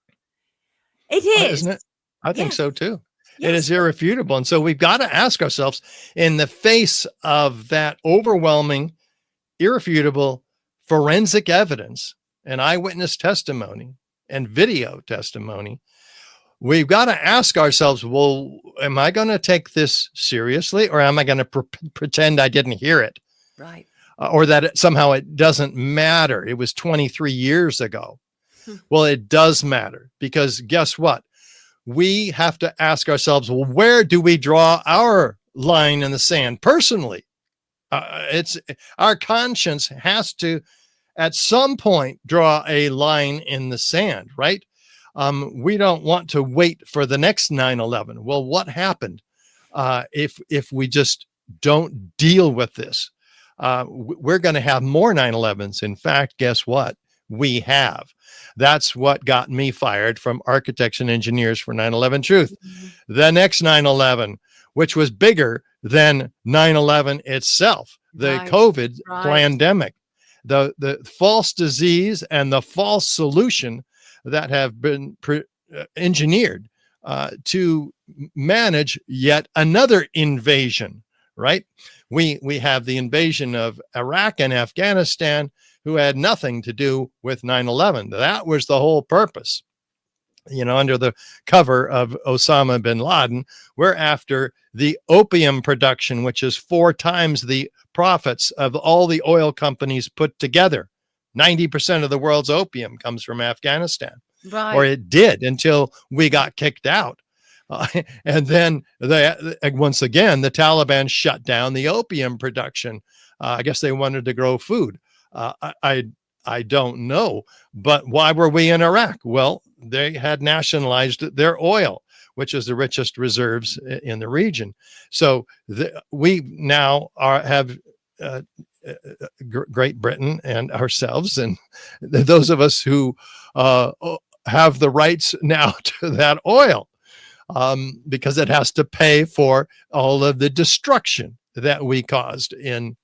It is. Isn't it? I think so too. It is irrefutable. And so we've got to ask ourselves, in the face of that overwhelming, irrefutable forensic evidence and eyewitness testimony and video testimony, we've got to ask ourselves, well, am I going to take this seriously, or am I going to pretend I didn't hear it? Right. Or that somehow it doesn't matter. It was 23 years ago. Well, it does matter, because guess what? We have to ask ourselves, well, where do we draw our line in the sand personally? It's our conscience has to, at some point, draw a line in the sand, right? We don't want to wait for the next 9/11. Well, what happened if we just don't deal with this? We're going to have more 9/11s. In fact, guess what? We have. That's what got me fired from Architects and Engineers for 9/11 Truth. The next 9/11, which was bigger than 9/11 itself, the COVID pandemic, the false disease and the false solution that have been engineered to manage yet another invasion, right? We have the invasion of Iraq and Afghanistan, who had nothing to do with 9/11. That was the whole purpose. You know, under the cover of Osama bin Laden, we're after the opium production, which is 4 times the profits of all the oil companies put together. 90% of the world's opium comes from Afghanistan, or it did until we got kicked out. And then once again, the Taliban shut down the opium production. I guess they wanted to grow food. I don't know, but why were we in Iraq? Well, they had nationalized their oil, which is the richest reserves in the region. So we now have Great Britain and ourselves, and those of us who have the rights now to that oil, because it has to pay for all of the destruction that we caused in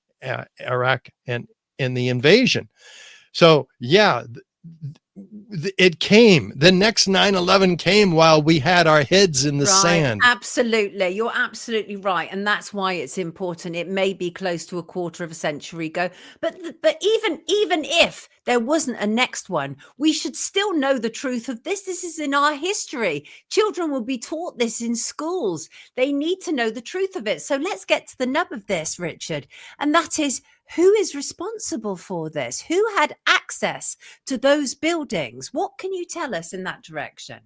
Iraq and in the invasion. So yeah, it came. The next 9/11 came while we had our heads in the sand. Absolutely. You're absolutely right. And that's why it's important. It may be close to a quarter of a century ago, but even if there wasn't a next one, we should still know the truth of this. This is in our history. Children will be taught this in schools. They need to know the truth of it. So let's get to the nub of this, Richard. And that is, who is responsible for this? Who had access to those buildings? What can you tell us in that direction?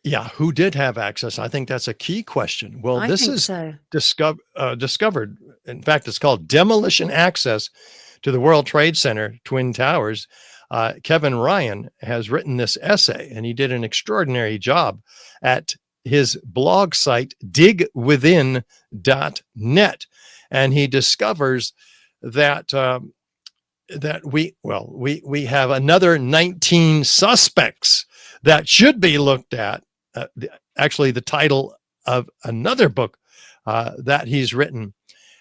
Yeah, who did have access? I think that's a key question. Well, this is discovered. In fact, it's called Demolition Access to the World Trade Center, Twin Towers. Kevin Ryan has written this essay, and he did an extraordinary job at his blog site, digwithin.net. And he discovers that we have another 19 suspects that should be looked at. Actually, the title of another book that he's written,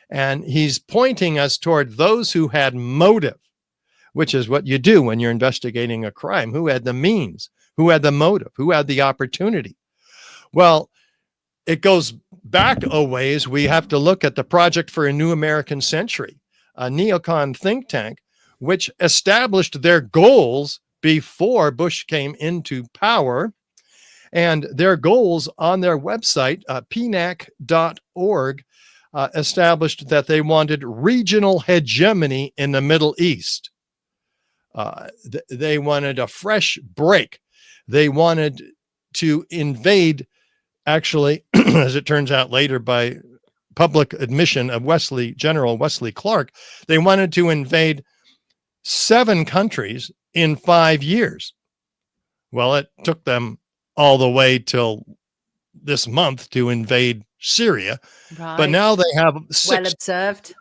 and he's pointing us toward those who had motive, which is what you do when you're investigating a crime. Who had the means? Who had the motive? Who had the opportunity? Well, it goes back a ways. We have to look at the Project for a New American Century, a neocon think tank, which established their goals before Bush came into power. And their goals on their website, pnac.org, established that they wanted regional hegemony in the Middle East. They wanted a fresh break. They wanted to invade, actually, as it turns out later by public admission of General Wesley Clark, they wanted to invade 7 countries in 5 years. Well, it took them all the way till this month to invade Syria. Right. But now they have 6. Well observed.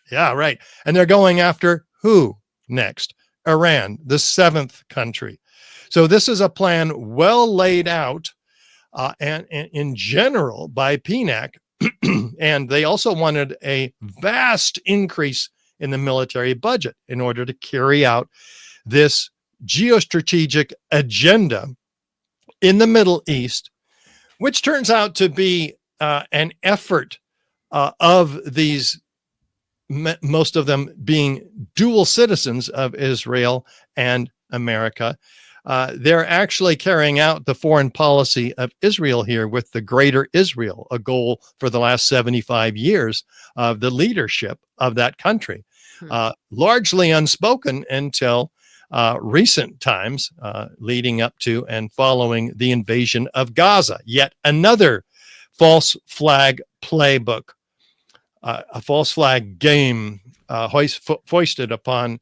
Yeah, right. And they're going after who next? Iran, the 7th country. So this is a plan well laid out and in general by PNAC. And they also wanted a vast increase in the military budget in order to carry out this geostrategic agenda in the Middle East, which turns out to be an effort of these, most of them being dual citizens of Israel and America. They're actually carrying out the foreign policy of Israel here with the Greater Israel, a goal for the last 75 years of the leadership of that country, largely unspoken until recent times, leading up to and following the invasion of Gaza. Yet another false flag playbook, a false flag game foisted upon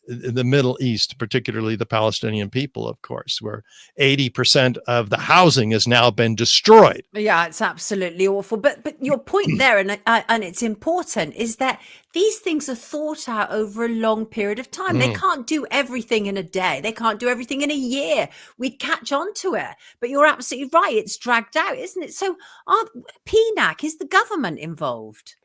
the Middle East, particularly the Palestinian people, of course, where 80% of the housing has now been destroyed. Yeah, it's absolutely awful. But your point there, and it's important, is that these things are thought out over a long period of time. They can't do everything in a day. They can't do everything in a year. We'd catch on to it. But you're absolutely right. It's dragged out, isn't it? So PNAC, is the government involved?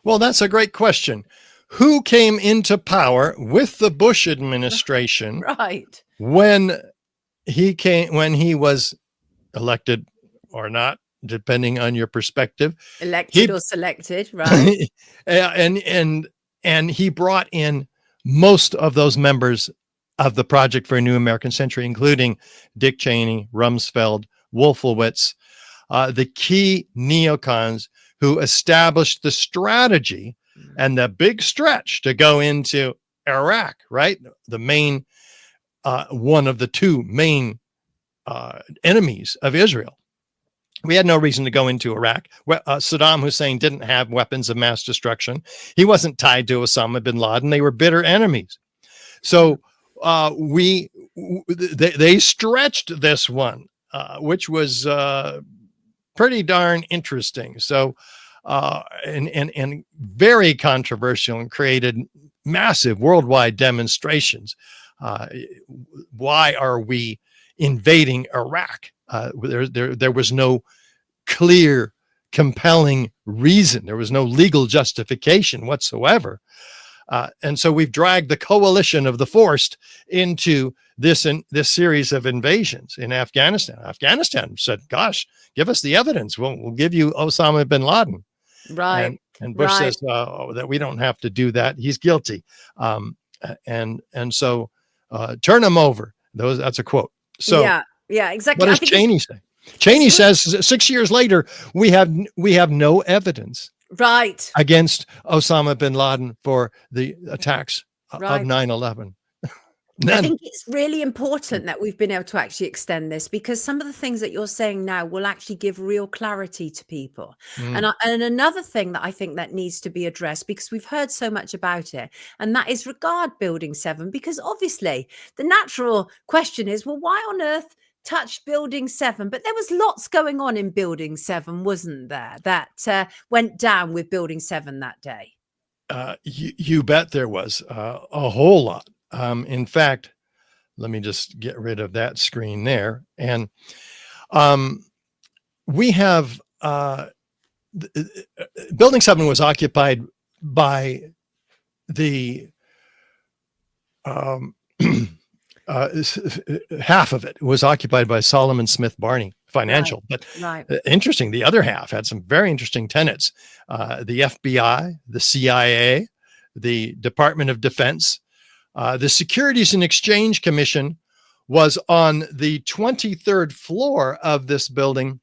Well, that's a great question. Who came into power with the Bush administration right when he was elected or not, depending on your perspective? Elected or selected, right? and he brought in most of those members of the Project for a New American Century, including Dick Cheney, Rumsfeld, Wolfowitz, the key neocons who established the strategy and the big stretch to go into Iraq, right? The main, one of the 2 main enemies of Israel. We had no reason to go into Iraq. Saddam Hussein didn't have weapons of mass destruction. He wasn't tied to Osama bin Laden. They were bitter enemies. So they stretched this one, which was pretty darn interesting. So, and very controversial, and created massive worldwide demonstrations. Why are we invading Iraq? There was no clear, compelling reason. There was no legal justification whatsoever. And so we've dragged the coalition of the forced into this series of invasions in Afghanistan. Afghanistan said, gosh, give us the evidence. We'll give you Osama bin Laden. Right. And Bush says that we don't have to do that. He's guilty. And so turn him over. That's a quote. So yeah, exactly. What does Cheney say? Cheney says 6 years later, we have no evidence against Osama bin Laden for the attacks of 9/11. I think it's really important that we've been able to actually extend this, because some of the things that you're saying now will actually give real clarity to people. And another thing that I think that needs to be addressed, because we've heard so much about it, and that is regard Building 7, because obviously the natural question is, well, why on earth touch Building 7? But there was lots going on in Building 7, wasn't there, that went down with Building 7 that day? You bet there was a whole lot. In fact, let me just get rid of that screen there. And we have Building 7 was occupied by the half of it was occupied by Solomon Smith Barney Financial. But interesting, the other half had some very interesting tenants. The FBI, the CIA, the Department of Defense. The Securities and Exchange Commission was on the 23rd floor of this building,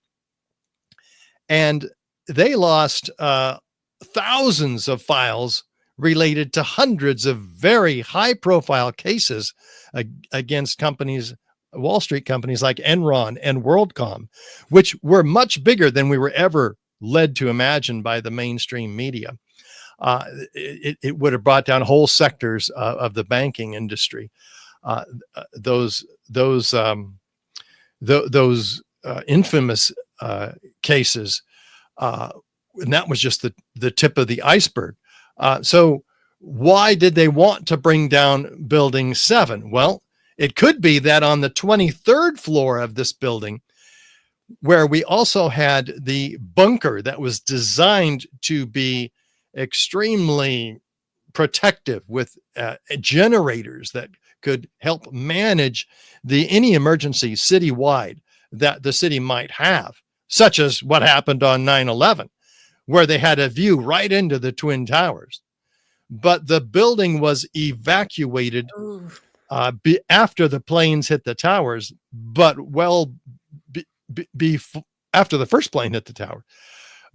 and they lost thousands of files related to hundreds of very high-profile cases against companies, Wall Street companies like Enron and WorldCom, which were much bigger than we were ever led to imagine by the mainstream media. It would have brought down whole sectors of the banking industry. Those infamous cases, and that was just the tip of the iceberg. So why did they want to bring down Building 7? Well, it could be that on the 23rd floor of this building, where we also had the bunker that was designed to be extremely protective with generators that could help manage any emergency citywide that the city might have, such as what happened on 9/11, where they had a view right into the Twin Towers. But the building was evacuated after the planes hit the towers, but after the first plane hit the tower.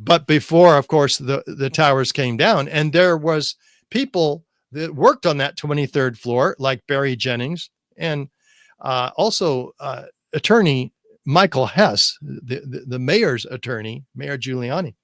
But before, of course, the towers came down, and there was people that worked on that 23rd floor, like Barry Jennings, and also attorney Michael Hess, the mayor's attorney, Mayor Giuliani.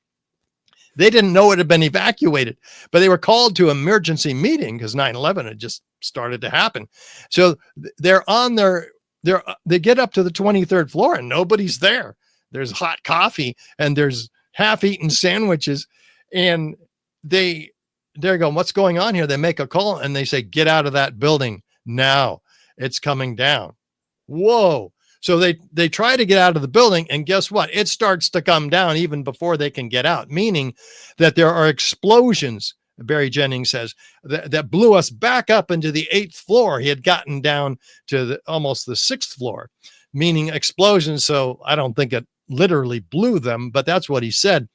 They didn't know it had been evacuated, but they were called to emergency meeting because 9/11 had just started to happen. So they're on they get up to the 23rd floor and nobody's there. There's hot coffee and there's half-eaten sandwiches, and they're going, what's going on here? They make a call and they say, get out of that building now. It's coming down. Whoa. So they try to get out of the building, and guess what? It starts to come down even before they can get out, meaning that there are explosions, Barry Jennings says, that blew us back up into the 8th floor. He had gotten down to almost the 6th floor, meaning explosions. So I don't think it literally blew them, but that's what he said.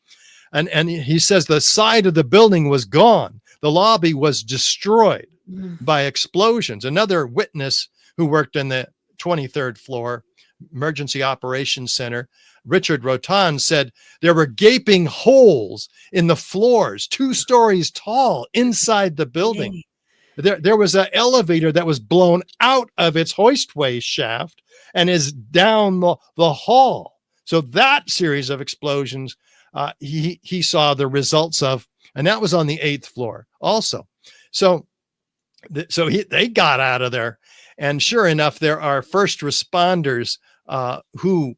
And he says the side of the building was gone. The lobby was destroyed by explosions. Another witness who worked in the 23rd floor Emergency Operations Center, Richard Rotan, said there were gaping holes in the floors, 2 stories tall inside the building. There was an elevator that was blown out of its hoistway shaft and is down the hall. So that series of explosions, he saw the results of, and that was on the 8th floor also. So they got out of there. And sure enough, there are first responders who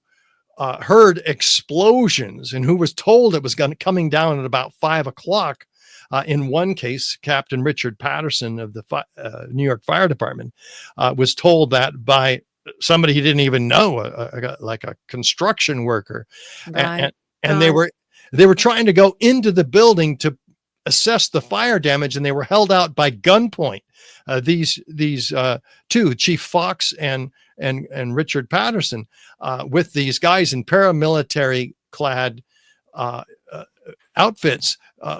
heard explosions and who was told it was coming down at about 5 o'clock. In one case, Captain Richard Patterson of the New York Fire Department was told that by somebody he didn't even know, like a construction worker. Right. And they were trying to go into the building to assess the fire damage, and they were held out by gunpoint. These 2, Chief Fox and Richard Patterson, with these guys in paramilitary clad outfits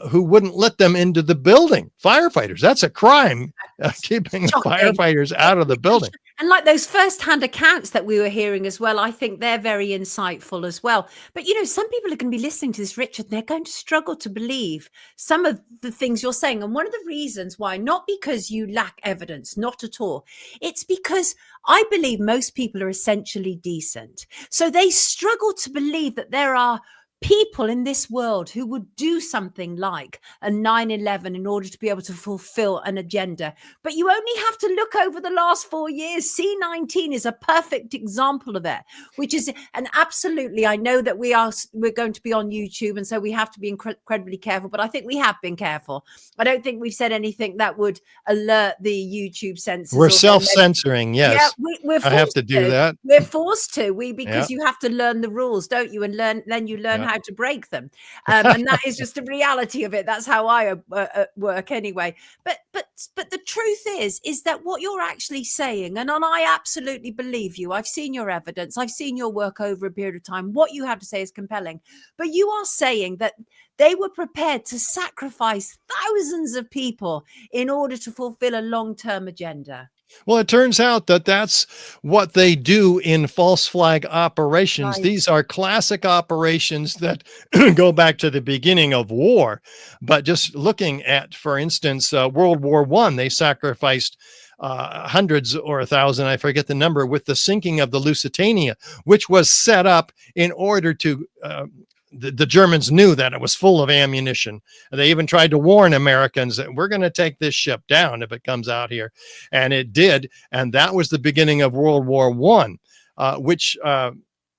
who wouldn't let them into the building. Firefighters, that's a crime, keeping firefighters out of the building. And like those first-hand accounts that we were hearing as well, I think they're very insightful as well. But, some people are going to be listening to this, Richard, and they're going to struggle to believe some of the things you're saying. And one of the reasons why, not because you lack evidence, not at all. It's because I believe most people are essentially decent. So they struggle to believe that there are people in this world who would do something like a 9/11 in order to be able to fulfill an agenda. But you only have to look over the last 4 years. C-19 is a perfect example of it, which is, and absolutely, I know that we're going to be on YouTube, and so we have to be incredibly careful, but I think we have been careful. I don't think we've said anything that would alert the YouTube censors. We're self-censoring, yes. Yeah, I have to do that. We're forced to, because you have to learn the rules, don't you? And then you learn how how to break them. And that is just the reality of it. That's how I work anyway. But the truth is that what you're actually saying, and I absolutely believe you. I've seen your evidence. I've seen your work over a period of time. What you have to say is compelling. But you are saying that they were prepared to sacrifice thousands of people in order to fulfill a long-term agenda. Well, it turns out that that's what they do in false flag operations. Right. These are classic operations that go back to the beginning of war. But just looking at, for instance, World War I, they sacrificed hundreds or 1,000, I forget the number, with the sinking of the Lusitania, which was set up in order to the Germans knew that it was full of ammunition. They even tried to warn Americans that we're going to take this ship down if it comes out here. And it did. And that was the beginning of World War I, which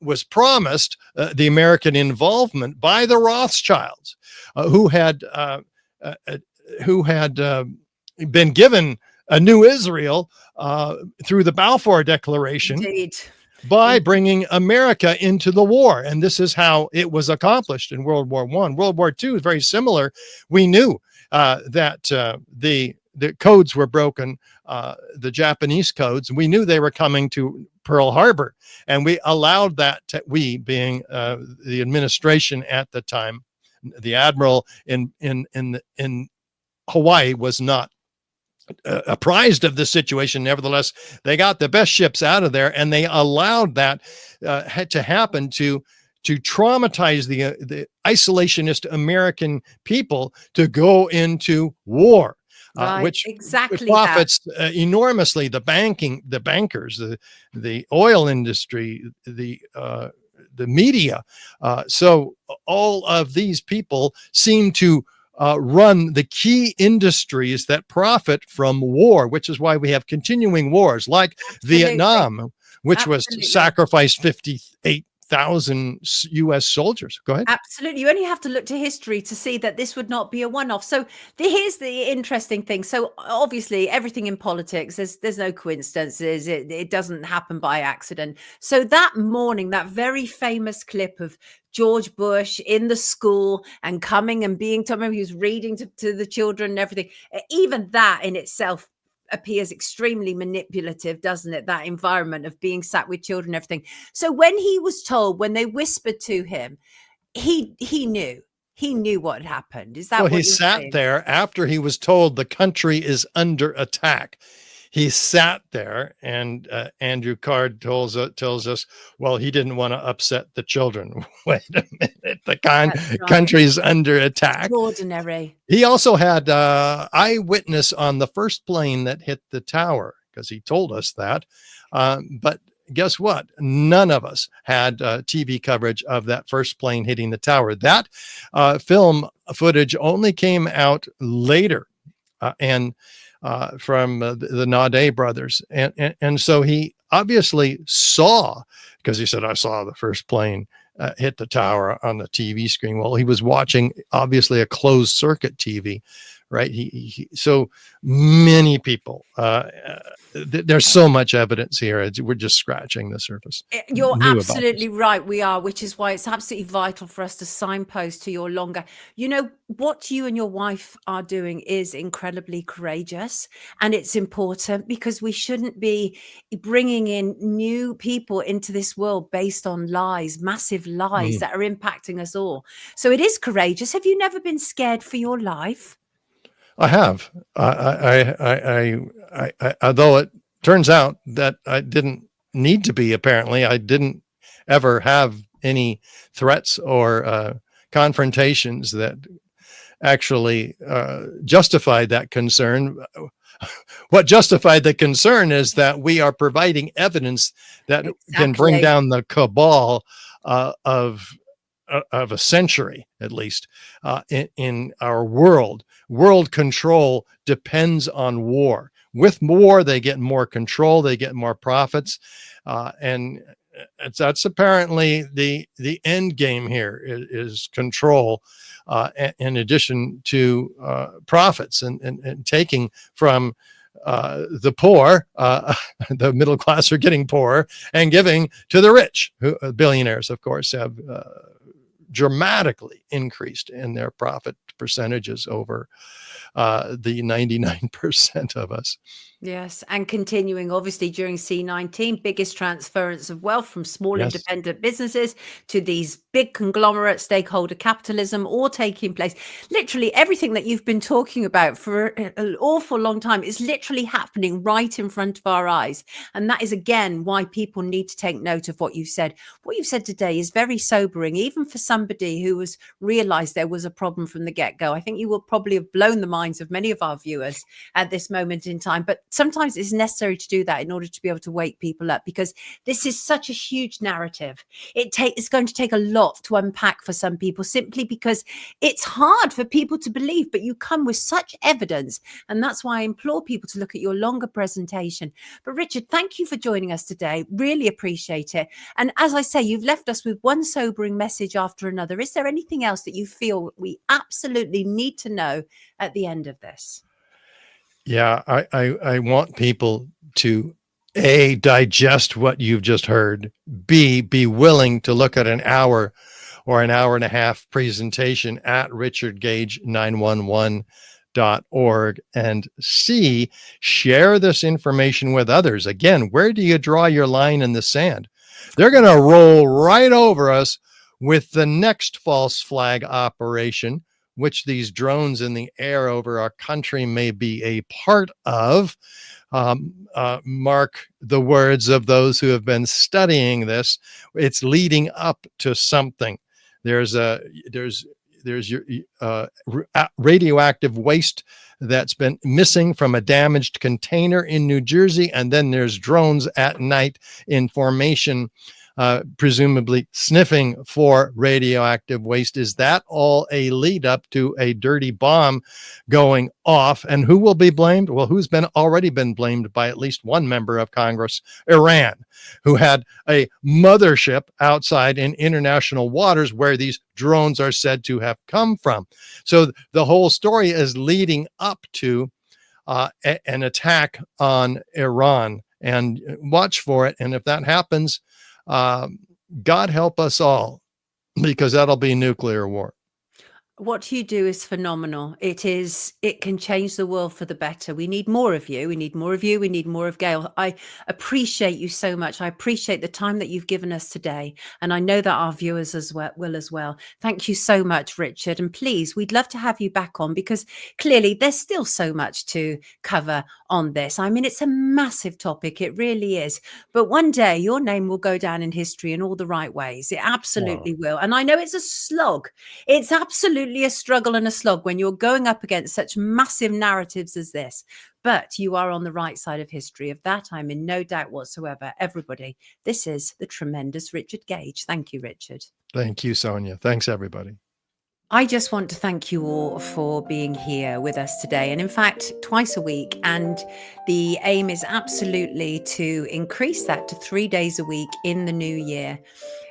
was promised the American involvement by the Rothschilds, who had been given a new Israel through the Balfour Declaration. Indeed. By bringing America into the war. And this is how it was accomplished in World War I. World War II is very similar. We knew that the codes were broken, the Japanese codes. We knew they were coming to Pearl Harbor. And we allowed that, we being the administration at the time, the admiral in Hawaii was not apprised of the situation. Nevertheless, they got the best ships out of there, and they allowed that to happen to traumatize the isolationist American people to go into war, which profits enormously the bankers, the oil industry, the media. So all of these people seem to run the key industries that profit from war, which is why we have continuing wars like Vietnam, which was sacrificed 58,000 U.S. soldiers. Go ahead. Absolutely. You only have to look to history to see that this would not be a one-off. So here's the interesting thing. So obviously everything in politics, there's no coincidences. It doesn't happen by accident. So that morning, that very famous clip of George Bush in the school and coming and being told, he was reading to the children and everything. Even that in itself appears extremely manipulative, doesn't it? That environment of being sat with children and everything. So when he was told, when they whispered to him, he knew what had happened. Is that what he sat saying? there after he was told the country is under attack? He sat there, and Andrew Card tells us, well, he didn't want to upset the children. Wait a minute, the country's under attack. Extraordinary. He also had eyewitness on the first plane that hit the tower, because he told us that. But guess what? None of us had TV coverage of that first plane hitting the tower. That film footage only came out later, from the Naudet brothers. And so he obviously saw, because he said, I saw the first plane hit the tower on the TV screen. Well, he was watching obviously a closed circuit TV, right? So many people, there's so much evidence here. We're just scratching the surface. You're absolutely right. We are, which is why it's absolutely vital for us to signpost to your longer. You know, what you and your wife are doing is incredibly courageous, and it's important because we shouldn't be bringing in new people into this world based on lies, massive lies that are impacting us all. So it is courageous. Have you never been scared for your life? I have. Although it turns out that I didn't need to be, apparently. I didn't ever have any threats or confrontations that actually justified that concern. What justified the concern is that we are providing evidence that can bring down the cabal of a century, at least, in our world. World control depends on war. With war, they get more control, they get more profits, and that's apparently the end game here is control, in addition to profits and taking from the poor. The middle class are getting poorer and giving to the rich. Billionaires, of course, have dramatically increased in their profit percentages over the 99% of us. Yes, and continuing obviously during C19, biggest transference of wealth from small Yes. independent businesses to these big conglomerate stakeholder capitalism, all taking place. Literally everything that you've been talking about for an awful long time is literally happening right in front of our eyes. And that is again why people need to take note of what you've said. What you've said today is very sobering, even for somebody who has realized there was a problem from the get-go. I think you will probably have blown the minds of many of our viewers at this moment in time, but sometimes it's necessary to do that in order to be able to wake people up, because this is such a huge narrative. It's going to take a lot to unpack for some people, simply because it's hard for people to believe, but you come with such evidence. And that's why I implore people to look at your longer presentation. But Richard, thank you for joining us today. Really appreciate it. And as I say, you've left us with one sobering message after another. Is there anything else that you feel we absolutely need to know at the end of this? Yeah, I want people to A, digest what you've just heard, B, be willing to look at an hour or an hour and a half presentation at richardgage911.org, and C, share this information with others. Again, where do you draw your line in the sand? They're going to roll right over us with the next false flag operation, which these drones in the air over our country may be a part of. Mark the words of those who have been studying this. It's leading up to something. There's your radioactive waste that's been missing from a damaged container in New Jersey, and then there's drones at night in formation, presumably sniffing for radioactive waste. Is that all a lead up to a dirty bomb going off? And who will be blamed? Well, who's already been blamed by at least one member of Congress? Iran, who had a mothership outside in international waters where these drones are said to have come from. So the whole story is leading up to an attack on Iran, and watch for it. And if that happens, God help us all, because that'll be nuclear war. What you do is phenomenal. It can change the world for the better. We need more of you. We need more of you. We need more of Gail. I appreciate you so much. I appreciate the time that you've given us today. And I know that our viewers will as well. Thank you so much, Richard. And please, we'd love to have you back on, because clearly there's still so much to cover on this. I mean, it's a massive topic. It really is. But one day your name will go down in history in all the right ways. It absolutely will. And I know it's a slog. It's absolutely a struggle and a slog when you're going up against such massive narratives as this, but you are on the right side of history. Of that, I'm in no doubt whatsoever. Everybody, this is the tremendous Richard Gage. Thank you, Richard. Thank you, Sonia. Thanks, everybody. I just want to thank you all for being here with us today. And in fact, twice a week. And the aim is absolutely to increase that to 3 days a week in the new year.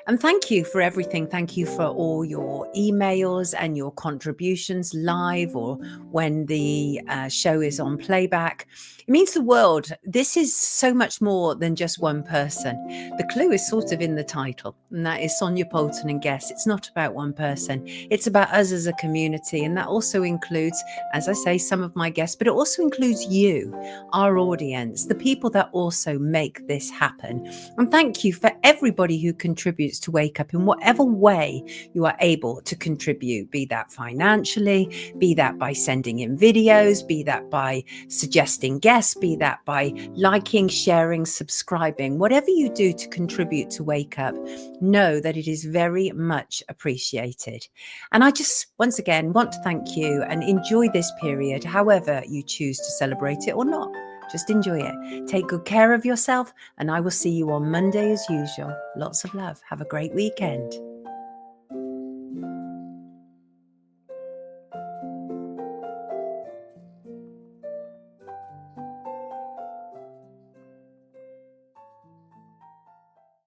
And thank you for everything. Thank you for all your emails and your contributions live or when the show is on playback. It means the world. This is so much more than just one person. The clue is sort of in the title, and that is Sonia, Poulton and Guess. It's not about one person. It's about us as a community. And that also includes, as I say, some of my guests, but it also includes you, our audience, the people that also make this happen. And thank you for everybody who contributes to Wake Up in whatever way you are able to contribute, be that financially, be that by sending in videos, be that by suggesting guests, be that by liking, sharing, subscribing. Whatever you do to contribute to Wake Up, know that it is very much appreciated. And I just once again want to thank you and enjoy this period, however you choose to celebrate it or not. Just enjoy it. Take good care of yourself, and I will see you on Monday as usual. Lots of love. Have a great weekend.